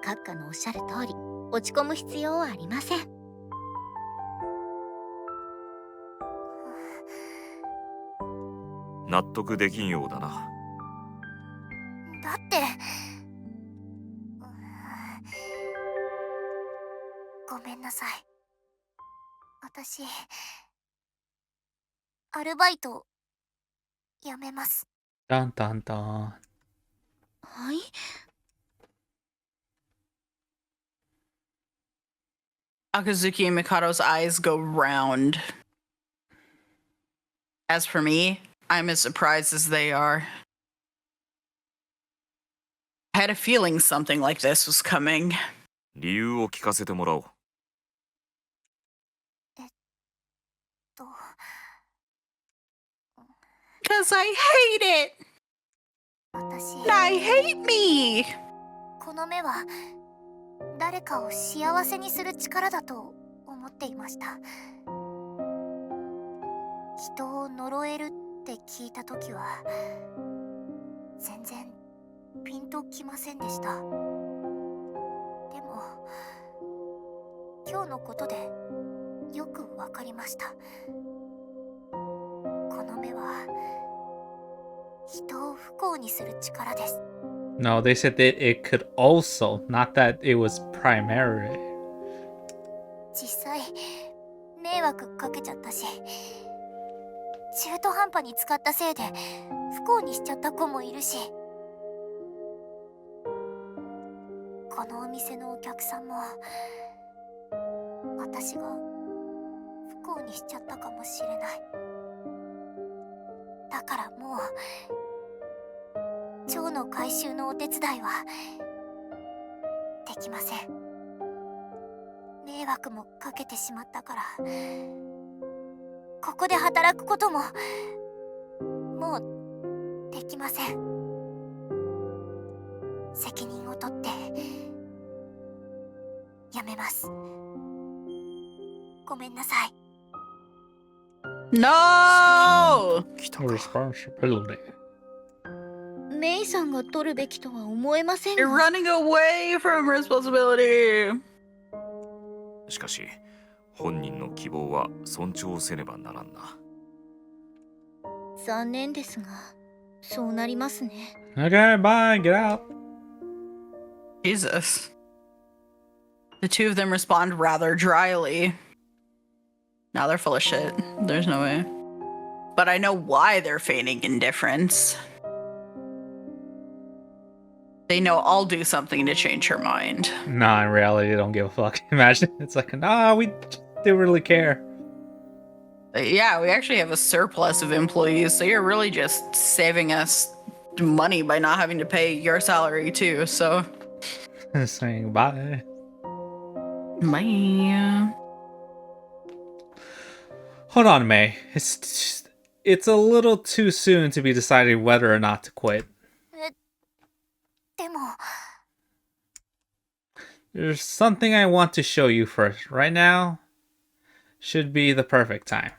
閣下のおっしゃる通り、落ち込む必要はありません。
納得できんようだな。
だってごめんなさい。私アルバイト辞めます。
Dun dun dun.
はい。
Akazuki and Mikado's eyes go round. As for me, I'm as surprised as they are. I had a feeling something like this was coming.
理由を聞かせてもらおう。
と
Because I hate it!
私
I hate me!
この目は誰かを幸せにする力だと思っていました。人を呪えるって聞いたときは全然ピンときませんでした。でも今日のことでよくわかりました。この目は人を不幸にする力です。
No, they said that it could also, not that it was primary.
実際迷惑かけちゃったし、中途半端に使ったせいで不幸にしちゃった子もいるし、このお店のお客さんも私が不幸にしちゃったかもしれない。だからもう蝶の回収のお手伝いはできません。迷惑もかけてしまったから、ここで働くことももうできません。責任を取ってやめます。ごめんなさい。
No!
来たか。
Responsibility.
メイさんが取るべきとは思えません
You're
が。
running away from responsibility.
しかし本人の希望は尊重せねばならんな。
残念ですが、そうなりますね。
Okay, bye, get out.
Jesus. The two of them respond rather dryly. Now they're full of shit. There's no way. But I know why they're feigning indifference. They know I'll do something to change her mind.
Nah, in reality, they don't give a fuck. Imagine it's like, nah, we do really care.
Yeah, we actually have a surplus of employees, so you're really just saving us money by not having to pay your salary too, so.
Saying bye.
Bye.
Hold on, Mei. It's a little too soon to be deciding whether or not to quit.
でも
There's something I want to show you first. Right now should be the perfect time.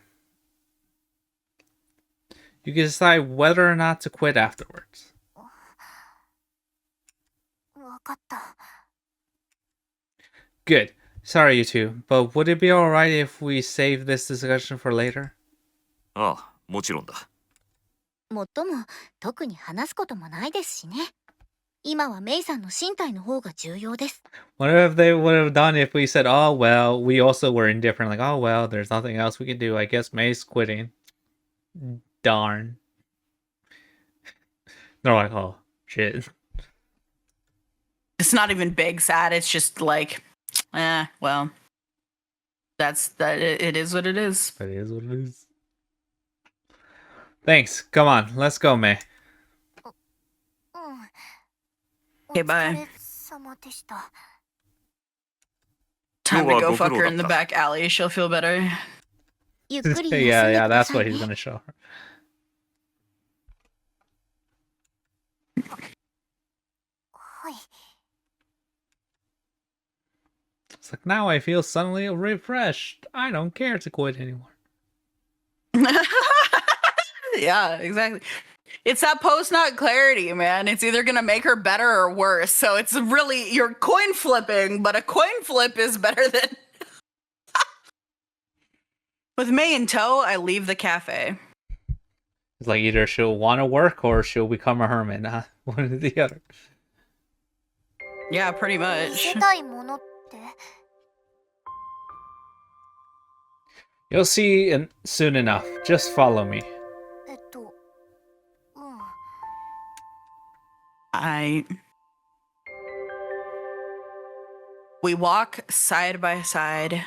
You can decide whether or not to quit afterwards.
わかった。
Good. Sorry, you two, but would it be alright if we save this discussion for later?
ああ、もちろんだ。
もっとも特に話すこともないですしね。今はメイさんの身体の方が重要です。
What if they would have done if we said, oh, well, we also were indifferent, like, oh, well, there's nothing else we can do. I guess May's quitting. Darn. They're like, oh, shit.
It's not even big sad, it's just like, well. It is what it is.
But it is what it is. Thanks. Come on, let's go, Mei.
うん。
Okay, bye.
お疲れ様でした。
Time to go
Go
fuck her
for
in the
it.
back alley, she'll feel better.
ゆっくり休んで
Yeah,
く
yeah,
だ
that's
さ
what
い
he's
ね。
gonna show her.
はい。
It's like, now I feel suddenly refreshed. I don't care to quit anymore.
Yeah, exactly. It's that post-nut clarity, man. It's either gonna make her better or worse. So it's really, you're coin flipping, but a coin flip is better than. With Mei in tow, I leave the cafe.
It's like either she'll want to work or she'll become a hermit. Huh? One or the other.
Yeah, pretty
見
much.
せたいものって
You'll see soon enough. Just follow me.
うん
We walk side by side.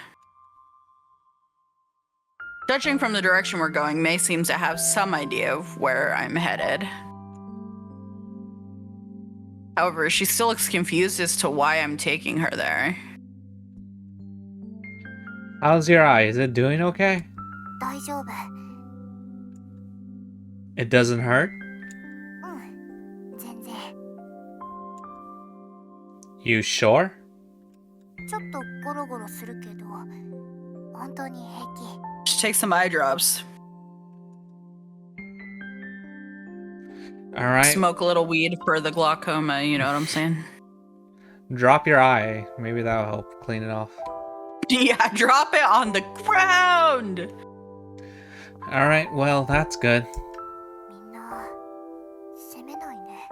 Judging from the direction we're going, Mei seems to have some idea of where I'm headed. However, she still looks confused as to why I'm taking her there.
How's your eye? Is it doing okay?
大丈夫
It doesn't hurt?
うん全然
You sure?
ちょっとゴロゴロするけど本当に平気
Just take some eye drops.
Alright.
Smoke a little weed for the glaucoma, you know what I'm saying?
Drop your eye. Maybe that'll help clean it off.
Yeah, drop it on the ground!
Alright, well, that's good.
みんな責めないね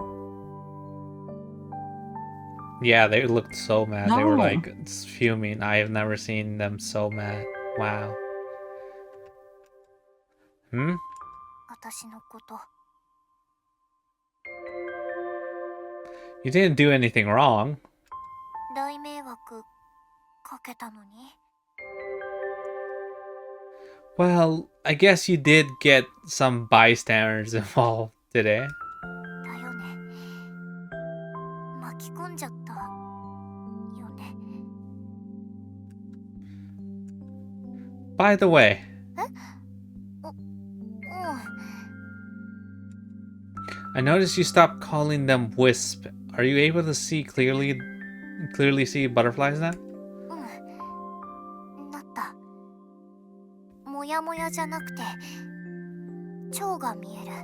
Yeah, they looked so mad. They were
No.
like fuming. I have never seen them so mad. Wow. Hmm?
私のこと
You didn't do anything wrong.
大迷惑かけたのに
Well, I guess you did get some bystanders involved today.
だよね巻き込んじゃったよね
By the way,
うん
I noticed you stopped calling them wisp. Are you able to see clearly see butterflies now?
なったもやもやじゃなくて蝶が見える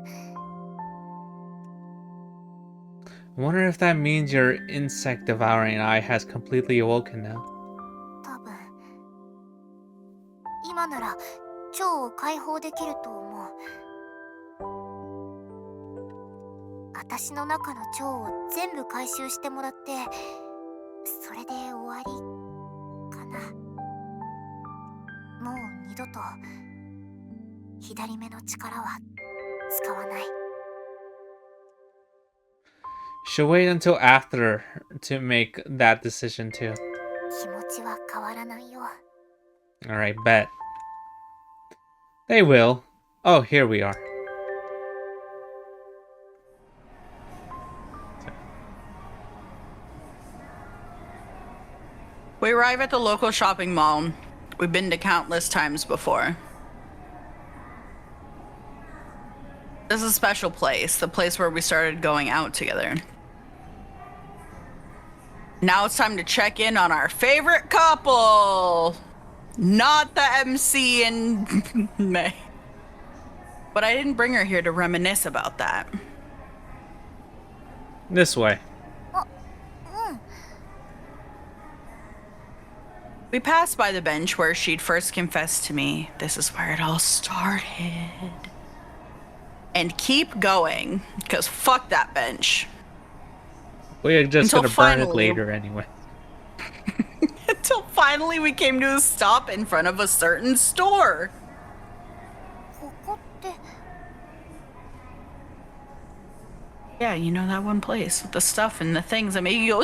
I wonder if that means your insect devouring eye has completely awoken now.
多分今なら蝶を解放できると思う私の中の蝶を全部回収してもらってそれで終わりかなもう二度と左目の力は使わない
She'll wait until after to make that decision too.
気持ちは変わらないよ
Alright, bet. They will. Oh, here we are.
We arrive at the local shopping mall. We've been to countless times before. This is a special place, the place where we started going out together. Now it's time to check in on our favorite couple! Not the MC and Mei. But I didn't bring her here to reminisce about that.
This way.
We passed by the bench where she'd first confessed to me. This is where it all started. And keep going, because fuck that bench.
We're just
Until
gonna burn it
finally-
later anyway.
Until finally we came to a stop in front of a certain store.
ここって
Yeah, you know that one place with the stuff and the things that make you go.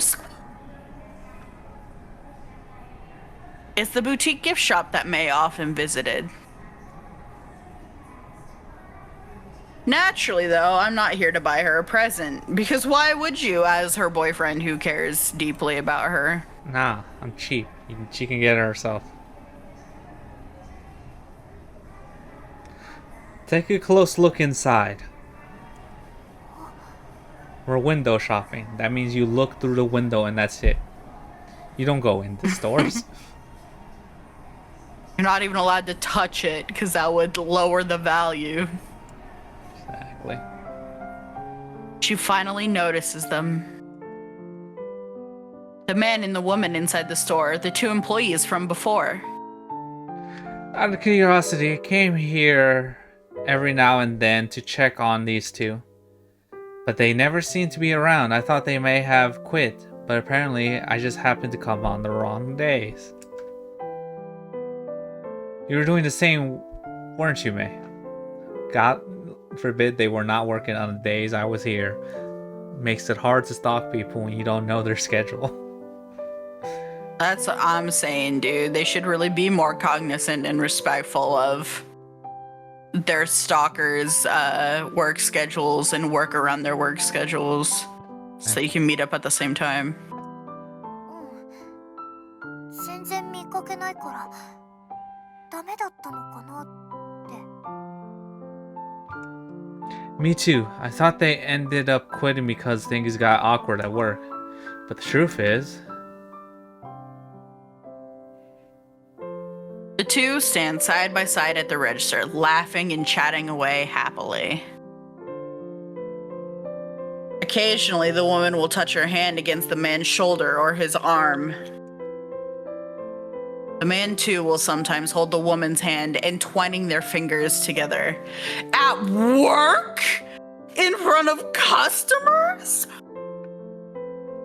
It's the boutique gift shop that Mei often visited. Naturally, though, I'm not here to buy her a present, because why would you, as her boyfriend who cares deeply about her?
Nah, I'm cheap. She can get it herself. Take a close look inside. We're window shopping. That means you look through the window and that's it. You don't go into stores.
You're not even allowed to touch it, because that would lower the value. She finally notices them. The man and the woman inside the store, the two employees from before.
Out of curiosity, I came here every now and then to check on these two. But they never seem to be around. I thought they may have quit, but apparently I just happened to come on the wrong days. You were doing the same, weren't you, Mei? God forbid they were not working on the days I was here. Makes it hard to stalk people when you don't know their schedule.
That's what I'm saying, dude. They should really be more cognizant and respectful of their stalkers' work schedules and work around their work schedules so you can meet up at the same time.
全然見かけないからダメだったのかなって。
Me too. I thought they ended up quitting because things got awkward at work. But the truth is...
The two stand side by side at the register, laughing and chatting away happily. Occasionally, the woman will touch her hand against the man's shoulder or his arm. The man, too, will sometimes hold the woman's hand, entwining their fingers together. At work? In front of customers?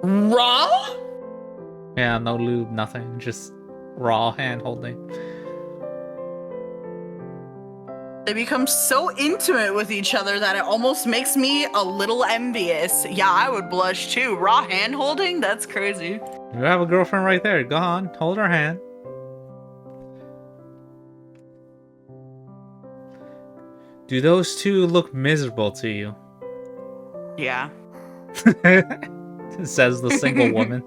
Raw?
Yeah, no lube, nothing. Just raw hand holding.
They become so intimate with each other that it almost makes me a little envious. Yeah, I would blush too. Raw hand holding? That's crazy.
You have a girlfriend right there. Go on, hold her hand. Do those two look miserable to you?
Yeah.
Says the single woman.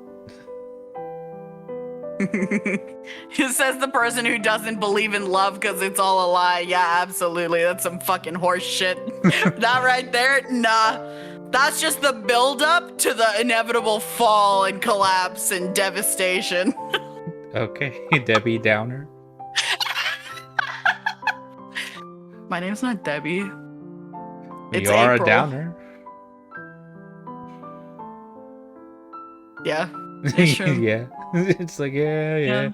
It says the person who doesn't believe in love because it's all a lie. Yeah, absolutely. That's some fucking horse shit. That right there, nah. That's just the build-up to the inevitable fall and collapse and devastation.
Okay, Debbie Downer.
My name's not Debbie. It's
You are
April.
a downer.
Yeah. That's true.
Yeah. It's like, yeah.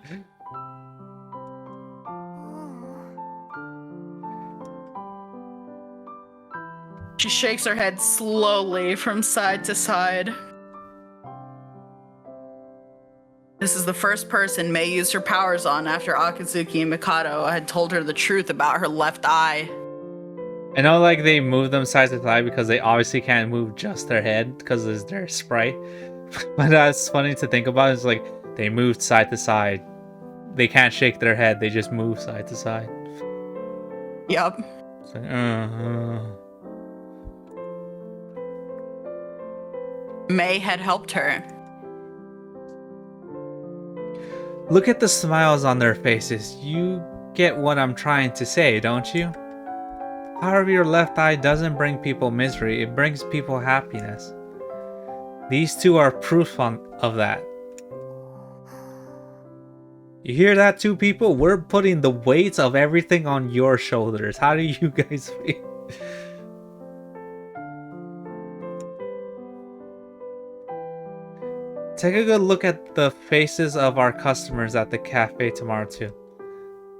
She shakes her head slowly from side to side. This is the first person Mei used her powers on after Akatsuki and Mikado had told her the truth about her left eye.
I know, like, they move them side to side because they obviously can't move just their head because it's their sprite. But that's funny to think about. It's like they moved side to side. They can't shake their head. They just move side to side.
Yup.
It's like,
Mei had helped her.
Look at the smiles on their faces. You get what I'm trying to say, don't you? Power of your left eye doesn't bring people misery. It brings people happiness. These two are proof of that. You hear that, two people? We're putting the weights of everything on your shoulders. How do you guys feel? Take a good look at the faces of our customers at the cafe tomorrow too.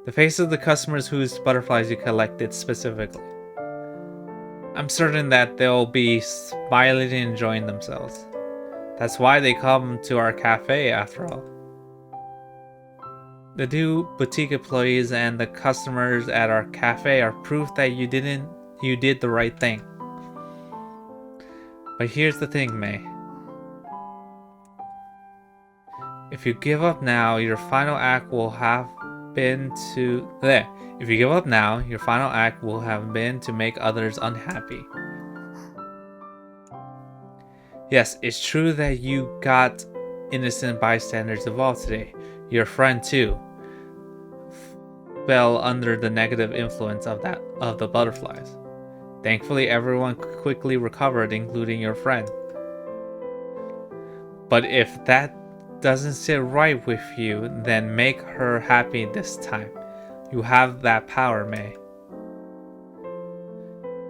The faces of the customers whose butterflies you collected specifically. I'm certain that they'll be smiling and enjoying themselves. That's why they come to our cafe after all. The two boutique employees and the customers at our cafe are proof that you did the right thing. But here's the thing, Mei. If you give up now, your final act will have been to make others unhappy. Yes, it's true that you got innocent bystanders involved today. Your friend too fell under the negative influence of the butterflies. Thankfully, everyone quickly recovered, including your friend. But if that doesn't sit right with you, then make her happy this time. You have that power, Mei.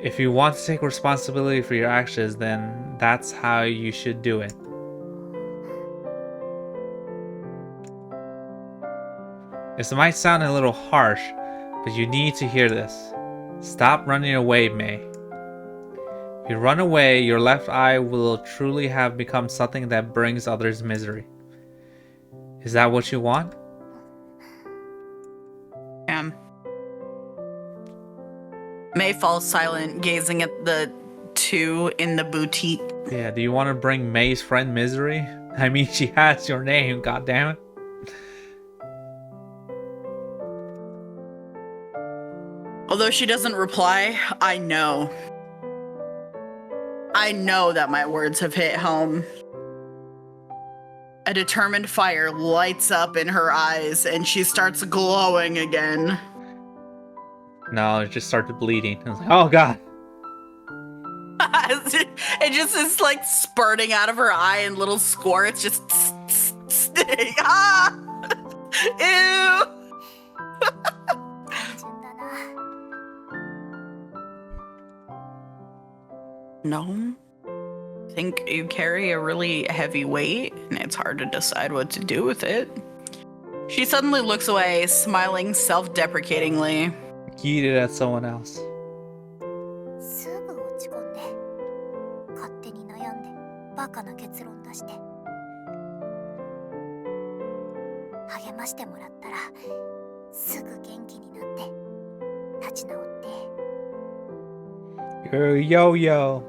If you want to take responsibility for your actions, then that's how you should do it. This might sound a little harsh, but you need to hear this. Stop running away, Mei. If you run away, your left eye will truly have become something that brings others misery. Is that what you want?
Mei falls silent, gazing at the two in the boutique.
Yeah, do you want to bring Mei's friend misery? I mean, she has your name, goddammit.
Although she doesn't reply, I know. I know that my words have hit home. A determined fire lights up in her eyes and she starts glowing again.
No, it just started bleeding. I was like, oh god.
It just is like spurting out of her eye in little squirts, just ah! Ew!
単純だな。
No. I think you carry a really heavy weight, and it's hard to decide what to do with it. She suddenly looks away, smiling self-deprecatingly.
Yeet it at someone else.
すぐ落ち込んで勝手に悩んでバカな結論出して励ましてもらったらすぐ元気になって立ち直って
You're a yo-yo.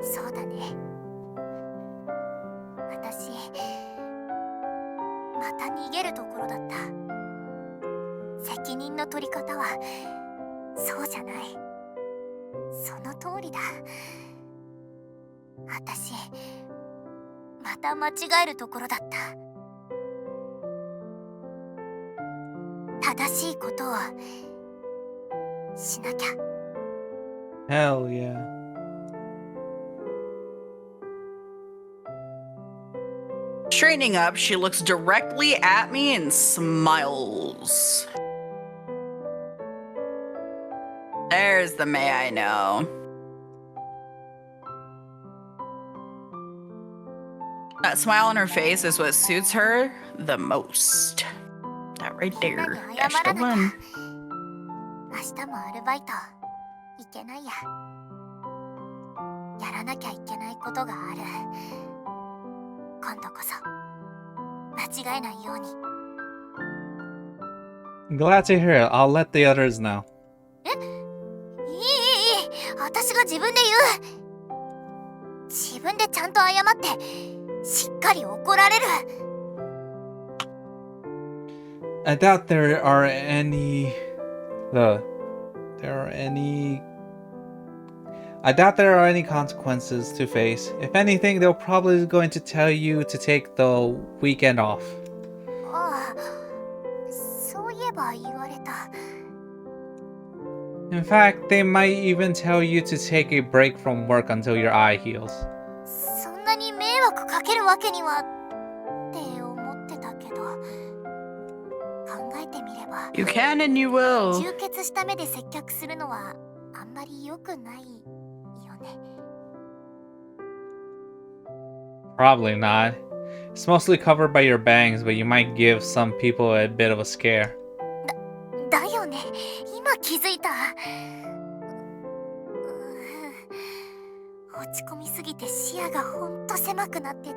そうだね。私また逃げるところだった。責任の取り方はそうじゃない。その通りだ。私また間違えるところだった。正しいことをしなきゃ。
Hell yeah.
Straightening up, she looks directly at me and smiles. There's the Mei I know. That smile on her face is what suits her the most. That right there. That's the one.
明日もアルバイト行けないや。やらなきゃいけないことがある。今度こそ間違えないように。
Glad to hear it. I'll let the others know.
いい。私が自分で言う。自分でちゃんと謝ってしっかり怒られる。
I doubt there are any consequences to face. If anything, they're probably going to tell you to take the weekend off.
ああ、そういえば言われた。
In fact, they might even tell you to take a break from work until your eye heals.
そんなに迷惑かけるわけにはって思ってたけど、考えてみれば
You can and you will.
充血した目で接客するのはあんまり良くないよね。
Probably not. It's mostly covered by your bangs, but you might give some people a bit of a scare.
だよね、今気づいた。落ち込みすぎて視野がほんと狭くなってた。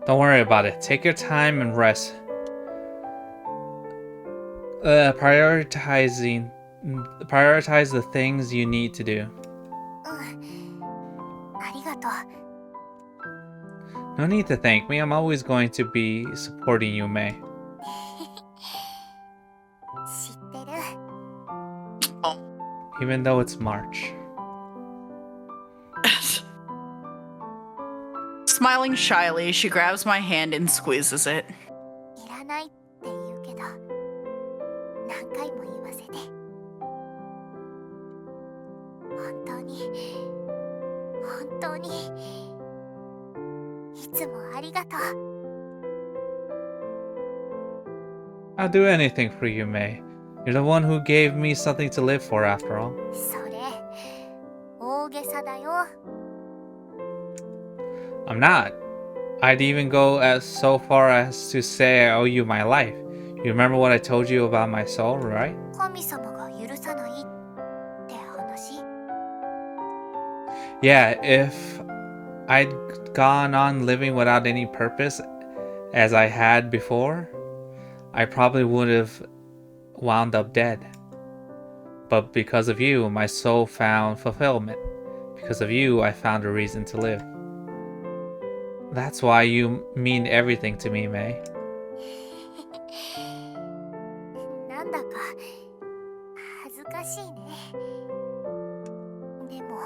Don't worry about it. Take your time and rest. Prioritize the things you need to do.
ありがとう。
No need to thank me. I'm always going to be supporting you, Mei.
知ってる。
Even though it's March.
Smiling shyly, she grabs my hand and squeezes it.
いらないって言うけど、何回も言わせて。本当にいつもありがとう。
I'll do anything for you, Mei. You're the one who gave me something to live for, after all.
それ大げさだよ。
I'm not. I'd even go as so far as to say I owe you my life. You remember what I told you about my soul, right?
神様が許さないって話。
Yeah, if I'd gone on living without any purpose as I had before, I probably would have wound up dead. But because of you, my soul found fulfillment. Because of you, I found a reason to live. That's why you mean everything to me, Mei.
なんだか恥ずかしいね。でも、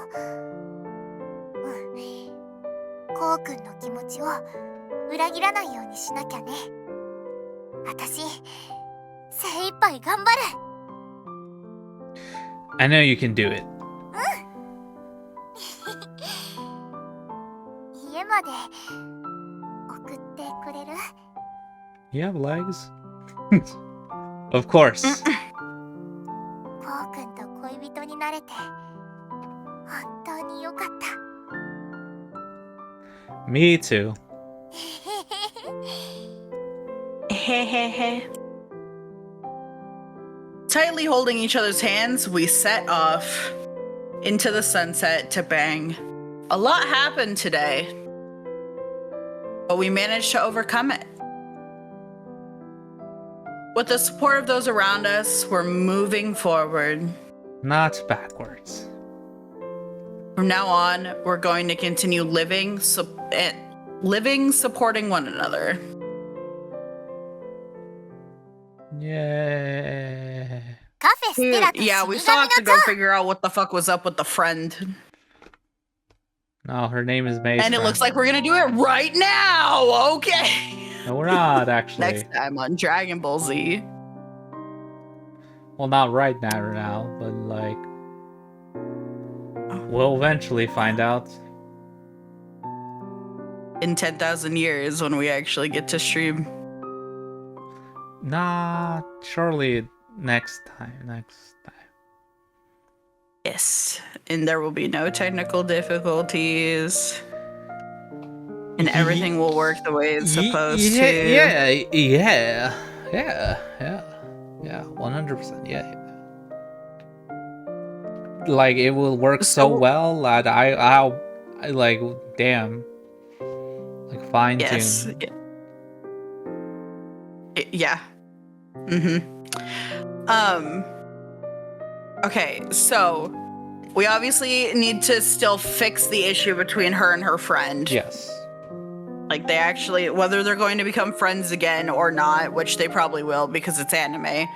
こうくんの気持ちを裏切らないようにしなきゃね。私、精一杯頑張る。
I know you can do it.
家まで送ってくれる？
You have legs? Of course.
こうくんと恋人になれて本当によかった。
Me too.
Tightly holding each other's hands, we set off into the sunset to Bang. A lot happened today, but we managed to overcome it. With the support of those around us, we're moving forward.
Not backwards.
From now on, we're going to continue living, supporting one another.
Yeah.
カフェステラと死
Yeah,
神
we
の
still have to go
像。
figure out what the fuck was up with the friend.
No, her name is Mei.
And it looks like we're gonna do it right now! Okay!
No, we're not, actually.
Next time on Dragon Ball Z.
Well, not right now, but like... We'll eventually find out.
In 10,000 years when we actually get to stream.
Nah, surely next time.
Yes. And there will be no technical difficulties. And everything will work the way it's supposed to.
Yeah, 100%, yeah. Like, it will work so well that I'll like, damn. Like, fine tune.
Yes. Yeah. Okay, so we obviously need to still fix the issue between her and her friend.
Yes.
Like, they actually, whether they're going to become friends again or not, which they probably will because it's anime.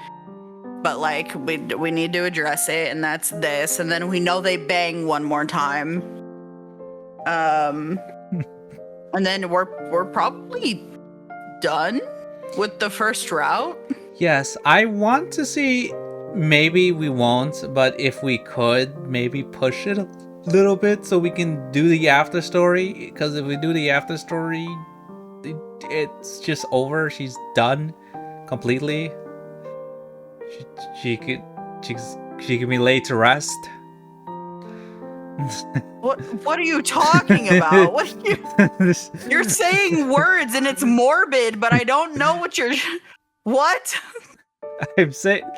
But like, we need to address it, and that's this. And then we know they bang one more time. And then we're probably done with the first route.
Yes, I want to see. Maybe we won't, but if we could, maybe push it a little bit so we can do the after story. Because if we do the after story, it's just over. She's done completely. She can be laid to rest.
What are you talking about? What are you're saying words and it's morbid, but I don't know what you're. What?
I'm saying.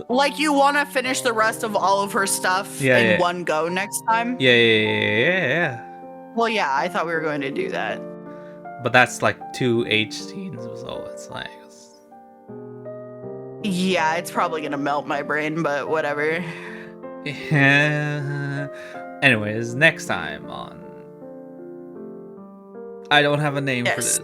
Like, you want to finish the rest of all of her stuff in one go next time?
Yeah.
Well, yeah, I thought we were going to do that.
But that's like 2 H scenes, so it's like.
Yeah, it's probably gonna melt my brain, but whatever.
Anyways, next time on. I don't have a name for this.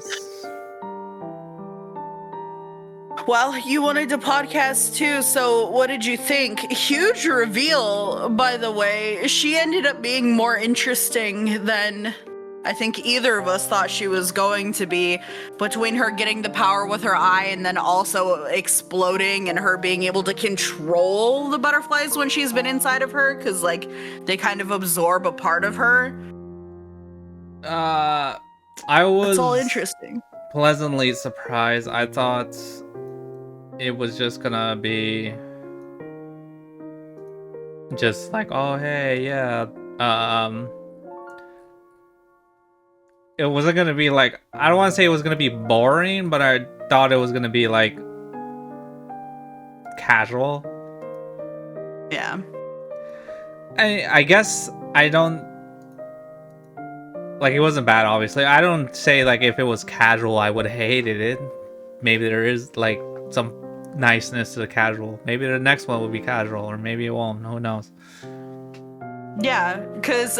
Well, you wanted to podcast too, so what did you think? Huge reveal, by the way. She ended up being more interesting than I think either of us thought she was going to be, between her getting the power with her eye and then also exploding and her being able to control the butterflies when she's been inside of her, because like they kind of absorb a part of her.
I was
It's all interesting.
Pleasantly surprised. I thought it was just gonna be Just like, oh hey, yeah. It wasn't gonna be like, I don't want to say it was gonna be boring, but I thought it was gonna be like casual.
Yeah.
I guess I don't like, it wasn't bad, obviously. I don't say like if it was casual I would have hated it. Maybe there is like some niceness to the casual. Maybe the next one will be casual, or maybe it won't. Who knows?
Yeah, because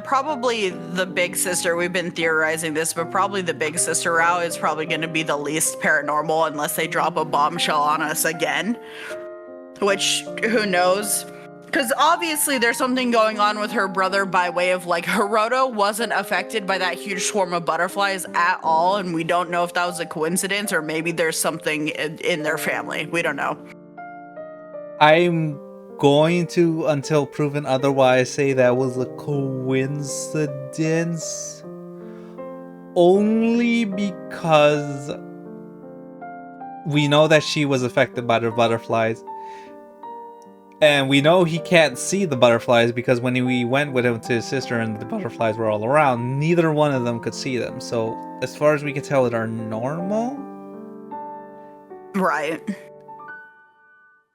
probably the big sister, we've been theorizing this, but probably the big sister route is probably going to be the least paranormal unless they drop a bombshell on us again. Which, who knows? Because obviously there's something going on with her brother by way of like, Hiroto wasn't affected by that huge swarm of butterflies at all, and we don't know if that was a coincidence or maybe there's something in their family. We don't know.
I'm going to, until proven otherwise, say that was a coincidence. Only because we know that she was affected by the butterflies. And we know he can't see the butterflies because when we went with him to his sister and the butterflies were all around, neither one of them could see them. So as far as we can tell, they're normal.
Right.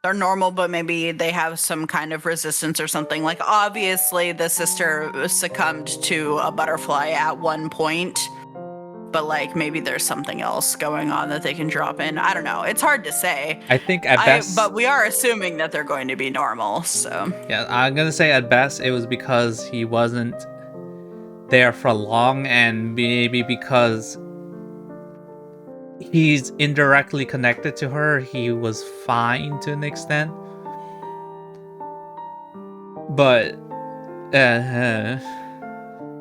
They're normal, but maybe they have some kind of resistance or something. Like, obviously, the sister succumbed to a butterfly at one point, but like maybe there's something else going on that they can drop in. I don't know. It's hard to say.
I think at best,
but we are assuming that they're going to be normal. So
yeah, I'm gonna say at best it was because he wasn't there for long, and maybe because he's indirectly connected to her, he was fine to an extent. But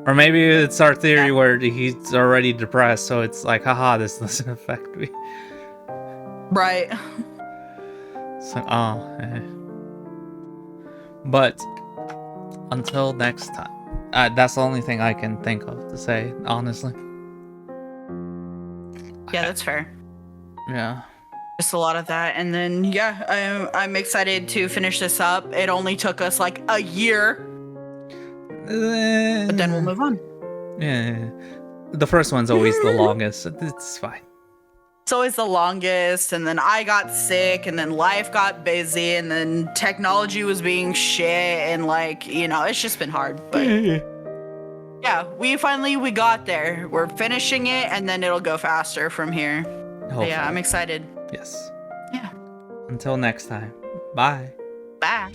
or maybe it's our theory where he's already depressed, so it's like, haha, this doesn't affect me.
right.
So, But until next time, that's the only thing I can think of to say, honestly.
Yeah, that's fair.
Yeah.
Just a lot of that, and then yeah, I'm excited to finish this up. It only took us like a year, but then we'll move on.
Yeah. The first one's always the longest. It's fine.
It's always the longest, and then I got sick, and then life got busy, and then technology was being shit, and like, you know, it's just been hard. But yeah, we got there. We're finishing it, and then it'll go faster from here. But yeah, I'm excited.
Yes.
Yeah.
Until next time. Bye.
Bye.